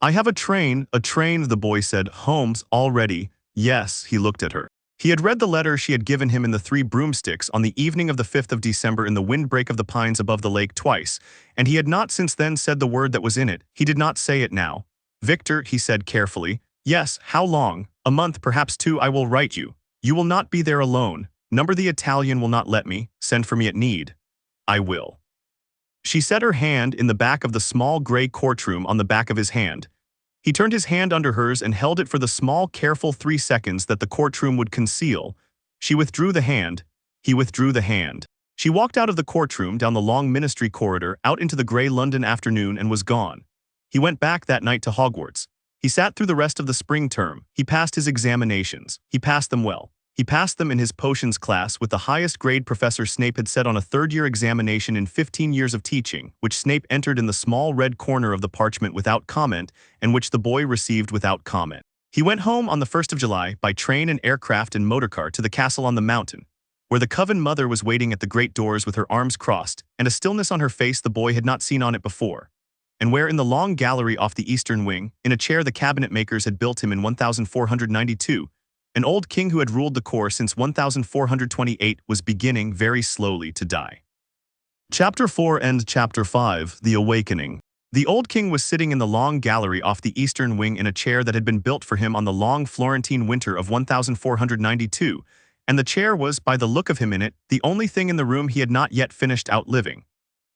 I have a train, the boy said. Holmes, already. Yes, he looked at her. He had read the letter she had given him in the 3 broomsticks on the evening of the 5th of December in the windbreak of the pines above the lake twice, and he had not since then said the word that was in it. He did not say it now. Victor, he said carefully. Yes, how long? A month, perhaps 2. I will write you. You will not be there alone. Number the Italian will not let me. Send for me at need. I will. She set her hand in the back of the small grey courtroom on the back of his hand. He turned his hand under hers and held it for the small, careful 3 seconds that the courtroom would conceal. She withdrew the hand. He withdrew the hand. She walked out of the courtroom, down the long ministry corridor, out into the grey London afternoon and was gone. He went back that night to Hogwarts. He sat through the rest of the spring term. He passed his examinations. He passed them well. He passed them in his potions class with the highest grade Professor Snape had set on a third-year examination in 15 years of teaching, which Snape entered in the small red corner of the parchment without comment, and which the boy received without comment. He went home on the 1st of July by train and aircraft and motorcar to the castle on the mountain, where the Coven mother was waiting at the great doors with her arms crossed and a stillness on her face the boy had not seen on it before, and where in the long gallery off the eastern wing, in a chair the cabinet makers had built him in 1492, an old king who had ruled the court since 1428 was beginning very slowly to die. Chapter 4 and Chapter 5, The Awakening. The old king was sitting in the long gallery off the eastern wing in a chair that had been built for him on the long Florentine winter of 1492, and the chair was, by the look of him in it, the only thing in the room he had not yet finished outliving.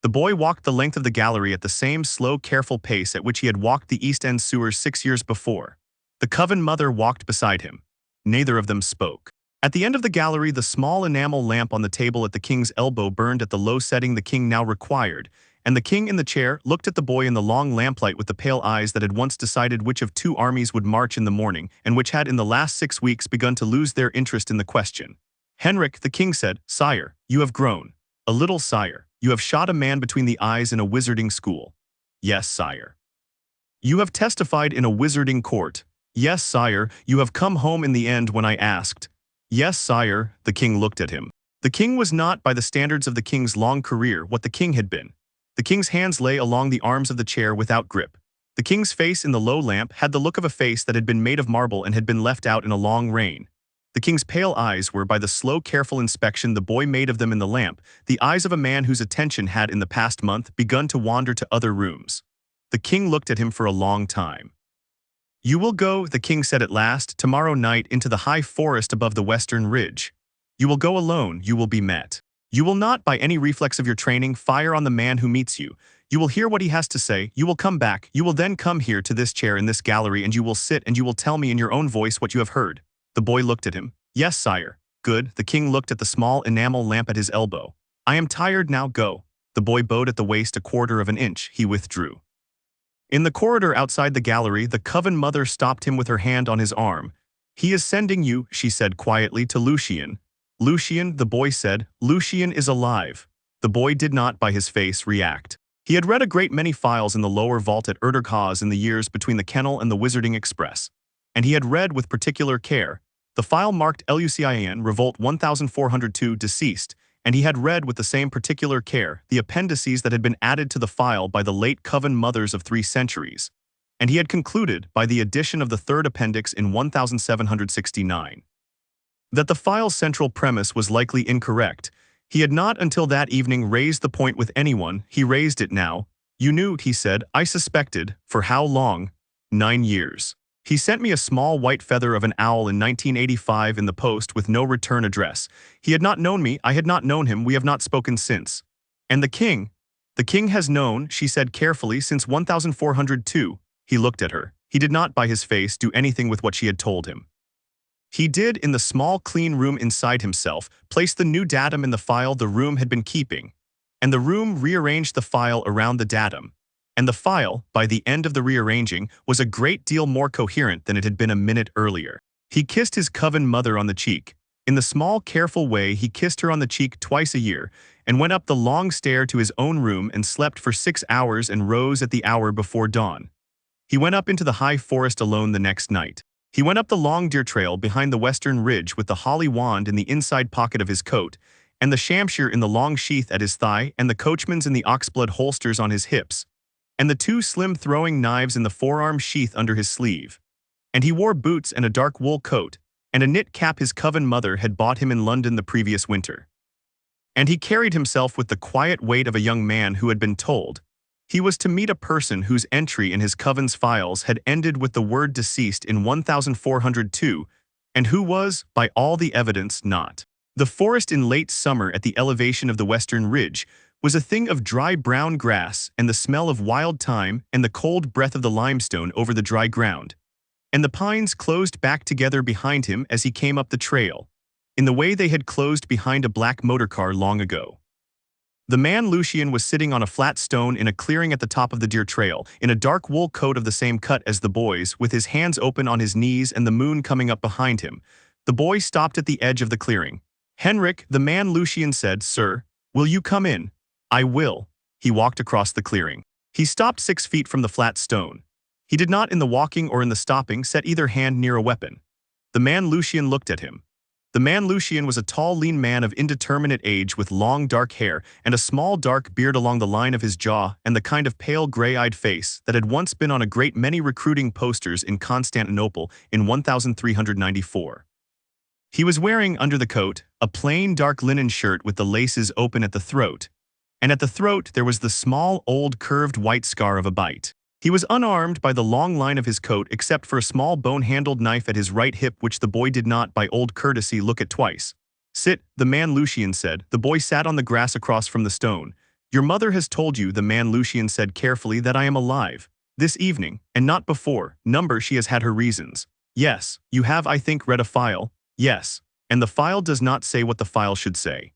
The boy walked the length of the gallery at the same slow, careful pace at which he had walked the East End sewers 6 years before. The Coven mother walked beside him. Neither of them spoke. At the end of the gallery, the small enamel lamp on the table at the king's elbow burned at the low setting the king now required, and the king in the chair looked at the boy in the long lamplight with the pale eyes that had once decided which of two armies would march in the morning and which had in the last 6 weeks begun to lose their interest in the question. "Henrik," the king said, "Sire, you have grown. A little, sire. You have shot a man between the eyes in a wizarding school." "Yes, sire." "You have testified in a wizarding court." "Yes, sire." "You have come home in the end when I asked." "Yes, sire." The king looked at him. The king was not, by the standards of the king's long career, what the king had been. The king's hands lay along the arms of the chair without grip. The king's face in the low lamp had the look of a face that had been made of marble and had been left out in a long rain. The king's pale eyes were, by the slow, careful inspection the boy made of them in the lamp, the eyes of a man whose attention had in the past month begun to wander to other rooms. The king looked at him for a long time. "You will go," the king said at last, "tomorrow night into the high forest above the western ridge. You will go alone, you will be met. You will not, by any reflex of your training, fire on the man who meets you. You will hear what he has to say, you will come back, you will then come here to this chair in this gallery and you will sit and you will tell me in your own voice what you have heard." The boy looked at him. "Yes, sire." "Good." The king looked at the small enamel lamp at his elbow. "I am tired now, go." The boy bowed at the waist a quarter of an inch. He withdrew. In the corridor outside the gallery, the Coven mother stopped him with her hand on his arm. "He is sending you," she said quietly, "to Lucian." "Lucian," the boy said. "Lucian is alive." The boy did not, by his face, react. He had read a great many files in the lower vault at Erdurghaz in the years between the kennel and the Wizarding Express. And he had read with particular care the file marked Lucian Revolt 1402 deceased, and he had read with the same particular care the appendices that had been added to the file by the late Coven mothers of 3 centuries. And he had concluded, by the addition of the third appendix in 1769, that the file's central premise was likely incorrect. He had not until that evening raised the point with anyone. He raised it now. "You knew," he said. "I suspected. For how long?" 9 years. He sent me a small white feather of an owl in 1985 in the post with no return address. He had not known me, I had not known him, we have not spoken since. "And the king?" "The king has known," she said carefully, "since 1402. He looked at her. He did not, by his face, do anything with what she had told him. He did, in the small clean room inside himself, place the new datum in the file the room had been keeping. And the room rearranged the file around the datum. And the file, by the end of the rearranging, was a great deal more coherent than it had been a minute earlier. He kissed his Coven mother on the cheek. In the small, careful way he kissed her on the cheek twice a year, and went up the long stair to his own room and slept for 6 hours and rose at the hour before dawn. He went up into the high forest alone the next night. He went up the long deer trail behind the western ridge with the holly wand in the inside pocket of his coat, and the shamshear in the long sheath at his thigh, and the coachman's in the oxblood holsters on his hips, and the 2 slim throwing knives in the forearm sheath under his sleeve. And he wore boots and a dark wool coat, and a knit cap his Coven mother had bought him in London the previous winter. And he carried himself with the quiet weight of a young man who had been told he was to meet a person whose entry in his Coven's files had ended with the word deceased in 1402, and who was, by all the evidence, not. The forest in late summer at the elevation of the western ridge was a thing of dry brown grass and the smell of wild thyme and the cold breath of the limestone over the dry ground. And the pines closed back together behind him as he came up the trail, in the way they had closed behind a black motorcar long ago. The man Lucian was sitting on a flat stone in a clearing at the top of the deer trail, in a dark wool coat of the same cut as the boy's, with his hands open on his knees and the moon coming up behind him. The boy stopped at the edge of the clearing. "Henrik," the man Lucian said, "Sir, will you come in?" "I will." He walked across the clearing. He stopped 6 feet from the flat stone. He did not in the walking or in the stopping set either hand near a weapon. The man Lucian looked at him. The man Lucian was a tall, lean man of indeterminate age with long, dark hair and a small, dark beard along the line of his jaw and the kind of pale, gray-eyed face that had once been on a great many recruiting posters in Constantinople in 1394. He was wearing, under the coat, a plain, dark linen shirt with the laces open at the throat, and at the throat there was the small, old, curved white scar of a bite. He was unarmed by the long line of his coat except for a small bone-handled knife at his right hip which the boy did not, by old courtesy, look at twice. "Sit," the man Lucian said. The boy sat on the grass across from the stone. Your mother has told you, the man Lucian said carefully, that I am alive. This evening, and not before. Number, she has had her reasons. Yes, you have, I think, read a file. Yes, and the file does not say what the file should say.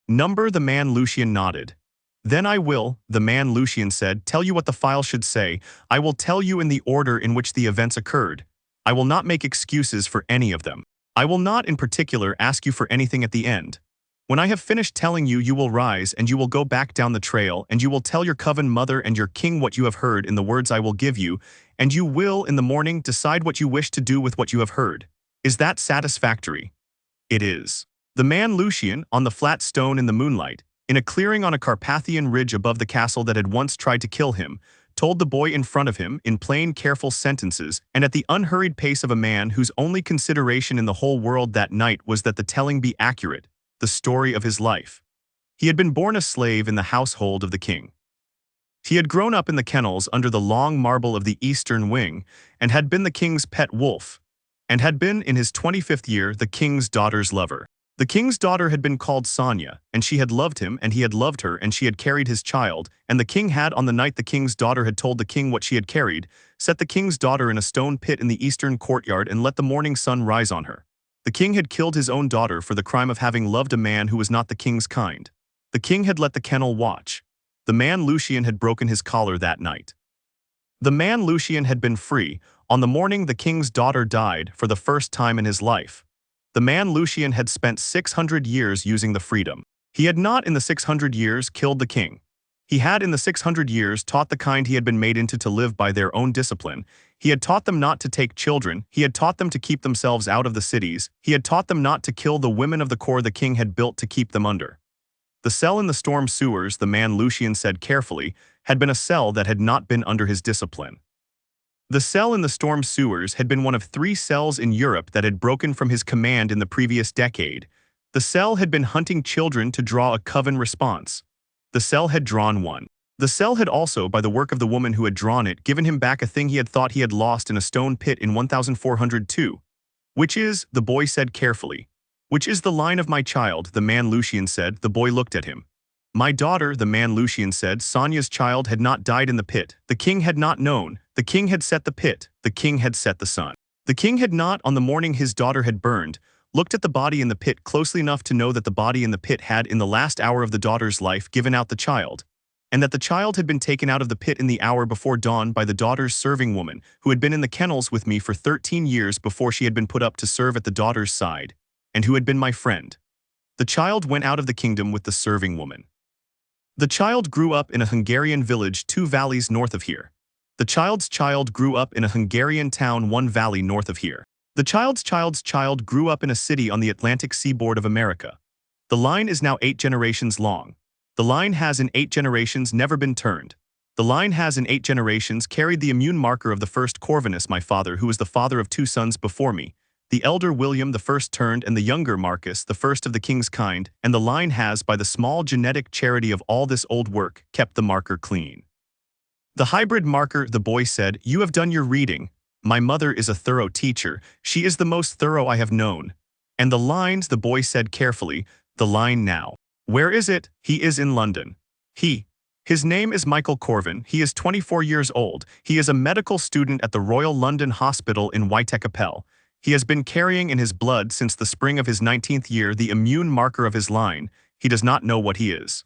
Number, the man Lucian nodded. Then I will, the man Lucian said, tell you what the file should say. I will tell you in the order in which the events occurred. I will not make excuses for any of them. I will not in particular ask you for anything at the end. When I have finished telling you, you will rise and you will go back down the trail and you will tell your coven mother and your king what you have heard in the words I will give you, and you will, in the morning, decide what you wish to do with what you have heard. Is that satisfactory? It is. The man Lucian, on the flat stone in the moonlight, in a clearing on a Carpathian ridge above the castle that had once tried to kill him, told the boy in front of him, in plain, careful sentences, and at the unhurried pace of a man whose only consideration in the whole world that night was that the telling be accurate, the story of his life. He had been born a slave in the household of the king. He had grown up in the kennels under the long marble of the eastern wing, and had been the king's pet wolf, and had been, in his 25th year, the king's daughter's lover. The king's daughter had been called Sonia, and she had loved him, and he had loved her, and she had carried his child, and the king had, on the night the king's daughter had told the king what she had carried, set the king's daughter in a stone pit in the eastern courtyard and let the morning sun rise on her. The king had killed his own daughter for the crime of having loved a man who was not the king's kind. The king had let the kennel watch. The man Lucian had broken his collar that night. The man Lucian had been free. On the morning the king's daughter died, for the first time in his life. The man Lucian had spent 600 years using the freedom. He had not in the 600 years killed the king. He had in the 600 years taught the kind he had been made into to live by their own discipline. He had taught them not to take children. He had taught them to keep themselves out of the cities. He had taught them not to kill the women of the core the king had built to keep them under. The cell in the storm sewers, the man Lucian said carefully, had been a cell that had not been under his discipline. The cell in the storm sewers had been one of 3 cells in Europe that had broken from his command in the previous decade. The cell had been hunting children to draw a coven response. The cell had drawn one. The cell had also, by the work of the woman who had drawn it, given him back a thing he had thought he had lost in a stone pit in 1402. Which is, the boy said carefully. Which is the line of my child, the man Lucian said. The boy looked at him. My daughter, the man Lucian said. Sonia's child had not died in the pit. The king had not known. The king had set the pit. The king had set the sun. The king had not, on the morning his daughter had burned, looked at the body in the pit closely enough to know that the body in the pit had, in the last hour of the daughter's life, given out the child, and that the child had been taken out of the pit in the hour before dawn by the daughter's serving woman, who had been in the kennels with me for 13 years before she had been put up to serve at the daughter's side, and who had been my friend. The child went out of the kingdom with the serving woman. The child grew up in a Hungarian village 2 valleys north of here. The child's child grew up in a Hungarian town 1 valley north of here. The child's child grew up in a city on the Atlantic seaboard of America. The line is now 8 generations long. The line has in 8 generations never been turned. The line has in 8 generations carried the immune marker of the first Corvinus, my father, who was the father of 2 sons before me. The elder William the first turned, and the younger Marcus, the first of the king's kind, and the line has, by the small genetic charity of all this old work, kept the marker clean. The hybrid marker, the boy said. You have done your reading. My mother is a thorough teacher. She is the most thorough I have known. And the lines, the boy said carefully, the line now. Where is it? He is in London. His name is Michael Corvin. He is 24 years old. He is a medical student at the Royal London Hospital in Whitechapel. He has been carrying in his blood since the spring of his 19th year the immune marker of his line. He does not know what he is.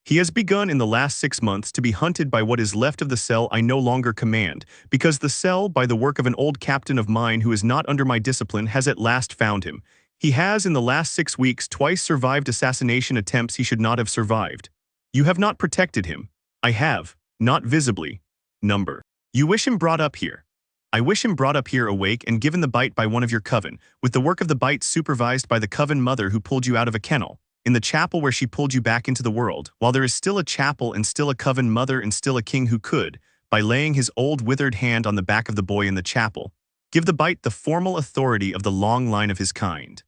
He has begun in the last 6 months to be hunted by what is left of the cell I no longer command, because the cell, by the work of an old captain of mine who is not under my discipline, has at last found him. He has in the last 6 weeks twice survived assassination attempts he should not have survived. You have not protected him. I have, not visibly. Number. You wish him brought up here. I wish him brought up here awake and given the bite by one of your coven, with the work of the bite supervised by the coven mother who pulled you out of a kennel, in the chapel where she pulled you back into the world, while there is still a chapel and still a coven mother and still a king who could, by laying his old withered hand on the back of the boy in the chapel, give the bite the formal authority of the long line of his kind.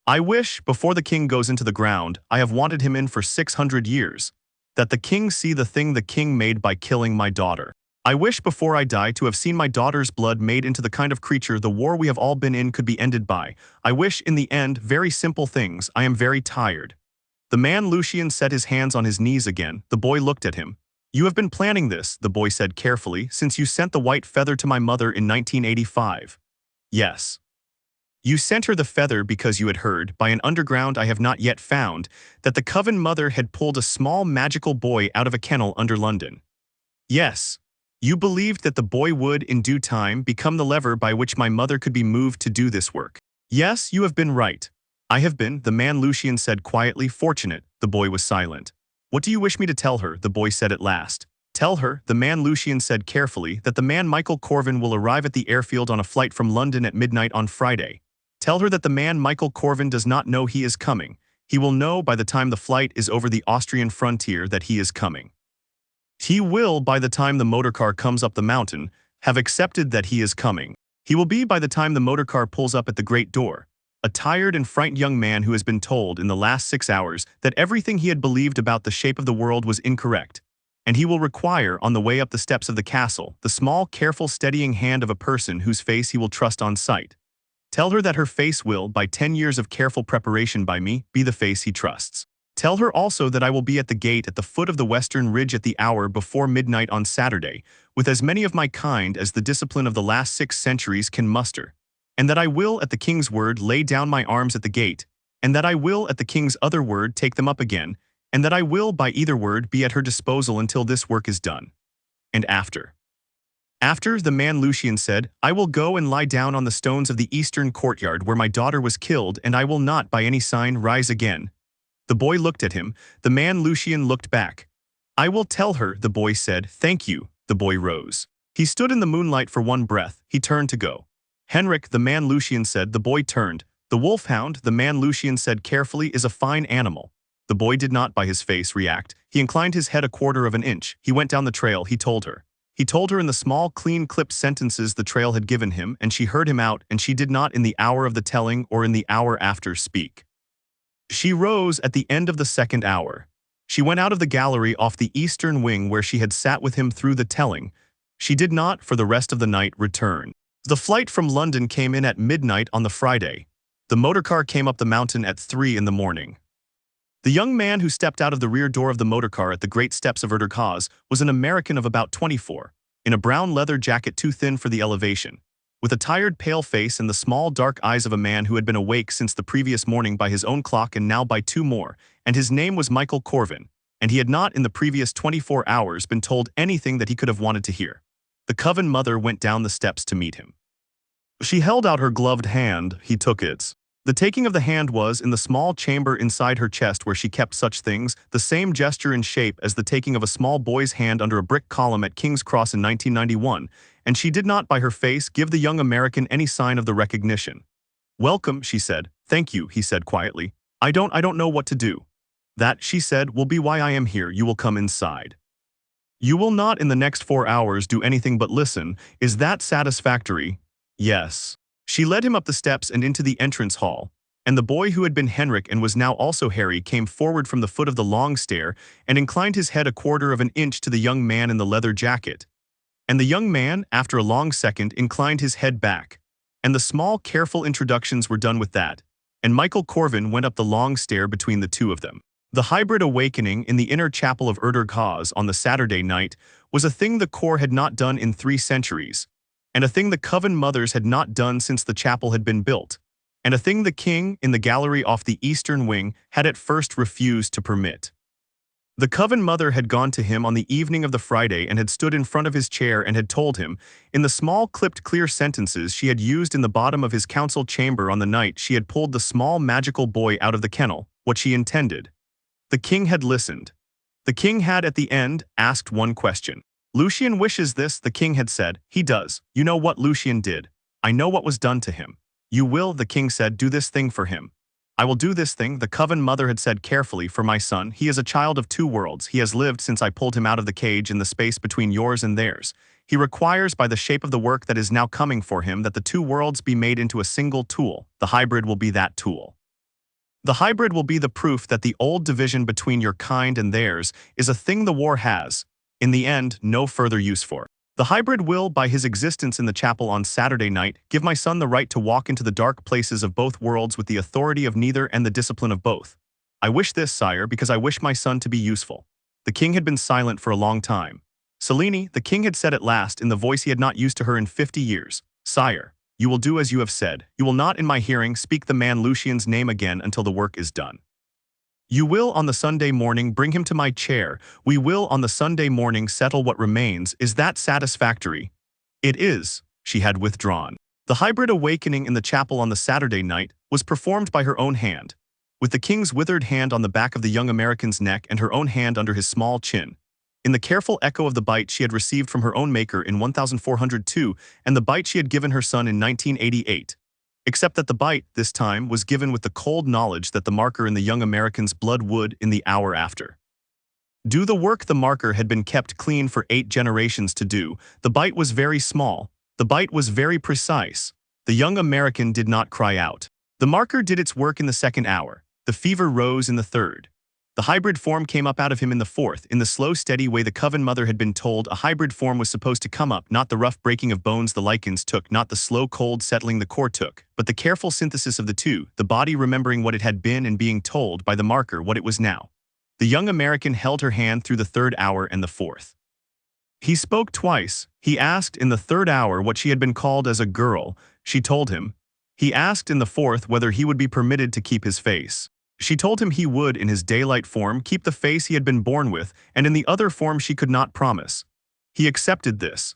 I wish, before the king goes into the ground, I have wanted him in for 600 years, that the king see the thing the king made by killing my daughter. I wish before I die to have seen my daughter's blood made into the kind of creature the war we have all been in could be ended by. I wish, in the end, very simple things. I am very tired. The man Lucian set his hands on his knees again. The boy looked at him. You have been planning this, the boy said carefully, since you sent the white feather to my mother in 1985. Yes. You sent her the feather because you had heard, by an underground I have not yet found, that the Coven mother had pulled a small magical boy out of a kennel under London. Yes. You believed that the boy would, in due time, become the lever by which my mother could be moved to do this work. Yes, you have been right. I have been, the man Lucian said quietly, fortunate. The boy was silent. What do you wish me to tell her? The boy said at last. Tell her, the man Lucian said carefully, that the man Michael Corvin will arrive at the airfield on a flight from London at midnight on Friday. Tell her that the man Michael Corvin does not know he is coming. He will know by the time the flight is over the Austrian frontier that he is coming. He will, by the time the motorcar comes up the mountain, have accepted that he is coming. He will be by the time the motorcar pulls up at the great door. A tired and frightened young man who has been told in the last 6 hours that everything he had believed about the shape of the world was incorrect. And he will require, on the way up the steps of the castle, the small, careful, steadying hand of a person whose face he will trust on sight. Tell her that her face will, by 10 years of careful preparation by me, be the face he trusts. Tell her also that I will be at the gate at the foot of the western ridge at the hour before midnight on Saturday, with as many of my kind as the discipline of the last 6 centuries can muster, and that I will, at the king's word, lay down my arms at the gate, and that I will, at the king's other word, take them up again, and that I will, by either word, be at her disposal until this work is done. And after, the man Lucian said, I will go and lie down on the stones of the eastern courtyard where my daughter was killed, and I will not, by any sign, rise again. The boy looked at him. The man Lucian looked back. I will tell her, the boy said. Thank you. The boy rose. He stood in the moonlight for one breath. He turned to go. Henrik, the man Lucian said. The boy turned. The wolfhound, the man Lucian said carefully, is a fine animal. The boy did not, by his face, react. He inclined his head a quarter of an inch. He went down the trail. He told her. He told her in the small, clean, clipped sentences the trail had given him, and she heard him out, and she did not, in the hour of the telling or in the hour after, speak. She rose at the end of the second hour. She went out of the gallery off the eastern wing where she had sat with him through the telling. She did not, for the rest of the night, return. The flight from London came in at midnight on the Friday. The motorcar came up the mountain at 3 in the morning. The young man who stepped out of the rear door of the motorcar at the great steps of Erdős was an American of about 24, in a brown leather jacket too thin for the elevation, with a tired, pale face and the small, dark eyes of a man who had been awake since the previous morning by his own clock and now by 2 more, and his name was Michael Corvin, and he had not in the previous 24 hours been told anything that he could have wanted to hear. The Coven mother went down the steps to meet him. She held out her gloved hand. He took it. The taking of the hand was, in the small chamber inside her chest where she kept such things, the same gesture and shape as the taking of a small boy's hand under a brick column at King's Cross in 1991, and she did not, by her face, give the young American any sign of the recognition. Welcome, she said. Thank you, he said quietly. I don't know what to do. That, she said, will be why I am here. You will come inside. You will not in the next 4 hours do anything but listen. Is that satisfactory? Yes. She led him up the steps and into the entrance hall, and the boy who had been Henrik and was now also Harry came forward from the foot of the long stair and inclined his head a quarter of an inch to the young man in the leather jacket. And the young man, after a long second, inclined his head back, and the small, careful introductions were done with that, and Michael Corvin went up the long stair between the two of them. The hybrid awakening in the inner chapel of Erdős on the Saturday night was a thing the Corps had not done in 3 centuries, and a thing the Coven mothers had not done since the chapel had been built, and a thing the king, in the gallery off the eastern wing, had at first refused to permit. The Coven mother had gone to him on the evening of the Friday and had stood in front of his chair and had told him, in the small, clipped, clear sentences she had used in the bottom of his council chamber on the night she had pulled the small magical boy out of the kennel, what she intended. The king had listened. The king had, at the end, asked one question. Lucian wishes this, the king had said. He does. You know what Lucian did. I know what was done to him. You will, the king said, do this thing for him. I will do this thing, the Coven mother had said carefully, for my son. He is a child of 2 worlds. He has lived since I pulled him out of the cage in the space between yours and theirs. He requires, by the shape of the work that is now coming for him, that the 2 worlds be made into a single tool. The hybrid will be that tool. The hybrid will be the proof that the old division between your kind and theirs is a thing the war has, in the end, no further use for. The hybrid will, by his existence in the chapel on Saturday night, give my son the right to walk into the dark places of both worlds with the authority of neither and the discipline of both. I wish this, sire, because I wish my son to be useful. The king had been silent for a long time. Selene, the king had said at last in the voice he had not used to her in 50 years, Sire, you will do as you have said. You will not in my hearing speak the man Lucian's name again until the work is done. You will on the Sunday morning bring him to my chair. We will on the Sunday morning settle what remains. Is that satisfactory? It is. She had withdrawn. The hybrid awakening in the chapel on the Saturday night was performed by her own hand, with the king's withered hand on the back of the young American's neck and her own hand under his small chin. In the careful echo of the bite she had received from her own maker in 1402 and the bite she had given her son in 1988. Except that the bite, this time, was given with the cold knowledge that the marker in the young American's blood would, in the hour after, do the work the marker had been kept clean for 8 generations to do. The bite was very small. The bite was very precise. The young American did not cry out. The marker did its work in the 2nd hour. The fever rose in the 3rd. The hybrid form came up out of him in the 4th, in the slow, steady way the Coven Mother had been told a hybrid form was supposed to come up, not the rough breaking of bones the Lycans took, not the slow, cold settling the core took, but the careful synthesis of the two, the body remembering what it had been and being told by the marker what it was now. The young American held her hand through the 3rd hour and the 4th. He spoke twice. He asked in the 3rd hour what she had been called as a girl. She told him. He asked in the 4th whether he would be permitted to keep his face. She told him he would, in his daylight form, keep the face he had been born with, and in the other form she could not promise. He accepted this.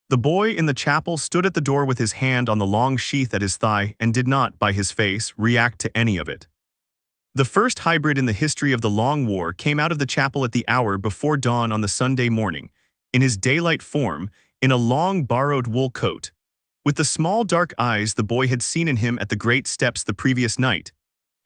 The boy in the chapel stood at the door with his hand on the long sheath at his thigh and did not, by his face, react to any of it. The first hybrid in the history of the Long War came out of the chapel at the hour before dawn on the Sunday morning, in his daylight form, in a long borrowed wool coat. With the small dark eyes the boy had seen in him at the great steps the previous night,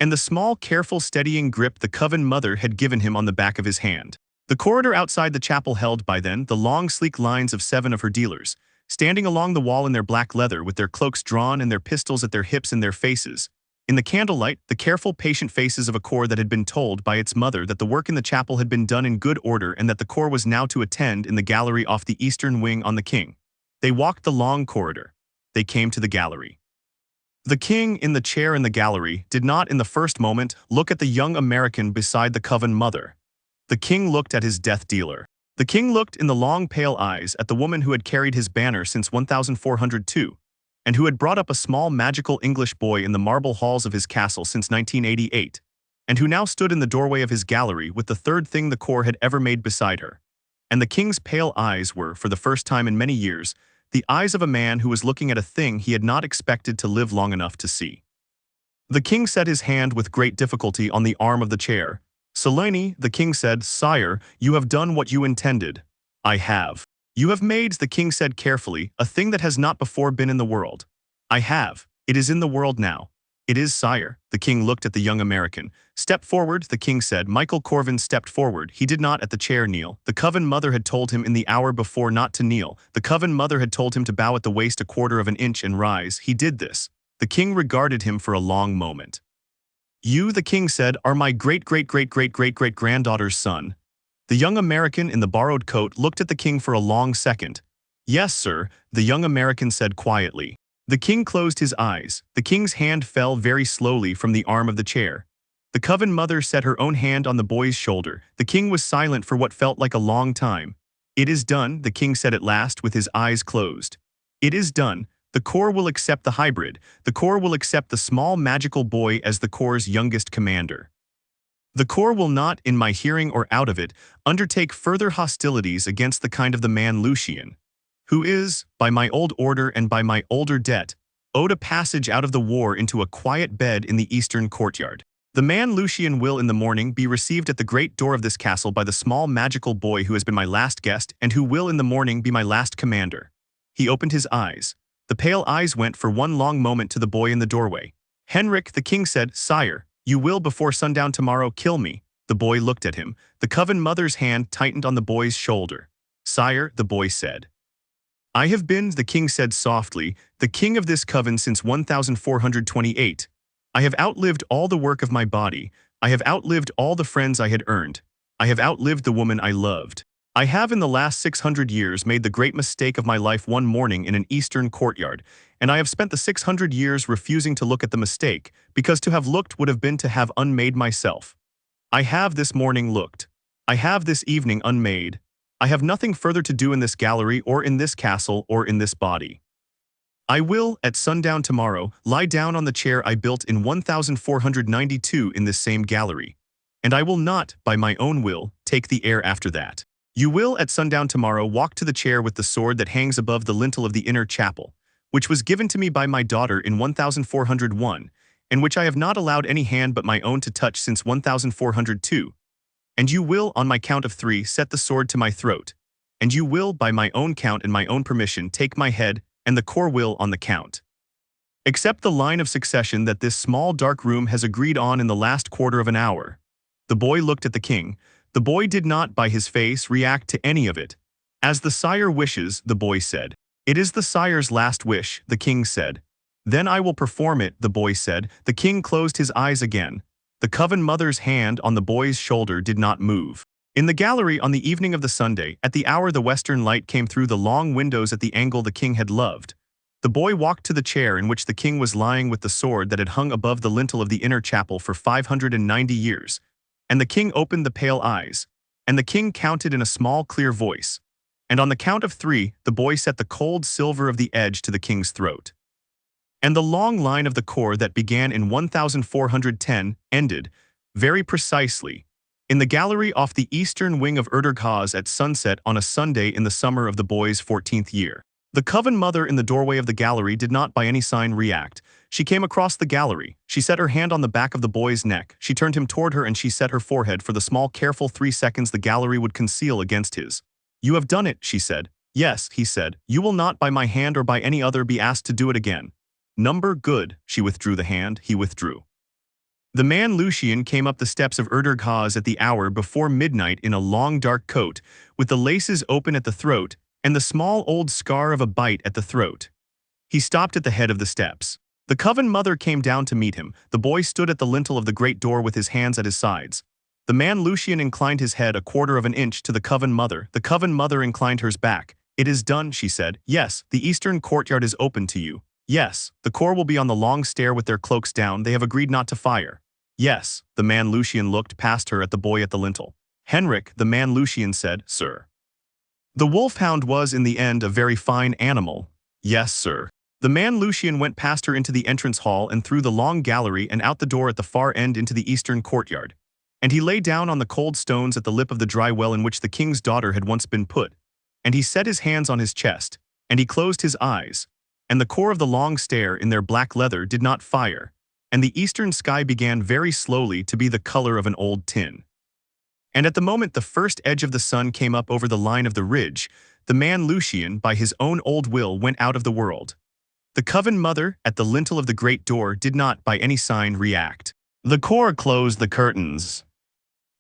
and the small, careful, steadying grip the Coven Mother had given him on the back of his hand. The corridor outside the chapel held by then the long, sleek lines of 7 of her dealers, standing along the wall in their black leather with their cloaks drawn and their pistols at their hips and their faces. In the candlelight, the careful, patient faces of a corps that had been told by its mother that the work in the chapel had been done in good order and that the corps was now to attend in the gallery off the eastern wing on the king. They walked the long corridor. They came to the gallery. The king, in the chair in the gallery, did not in the first moment look at the young American beside the Coven Mother. The king looked at his death dealer. The king looked in the long pale eyes at the woman who had carried his banner since 1402, and who had brought up a small magical English boy in the marble halls of his castle since 1988, and who now stood in the doorway of his gallery with the 3rd thing the corps had ever made beside her. And the king's pale eyes were, for the first time in many years, the eyes of a man who was looking at a thing he had not expected to live long enough to see. The king set his hand with great difficulty on the arm of the chair. Selene, the king said, Sire, you have done what you intended. I have. You have made, the king said carefully, a thing that has not before been in the world. I have. It is in the world now. It is, sire. The king looked at the young American. Step forward, the king said. Michael Corvin stepped forward. He did not at the chair kneel. The Coven Mother had told him in the hour before not to kneel. The Coven Mother had told him to bow at the waist a quarter of an inch and rise. He did this. The king regarded him for a long moment. You, the king said, are my great-great-great-great-great-great-granddaughter's son. The young American in the borrowed coat looked at the king for a long second. Yes, sir, the young American said quietly. The king closed his eyes. The king's hand fell very slowly from the arm of the chair. The Coven Mother set her own hand on the boy's shoulder. The king was silent for what felt like a long time. It is done, the king said at last with his eyes closed. It is done. The corps will accept the hybrid. The corps will accept the small magical boy as the corps' youngest commander. The corps will not, in my hearing or out of it, undertake further hostilities against the kind of the man Lucian, who is, by my old order and by my older debt, owed a passage out of the war into a quiet bed in the eastern courtyard. The man Lucian will in the morning be received at the great door of this castle by the small magical boy who has been my last guest and who will in the morning be my last commander. He opened his eyes. The pale eyes went for one long moment to the boy in the doorway. Henrik, the king said, Sire, you will before sundown tomorrow kill me. The boy looked at him. The Coven Mother's hand tightened on the boy's shoulder. Sire, the boy said. I have been, the king said softly, the king of this coven since 1428. I have outlived all the work of my body. I have outlived all the friends I had earned. I have outlived the woman I loved. I have in the last 600 years made the great mistake of my life one morning in an eastern courtyard, and I have spent the 600 years refusing to look at the mistake, because to have looked would have been to have unmade myself. I have this morning looked. I have this evening unmade. I have nothing further to do in this gallery or in this castle or in this body. I will, at sundown tomorrow, lie down on the chair I built in 1492 in this same gallery. And I will not, by my own will, take the air after that. You will, at sundown tomorrow, walk to the chair with the sword that hangs above the lintel of the inner chapel, which was given to me by my daughter in 1401, and which I have not allowed any hand but my own to touch since 1402. And you will, on my count of 3, set the sword to my throat. And you will, by my own count and my own permission, take my head, and the core will on the count. Accept the line of succession that this small dark room has agreed on in the last quarter of an hour. The boy looked at the king. The boy did not, by his face, react to any of it. As the sire wishes, the boy said. It is the sire's last wish, the king said. Then I will perform it, the boy said. The king closed his eyes again. The Coven Mother's hand on the boy's shoulder did not move. In the gallery on the evening of the Sunday, at the hour the western light came through the long windows at the angle the king had loved, the boy walked to the chair in which the king was lying with the sword that had hung above the lintel of the inner chapel for 590 years. And the king opened the pale eyes, and the king counted in a small clear voice. And on the count of 3, the boy set the cold silver of the edge to the king's throat. And the long line of the core that began in 1410 ended, very precisely, in the gallery off the eastern wing of Erdurghaz at sunset on a Sunday in the summer of the boy's 14th year. The Coven Mother in the doorway of the gallery did not by any sign react. She came across the gallery. She set her hand on the back of the boy's neck. She turned him toward her and she set her forehead for the small careful 3 seconds the gallery would conceal against his. You have done it, she said. Yes, he said. You will not by my hand or by any other be asked to do it again. Number good. She withdrew the hand. He withdrew. The man Lucian came up the steps of Erdurghaz at the hour before midnight in a long dark coat, with the laces open at the throat, and the small old scar of a bite at the throat. He stopped at the head of the steps. The Coven Mother came down to meet him. The boy stood at the lintel of the great door with his hands at his sides. The man Lucian inclined his head a quarter of an inch to the Coven Mother. The Coven Mother inclined hers back. It is done, she said. Yes, the eastern courtyard is open to you. Yes, the corps will be on the long stair with their cloaks down. They have agreed not to fire. Yes, the man Lucian looked past her at the boy at the lintel. Henrik, the man Lucian said, Sir. The wolfhound was in the end a very fine animal. Yes, sir. The man Lucian went past her into the entrance hall and through the long gallery and out the door at the far end into the eastern courtyard. And he lay down on the cold stones at the lip of the dry well in which the king's daughter had once been put. And he set his hands on his chest, and he closed his eyes. And the core of the long stair in their black leather did not fire, and the eastern sky began very slowly to be the color of an old tin. And at the moment the first edge of the sun came up over the line of the ridge, the man Lucian, by his own old will, went out of the world. The Coven Mother, at the lintel of the great door, did not by any sign react. The corps closed the curtains.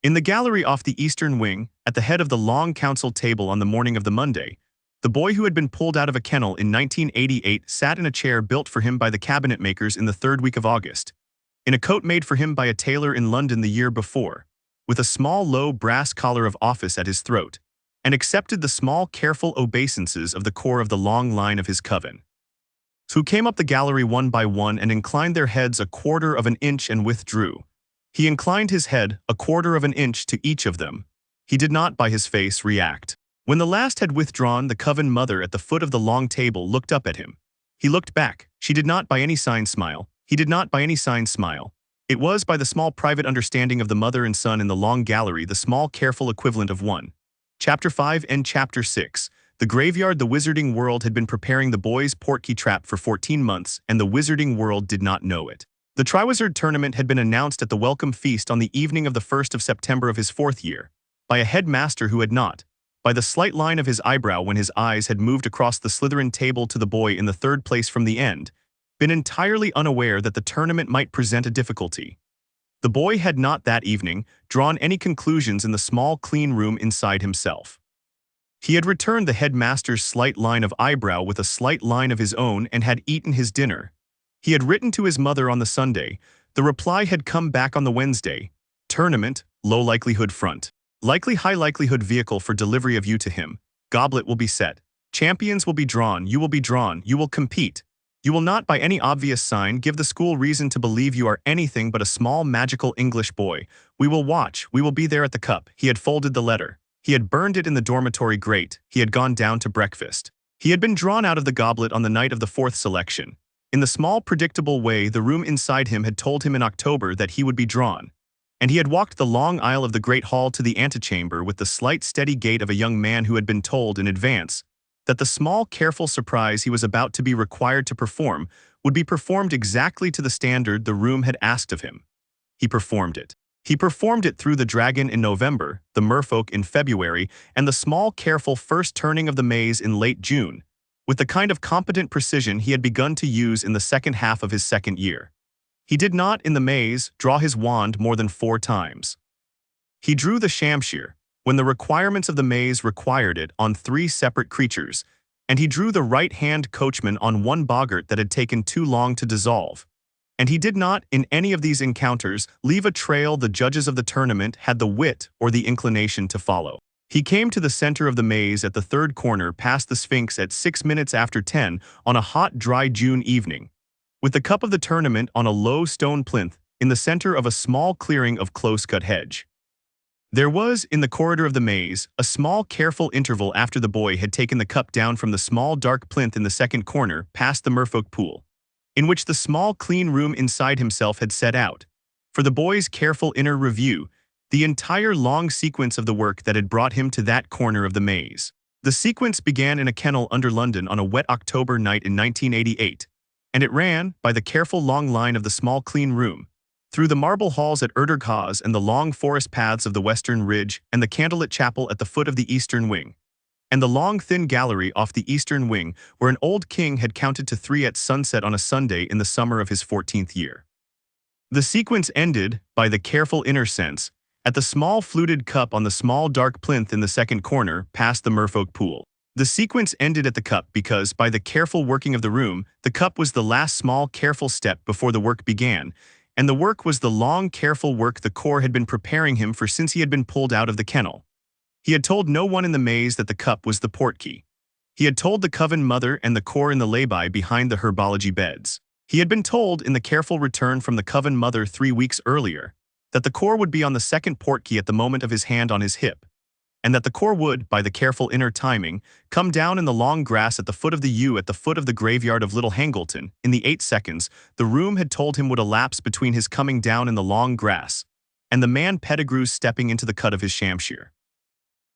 In the gallery off the eastern wing, at the head of the long council table on the morning of the Monday, the boy who had been pulled out of a kennel in 1988 sat in a chair built for him by the cabinet makers in the 3rd week of August, in a coat made for him by a tailor in London the year before, with a small low brass collar of office at his throat, and accepted the small careful obeisances of the corps of the long line of his coven, who came up the gallery one by one and inclined their heads a quarter of an inch and withdrew. He inclined his head a quarter of an inch to each of them. He did not by his face react. When the last had withdrawn, the Coven Mother at the foot of the long table looked up at him. He looked back. She did not by any sign smile. He did not by any sign smile. It was by the small private understanding of the mother and son in the long gallery, the small careful equivalent of 1. Chapter 5 and Chapter 6. The graveyard. The Wizarding World had been preparing the boy's portkey trap for 14 months, and the Wizarding World did not know it. The Triwizard Tournament had been announced at the welcome feast on the evening of the 1st of September of his 4th year, by a headmaster who had not, by the slight line of his eyebrow when his eyes had moved across the Slytherin table to the boy in the 3rd place from the end, been entirely unaware that the tournament might present a difficulty. The boy had not that evening drawn any conclusions in the small clean room inside himself. He had returned the headmaster's slight line of eyebrow with a slight line of his own and had eaten his dinner. He had written to his mother on the Sunday. The reply had come back on the Wednesday. Tournament, low likelihood front. Likely high likelihood vehicle for delivery of you to him. Goblet will be set. Champions will be drawn. You will be drawn. You will compete. You will not by any obvious sign give the school reason to believe you are anything but a small magical English boy. We will watch, we will be there at the cup. He had folded the letter. He had burned it in the dormitory grate. He had gone down to breakfast. He had been drawn out of the goblet on the night of the fourth selection. In the small, predictable way the room inside him had told him in October that he would be drawn. And he had walked the long aisle of the great hall to the antechamber with the slight, steady gait of a young man who had been told in advance that the small, careful surprise he was about to be required to perform would be performed exactly to the standard the room had asked of him. He performed it. He performed it through the dragon in November, the merfolk in February, and the small, careful first turning of the maze in late June, with the kind of competent precision he had begun to use in the second half of his second year. He did not, in the maze, draw his wand more than 4 times. He drew the shamshir, when the requirements of the maze required it, on 3 separate creatures, and he drew the right-hand coachman on 1 boggart that had taken too long to dissolve. And he did not, in any of these encounters, leave a trail the judges of the tournament had the wit or the inclination to follow. He came to the center of the maze at the 3rd corner past the Sphinx at 6 minutes after 10 on a hot, dry June evening, with the cup of the tournament on a low stone plinth in the center of a small clearing of close-cut hedge. There was, in the corridor of the maze, a small, careful interval after the boy had taken the cup down from the small, dark plinth in the 2nd corner past the merfolk pool, in which the small, clean room inside himself had set out, for the boy's careful inner review, the entire long sequence of the work that had brought him to that corner of the maze. The sequence began in a kennel under London on a wet October night in 1988, and it ran, by the careful long line of the small clean room, through the marble halls at Erdurghaz and the long forest paths of the western ridge and the candlelit chapel at the foot of the eastern wing, and the long thin gallery off the eastern wing where an old king had counted to 3 at sunset on a Sunday in the summer of his 14th year. The sequence ended, by the careful inner sense, at the small fluted cup on the small dark plinth in the 2nd corner past the merfolk pool. The sequence ended at the cup because, by the careful working of the room, the cup was the last small careful step before the work began, and the work was the long careful work the core had been preparing him for since he had been pulled out of the kennel. He had told no one in the maze that the cup was the portkey. He had told the coven mother and the core in the lay-by behind the herbology beds. He had been told in the careful return from the coven mother 3 weeks earlier that the core would be on the 2nd portkey at the moment of his hand on his hip, and that the core would, by the careful inner timing, come down in the long grass at the foot of the yew at the foot of the graveyard of Little Hangleton in the 8 seconds the room had told him would elapse between his coming down in the long grass and the man Pettigrew's stepping into the cut of his shamshir.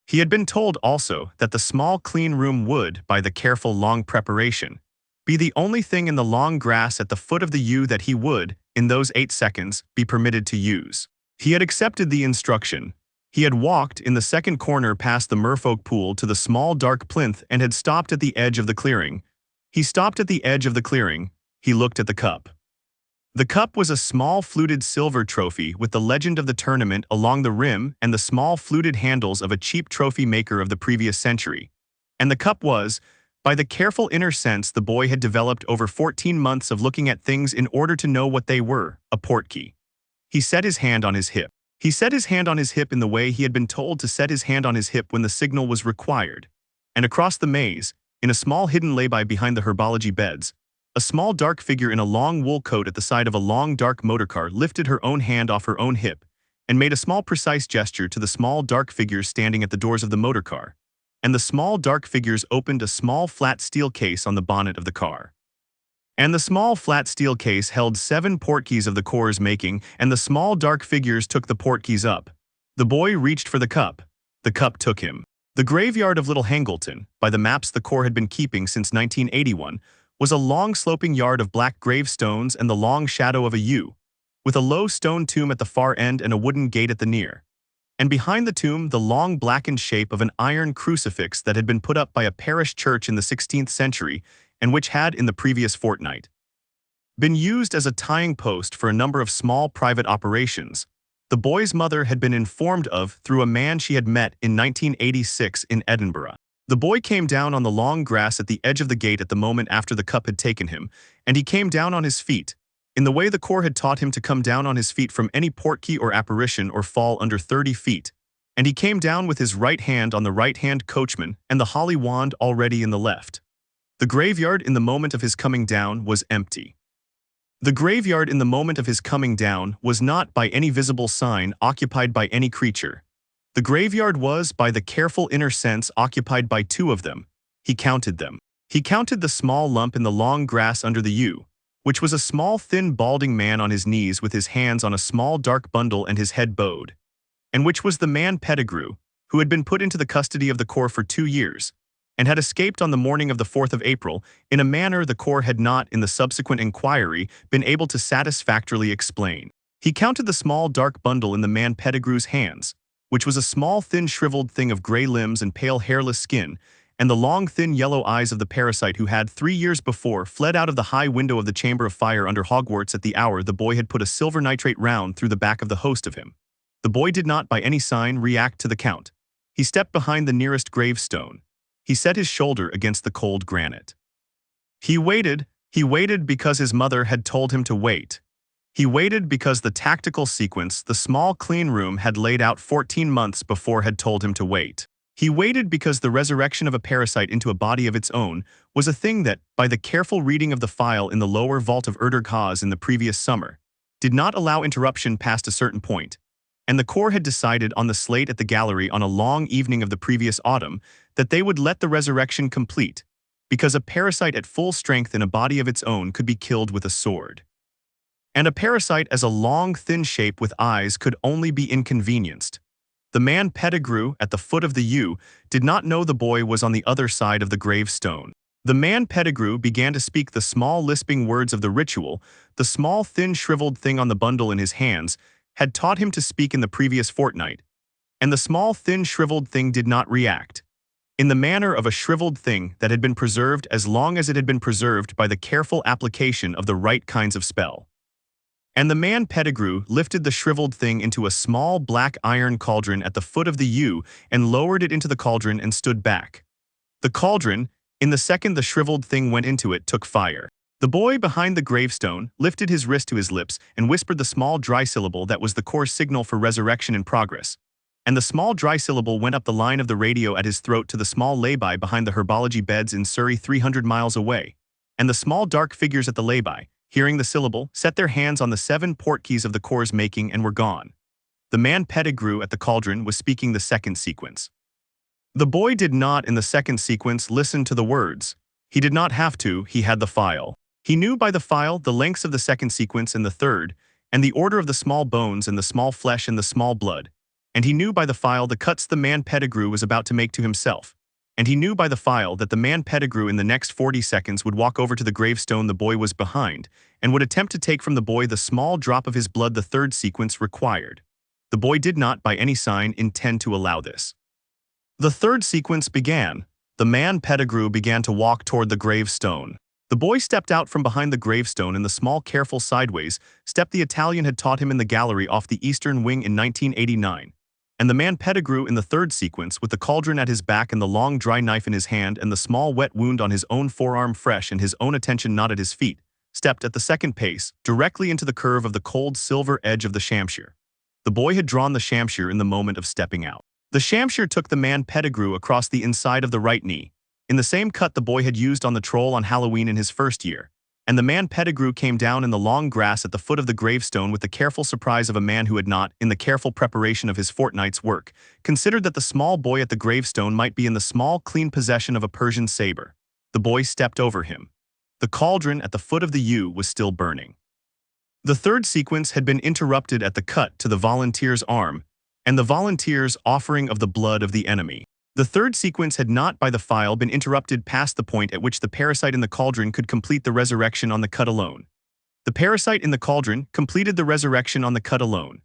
He had been told also that the small clean room would, by the careful long preparation, be the only thing in the long grass at the foot of the yew that he would, in those 8 seconds, be permitted to use. He had accepted the instruction. He had walked in the 2nd corner past the merfolk pool to the small dark plinth and had stopped at the edge of the clearing. He stopped at the edge of the clearing. He looked at the cup. The cup was a small fluted silver trophy with the legend of the tournament along the rim and the small fluted handles of a cheap trophy maker of the previous century. And the cup was, by the careful inner sense the boy had developed over 14 months of looking at things in order to know what they were, a portkey. He set his hand on his hip. He set his hand on his hip in the way he had been told to set his hand on his hip when the signal was required. And across the maze, in a small hidden lay-by behind the herbology beds, a small dark figure in a long wool coat at the side of a long dark motorcar lifted her own hand off her own hip and made a small precise gesture to the small dark figures standing at the doors of the motorcar. And the small dark figures opened a small flat steel case on the bonnet of the car. And the small flat steel case held 7 portkeys of the core's making, and the small dark figures took the portkeys up. The boy reached for the cup. The cup took him. The graveyard of Little Hangleton, by the maps the core had been keeping since 1981, was a long sloping yard of black gravestones and the long shadow of a yew, with a low stone tomb at the far end and a wooden gate at the near. And behind the tomb the long blackened shape of an iron crucifix that had been put up by a parish church in the 16th century and which had, in the previous fortnight, been used as a tying post for a number of small private operations. The boy's mother had been informed of through a man she had met in 1986 in Edinburgh. The boy came down on the long grass at the edge of the gate at the moment after the cup had taken him, and he came down on his feet, in the way the core had taught him to come down on his feet from any portkey or apparition or fall under 30 feet, and he came down with his right hand on the right-hand coachman and the holly wand already in the left. The graveyard in the moment of his coming down was empty. The graveyard in the moment of his coming down was not by any visible sign occupied by any creature. The graveyard was, by the careful inner sense, occupied by two of them. He counted them. He counted the small lump in the long grass under the yew, which was a small, thin, balding man on his knees with his hands on a small, dark bundle and his head bowed, and which was the man Pettigrew, who had been put into the custody of the Corps for 2 years, and had escaped on the morning of the 4th of April in a manner the Corps had not, in the subsequent inquiry, been able to satisfactorily explain. He counted the small dark bundle in the man Pettigrew's hands, which was a small thin shriveled thing of gray limbs and pale hairless skin, and the long thin yellow eyes of the parasite who had 3 years before fled out of the high window of the Chamber of Fire under Hogwarts at the hour the boy had put a silver nitrate round through the back of the host of him. The boy did not by any sign react to the count. He stepped behind the nearest gravestone. He set his shoulder against the cold granite. He waited because his mother had told him to wait. He waited because the tactical sequence the small clean room had laid out 14 months before had told him to wait. He waited because the resurrection of a parasite into a body of its own was a thing that, by the careful reading of the file in the lower vault of Erdurghaz in the previous summer, did not allow interruption past a certain point, and the Corps had decided on the slate at the gallery on a long evening of the previous autumn that they would let the resurrection complete, because a parasite at full strength in a body of its own could be killed with a sword. And a parasite as a long, thin shape with eyes could only be inconvenienced. The man Pettigrew, at the foot of the yew, did not know the boy was on the other side of the gravestone. The man Pettigrew began to speak the small lisping words of the ritual. The small thin shriveled thing on the bundle in his hands had taught him to speak in the previous fortnight, and the small thin shriveled thing did not react, in the manner of a shriveled thing that had been preserved as long as it had been preserved by the careful application of the right kinds of spell. And the man Pettigrew lifted the shriveled thing into a small black iron cauldron at the foot of the yew and lowered it into the cauldron and stood back. The cauldron, in the second the shriveled thing went into it, took fire. The boy behind the gravestone lifted his wrist to his lips and whispered the small dry syllable that was the Corps' signal for resurrection in progress, and the small dry syllable went up the line of the radio at his throat to the small lay-by behind the herbology beds in Surrey 300 miles away, and the small dark figures at the lay-by, hearing the syllable, set their hands on the 7 portkeys of the Corps' making and were gone. The man Pettigrew at the cauldron was speaking the second sequence. The boy did not, in the second sequence, listen to the words. He did not have to, he had the file. He knew by the file the lengths of the second sequence and the third, and the order of the small bones and the small flesh and the small blood, and he knew by the file the cuts the man Pettigrew was about to make to himself, and he knew by the file that the man Pettigrew in the next 40 seconds would walk over to the gravestone the boy was behind, and would attempt to take from the boy the small drop of his blood the third sequence required. The boy did not, by any sign, intend to allow this. The third sequence began. The man Pettigrew began to walk toward the gravestone. The boy stepped out from behind the gravestone in the small careful sideways step the Italian had taught him in the gallery off the eastern wing in 1989. And the man Pettigrew in the third sequence, with the cauldron at his back and the long dry knife in his hand and the small wet wound on his own forearm fresh and his own attention not at his feet, stepped at the second pace, directly into the curve of the cold silver edge of the shamsher. The boy had drawn the shamsher in the moment of stepping out. The shamsher took the man Pettigrew across the inside of the right knee, in the same cut the boy had used on the troll on Halloween in his first year, and the man Pettigrew came down in the long grass at the foot of the gravestone with the careful surprise of a man who had not, in the careful preparation of his fortnight's work, considered that the small boy at the gravestone might be in the small clean possession of a Persian saber. The boy stepped over him. The cauldron at the foot of the yew was still burning. The third sequence had been interrupted at the cut to the volunteer's arm, and the volunteer's offering of the blood of the enemy. The third sequence had not by the file been interrupted past the point at which the parasite in the cauldron could complete the resurrection on the cut alone. The parasite in the cauldron completed the resurrection on the cut alone.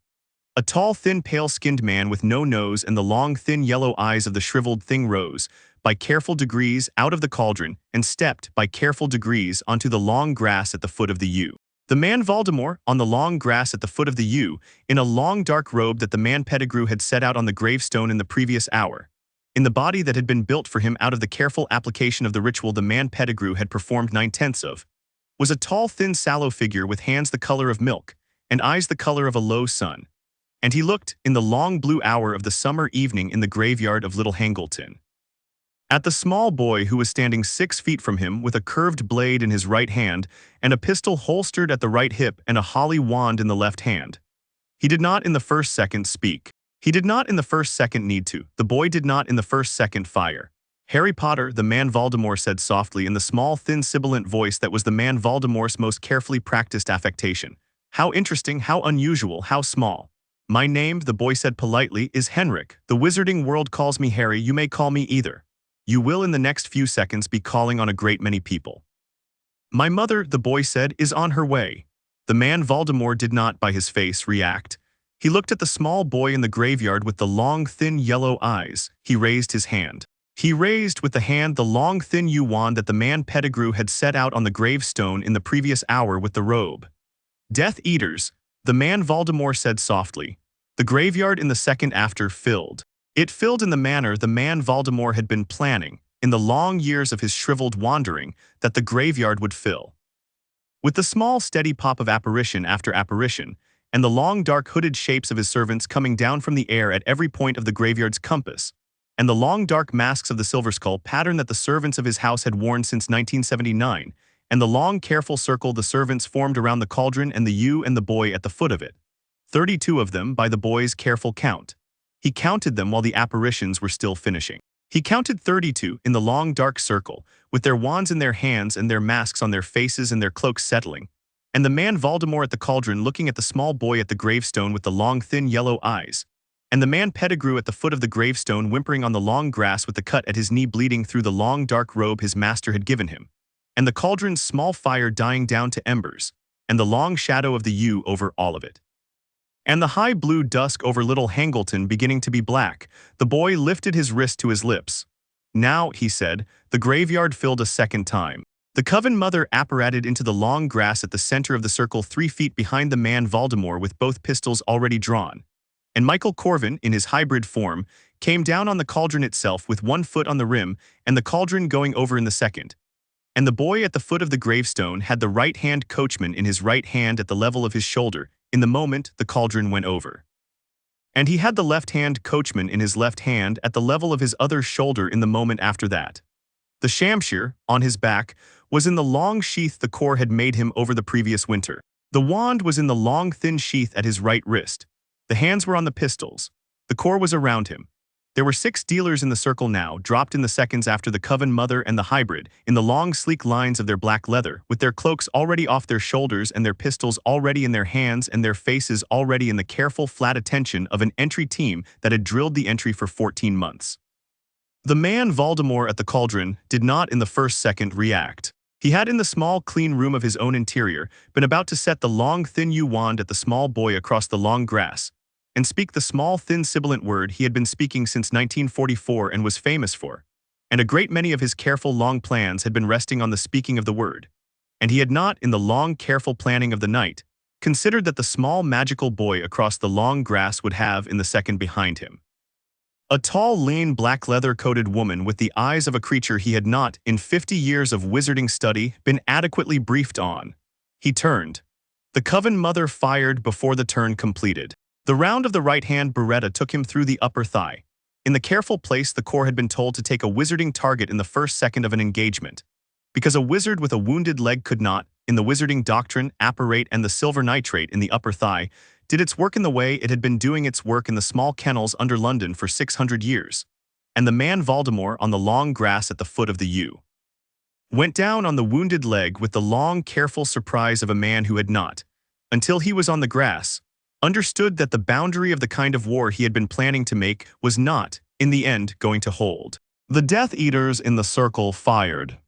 A tall, thin, pale-skinned man with no nose and the long, thin yellow eyes of the shriveled thing rose, by careful degrees, out of the cauldron and stepped, by careful degrees, onto the long grass at the foot of the yew. The man Voldemort, on the long grass at the foot of the yew, in a long dark robe that the man Pettigrew had set out on the gravestone in the previous hour, in the body that had been built for him out of the careful application of the ritual the man Pettigrew had performed 9/10 of, was a tall, thin, sallow figure with hands the color of milk and eyes the color of a low sun, and he looked, in the long blue hour of the summer evening in the graveyard of Little Hangleton. at the small boy who was standing 6 feet from him with a curved blade in his right hand and a pistol holstered at the right hip and a holly wand in the left hand. He did not in the first second speak. He did not in the first second need to. The boy did not in the first second fire. Harry Potter, the man Voldemort said softly in the small, thin, sibilant voice that was the man Voldemort's most carefully practiced affectation. How interesting, how unusual, how small. My name, the boy said politely, is Henrik. The wizarding world calls me Harry, you may call me either. You will in the next few seconds be calling on a great many people. My mother, the boy said, is on her way. The man Voldemort did not, by his face, react. He looked at the small boy in the graveyard with the long, thin yellow eyes. He raised his hand. He raised with the hand the long, thin yew wand that the man Pettigrew had set out on the gravestone in the previous hour with the robe. Death Eaters, the man Voldemort said softly. The graveyard in the second after filled. It filled in the manner the man Voldemort had been planning, in the long years of his shriveled wandering, that the graveyard would fill. With the small steady pop of apparition after apparition, and the long dark hooded shapes of his servants coming down from the air at every point of the graveyard's compass, and the long dark masks of the silver skull pattern that the servants of his house had worn since 1979, and the long careful circle the servants formed around the cauldron and the yew and the boy at the foot of it. 32 of them by the boy's careful count. He counted them while the apparitions were still finishing. He counted 32 in the long dark circle, with their wands in their hands and their masks on their faces and their cloaks settling, and the man Voldemort at the cauldron looking at the small boy at the gravestone with the long thin yellow eyes, and the man Pettigrew at the foot of the gravestone whimpering on the long grass with the cut at his knee bleeding through the long dark robe his master had given him, and the cauldron's small fire dying down to embers, and the long shadow of the yew over all of it. And the high blue dusk over Little Hangleton beginning to be black, the boy lifted his wrist to his lips. Now, he said, the graveyard filled a second time. The Coven Mother apparated into the long grass at the center of the circle 3 feet behind the man Voldemort with both pistols already drawn. And Michael Corvin, in his hybrid form, came down on the cauldron itself with 1 foot on the rim and the cauldron going over in the second. And the boy at the foot of the gravestone had the right-hand coachman in his right hand at the level of his shoulder, in the moment the cauldron went over. And he had the left-hand coachman in his left hand at the level of his other shoulder in the moment after that. The shamshir, on his back, was in the long sheath the Corps had made him over the previous winter. The wand was in the long thin sheath at his right wrist. The hands were on the pistols. The Corps was around him. There were 6 dealers in the circle now, dropped in the seconds after the Coven Mother and the hybrid, in the long sleek lines of their black leather, with their cloaks already off their shoulders and their pistols already in their hands and their faces already in the careful flat attention of an entry team that had drilled the entry for 14 months. The man Voldemort at the cauldron did not in the first second react. He had in the small clean room of his own interior been about to set the long thin yew wand at the small boy across the long grass, and speak the small, thin, sibilant word he had been speaking since 1944 and was famous for, and a great many of his careful, long plans had been resting on the speaking of the word, and he had not, in the long, careful planning of the night, considered that the small, magical boy across the long grass would have in the second behind him a tall, lean, black leather-coated woman with the eyes of a creature he had not, in 50 years of wizarding study, been adequately briefed on. He turned. The Coven Mother fired before the turn completed. The round of the right-hand Beretta took him through the upper thigh, in the careful place the Corps had been told to take a wizarding target in the first second of an engagement, because a wizard with a wounded leg could not, in the wizarding doctrine, apparate and the silver nitrate in the upper thigh, did its work in the way it had been doing its work in the small kennels under London for 600 years, and the man Voldemort on the long grass at the foot of the yew went down on the wounded leg with the long, careful surprise of a man who had not, until he was on the grass, understood that the boundary of the kind of war he had been planning to make was not, in the end, going to hold. The Death Eaters in the circle fired.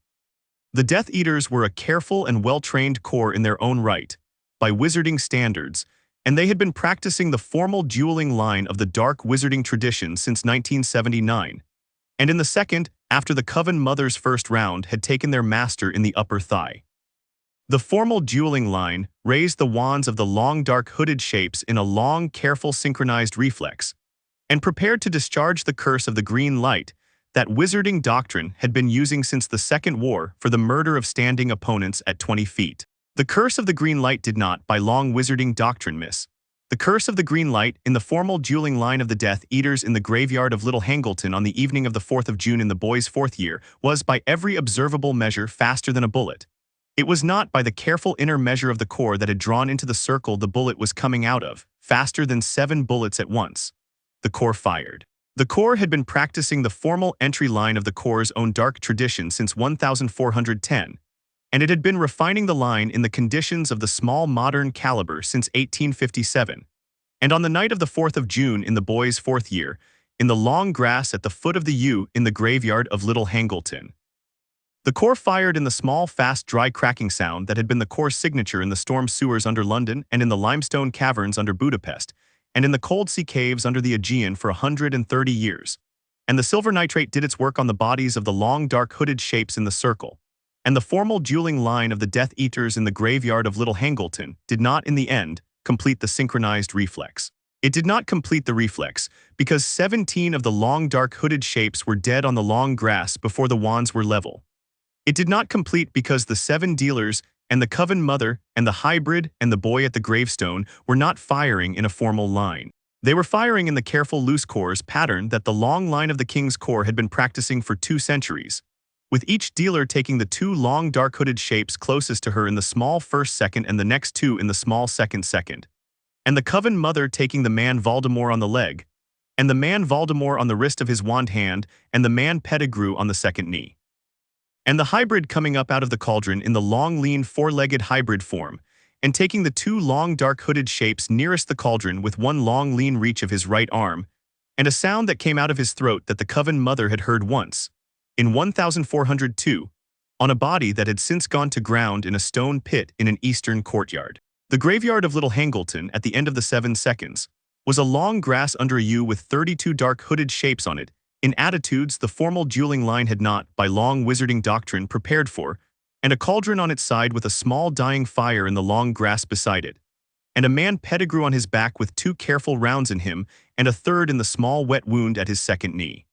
The Death Eaters were a careful and well-trained corps in their own right, by wizarding standards, and they had been practicing the formal dueling line of the dark wizarding tradition since 1979, and in the second, after the Coven Mother's first round had taken their master in the upper thigh. The formal dueling line raised the wands of the long dark hooded shapes in a long, careful synchronized reflex, and prepared to discharge the curse of the green light that wizarding doctrine had been using since the Second War for the murder of standing opponents at 20 feet. The curse of the green light did not, by long wizarding doctrine, miss. The curse of the green light in the formal dueling line of the Death Eaters in the graveyard of Little Hangleton on the evening of the 4th of June in the boy's 4th year was by every observable measure faster than a bullet. It was not by the careful inner measure of the core that had drawn into the circle the bullet was coming out of, faster than 7 bullets at once. The core fired. The core had been practicing the formal entry line of the core's own dark tradition since 1410, and it had been refining the line in the conditions of the small modern caliber since 1857. And on the night of the 4th of June in the boy's 4th year, in the long grass at the foot of the yew in the graveyard of Little Hangleton, the core fired in the small, fast, dry cracking sound that had been the core's signature in the storm sewers under London and in the limestone caverns under Budapest, and in the cold sea caves under the Aegean for 130 years. And the silver nitrate did its work on the bodies of the long, dark, hooded shapes in the circle. And the formal dueling line of the Death Eaters in the graveyard of Little Hangleton did not, in the end, complete the synchronized reflex. It did not complete the reflex, because 17 of the long, dark, hooded shapes were dead on the long grass before the wands were level. It did not complete because the 7 dealers and the Coven Mother and the hybrid and the boy at the gravestone were not firing in a formal line. They were firing in the careful loose cores pattern that the long line of the King's Core had been practicing for 2 centuries, with each dealer taking the 2 long dark hooded shapes closest to her in the small first second and the next 2 in the small second, and the Coven Mother taking the man Voldemort on the leg, and the man Voldemort on the wrist of his wand hand, and the man Pettigrew on the second knee. And the hybrid coming up out of the cauldron in the long lean 4-legged hybrid form, and taking the 2 long dark hooded shapes nearest the cauldron with one long lean reach of his right arm, and a sound that came out of his throat that the Coven Mother had heard once, in 1402, on a body that had since gone to ground in a stone pit in an eastern courtyard. The graveyard of Little Hangleton at the end of the 7 seconds was a long grass under a yew with 32 dark hooded shapes on it, in attitudes the formal dueling line had not, by long wizarding doctrine, prepared for, and a cauldron on its side with a small dying fire in the long grass beside it, and a man Pettigrew on his back with 2 careful rounds in him, and a third in the small wet wound at his second knee.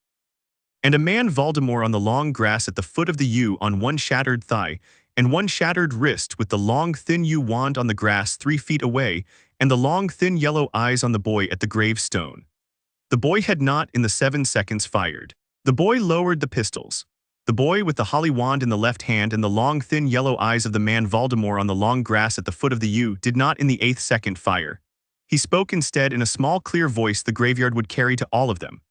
And a man Voldemort on the long grass at the foot of the yew on one shattered thigh, and one shattered wrist with the long thin yew wand on the grass 3 feet away, and the long thin yellow eyes on the boy at the gravestone. The boy had not, in the 7 seconds, fired. The boy lowered the pistols. The boy with the holly wand in the left hand and the long thin yellow eyes of the man Voldemort on the long grass at the foot of the yew did not in the 8th second fire. He spoke instead in a small clear voice the graveyard would carry to all of them.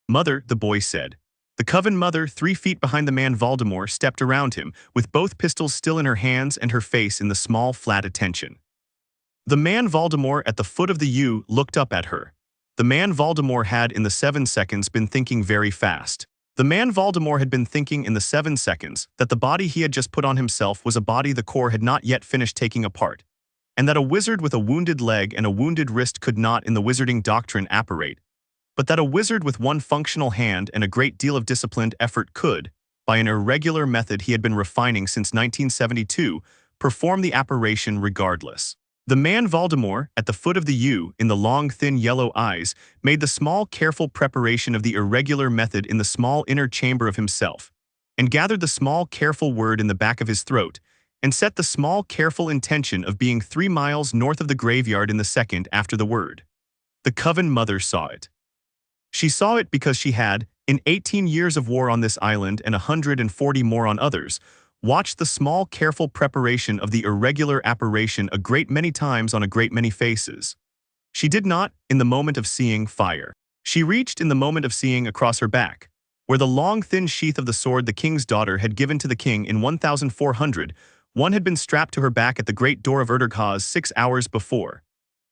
"Mother," the boy said. The Coven Mother, 3 feet behind the man Voldemort, stepped around him, with both pistols still in her hands and her face in the small, flat attention. The man Voldemort at the foot of the yew looked up at her. The man Voldemort had, in the 7 seconds, been thinking very fast. The man Voldemort had been thinking in the 7 seconds that the body he had just put on himself was a body the core had not yet finished taking apart, and that a wizard with a wounded leg and a wounded wrist could not, in the wizarding doctrine, apparate, but that a wizard with one functional hand and a great deal of disciplined effort could, by an irregular method he had been refining since 1972, perform the apparition regardless. The man Voldemort, at the foot of the yew, in the long thin yellow eyes, made the small careful preparation of the irregular method in the small inner chamber of himself, and gathered the small careful word in the back of his throat, and set the small careful intention of being 3 miles north of the graveyard in the second after the word. The Coven Mother saw it. She saw it because she had, in 18 years of war on this island and 140 more on others, watched the small careful preparation of the irregular apparition a great many times on a great many faces. She did not, in the moment of seeing, fire. She reached in the moment of seeing across her back, where the long thin sheath of the sword the king's daughter had given to the king in 1400, one had been strapped to her back at the great door of Erdoghaus 6 hours before.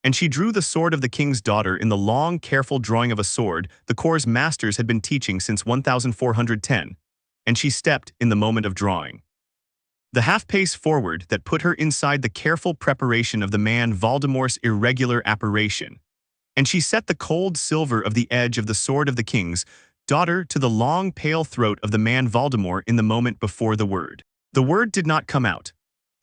And she drew the sword of the king's daughter in the long, careful drawing of a sword the core's masters had been teaching since 1410, and she stepped in the moment of drawing the half-pace forward that put her inside the careful preparation of the man Voldemort's irregular apparition, and she set the cold silver of the edge of the sword of the king's daughter to the long, pale throat of the man Voldemort in the moment before the word. The word did not come out.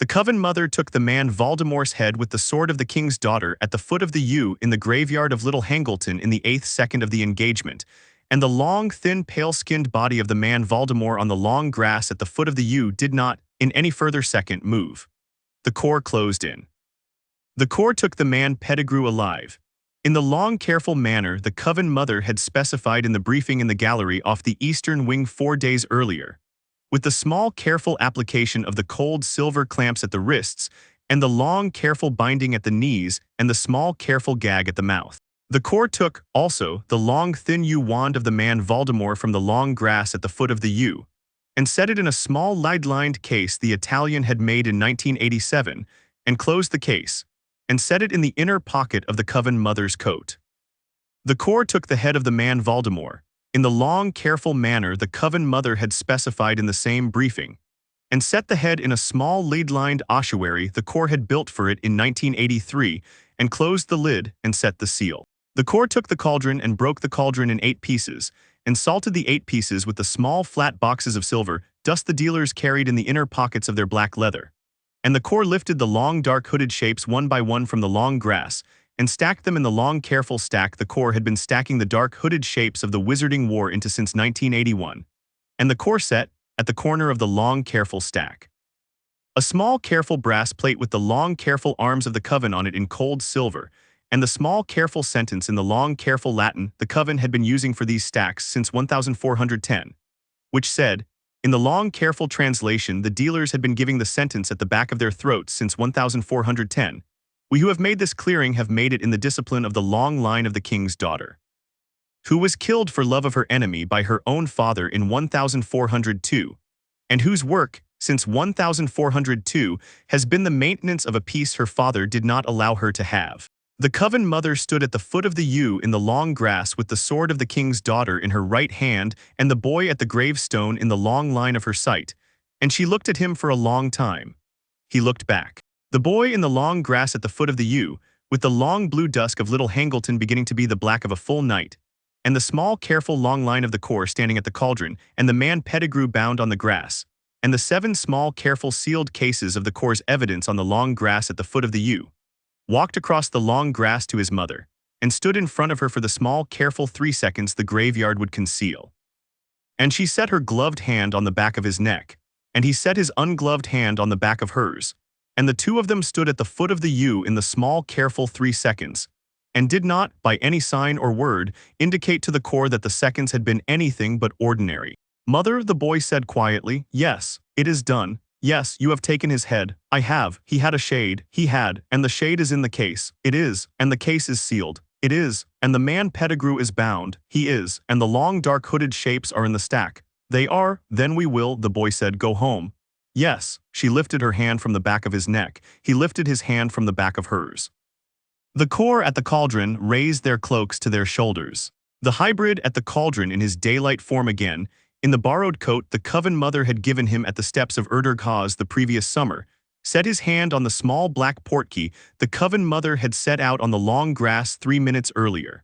The Coven Mother took the man Voldemort's head with the sword of the king's daughter at the foot of the yew in the graveyard of Little Hangleton in the 8th second of the engagement, and the long, thin, pale-skinned body of the man Voldemort on the long grass at the foot of the yew did not, in any further second, move. The core closed in. The core took the man Pettigrew alive. In the long, careful manner the Coven Mother had specified in the briefing in the gallery off the eastern wing 4 days earlier, with the small, careful application of the cold silver clamps at the wrists, and the long, careful binding at the knees, and the small, careful gag at the mouth. The Corps took, also, the long, thin yew wand of the man Voldemort from the long grass at the foot of the yew, and set it in a small lead-lined case the Italian had made in 1987, and closed the case, and set it in the inner pocket of the Coven Mother's coat. The Corps took the head of the man Voldemort, in the long, careful manner the Coven Mother had specified in the same briefing, and set the head in a small lead-lined ossuary the Corps had built for it in 1983, and closed the lid and set the seal. The Corps took the cauldron and broke the cauldron in 8 pieces, and salted the 8 pieces with the small flat boxes of silver dust the dealers carried in the inner pockets of their black leather. And the Corps lifted the long dark hooded shapes one by one from the long grass, and stacked them in the long careful stack the Corps had been stacking the dark hooded shapes of the Wizarding War into since 1981. And the Corps set, at the corner of the long careful stack, a small careful brass plate with the long careful arms of the Coven on it in cold silver, and the small careful sentence in the long careful Latin the Coven had been using for these stacks since 1410, which said, in the long careful translation the dealers had been giving the sentence at the back of their throats since 1410, we who have made this clearing have made it in the discipline of the long line of the king's daughter, who was killed for love of her enemy by her own father in 1402, and whose work, since 1402, has been the maintenance of a peace her father did not allow her to have. The Coven Mother stood at the foot of the yew in the long grass with the sword of the king's daughter in her right hand and the boy at the gravestone in the long line of her sight, and she looked at him for a long time. He looked back. The boy in the long grass at the foot of the yew, with the long blue dusk of little Hangleton beginning to be the black of a full night, and the small careful long line of the Corps standing at the cauldron, and the man Pettigrew bound on the grass, and the 7 small careful sealed cases of the Corps' evidence on the long grass at the foot of the yew, walked across the long grass to his mother, and stood in front of her for the small careful 3 seconds the graveyard would conceal. And she set her gloved hand on the back of his neck, and he set his ungloved hand on the back of hers, and the 2 of them stood at the foot of the yew in the small careful 3 seconds, and did not, by any sign or word, indicate to the Corps that the seconds had been anything but ordinary. Mother, the boy said quietly, yes, it is done. Yes, you have taken his head. I have. He had a shade. He had, and the shade is in the case. It is, and the case is sealed. It is, and the man Pettigrew is bound. He is, and the long dark hooded shapes are in the stack. They are. Then we will, the boy said, go home. Yes, she lifted her hand from the back of his neck. He lifted his hand from the back of hers. The Corps at the cauldron raised their cloaks to their shoulders. The hybrid at the cauldron in his daylight form again, in the borrowed coat the Coven Mother had given him at the steps of Erdurghaz the previous summer, set his hand on the small black portkey the Coven Mother had set out on the long grass 3 minutes earlier.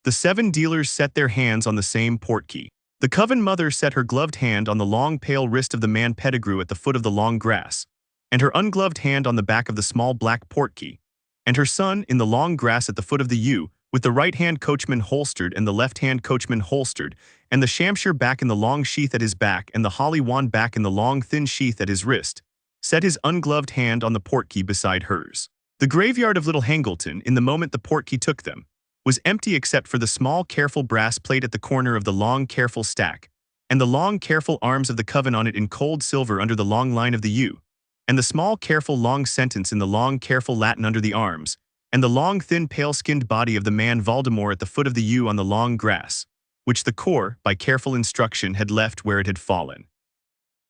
The 7 dealers set their hands on the same portkey. The Coven Mother set her gloved hand on the long pale wrist of the man Pettigrew at the foot of the long grass, and her ungloved hand on the back of the small black portkey, and her son in the long grass at the foot of the yew, with the right-hand coachman holstered and the left-hand coachman holstered, and the shamshire back in the long sheath at his back and the holly wand back in the long thin sheath at his wrist, set his ungloved hand on the portkey beside hers. The graveyard of Little Hangleton, in the moment the portkey took them, was empty except for the small careful brass plate at the corner of the long careful stack, and the long careful arms of the Coven on it in cold silver under the long line of the yew, and the small careful long sentence in the long careful Latin under the arms, and the long thin pale-skinned body of the man Voldemort at the foot of the yew on the long grass, which the Corps, by careful instruction, had left where it had fallen.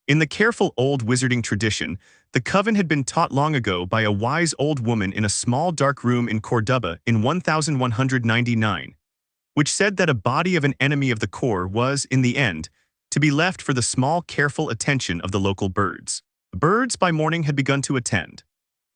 In the careful old wizarding tradition, the Coven had been taught long ago by a wise old woman in a small dark room in Cordoba in 1199, which said that a body of an enemy of the Corps was, in the end, to be left for the small careful attention of the local birds. The birds by morning had begun to attend.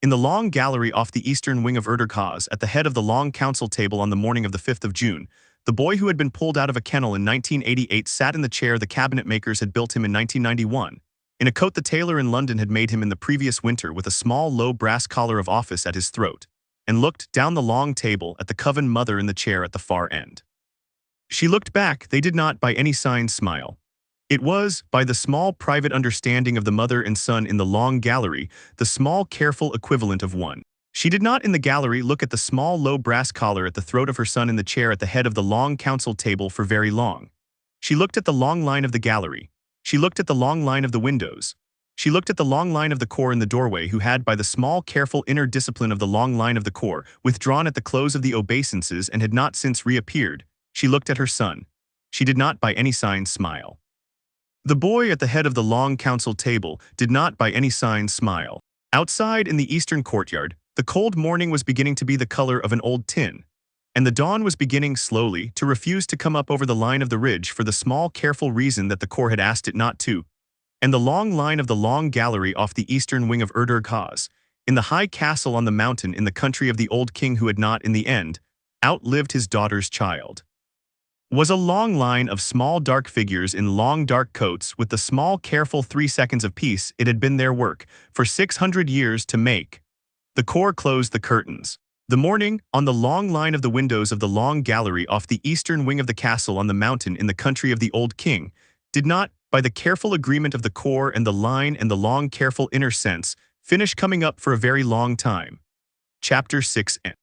In the long gallery off the eastern wing of Erdurghaz, at the head of the long council table on the morning of the 5th of June, the boy who had been pulled out of a kennel in 1988 sat in the chair the cabinet makers had built him in 1991, in a coat the tailor in London had made him in the previous winter with a small low brass collar of office at his throat, and looked down the long table at the Coven Mother in the chair at the far end. She looked back. They did not by any sign smile. It was, by the small private understanding of the mother and son in the long gallery, the small careful equivalent of one. She did not in the gallery look at the small low brass collar at the throat of her son in the chair at the head of the long council table for very long. She looked at the long line of the gallery. She looked at the long line of the windows. She looked at the long line of the core in the doorway who had by the small careful inner discipline of the long line of the core withdrawn at the close of the obeisances and had not since reappeared. She looked at her son. She did not by any signs smile. The boy at the head of the long council table did not by any signs smile. Outside in the eastern courtyard, the cold morning was beginning to be the color of an old tin, and the dawn was beginning slowly to refuse to come up over the line of the ridge for the small careful reason that the core had asked it not to. And the long line of the long gallery off the eastern wing of Erdurg Haz, in the high castle on the mountain in the country of the old king who had not, in the end, outlived his daughter's child, was a long line of small dark figures in long dark coats with the small careful 3 seconds of peace it had been their work for 600 years to make. The core closed the curtains. The morning, on the long line of the windows of the long gallery off the eastern wing of the castle on the mountain in the country of the old king, did not, by the careful agreement of the core and the line and the long careful inner sense, finish coming up for a very long time. Chapter 6 End.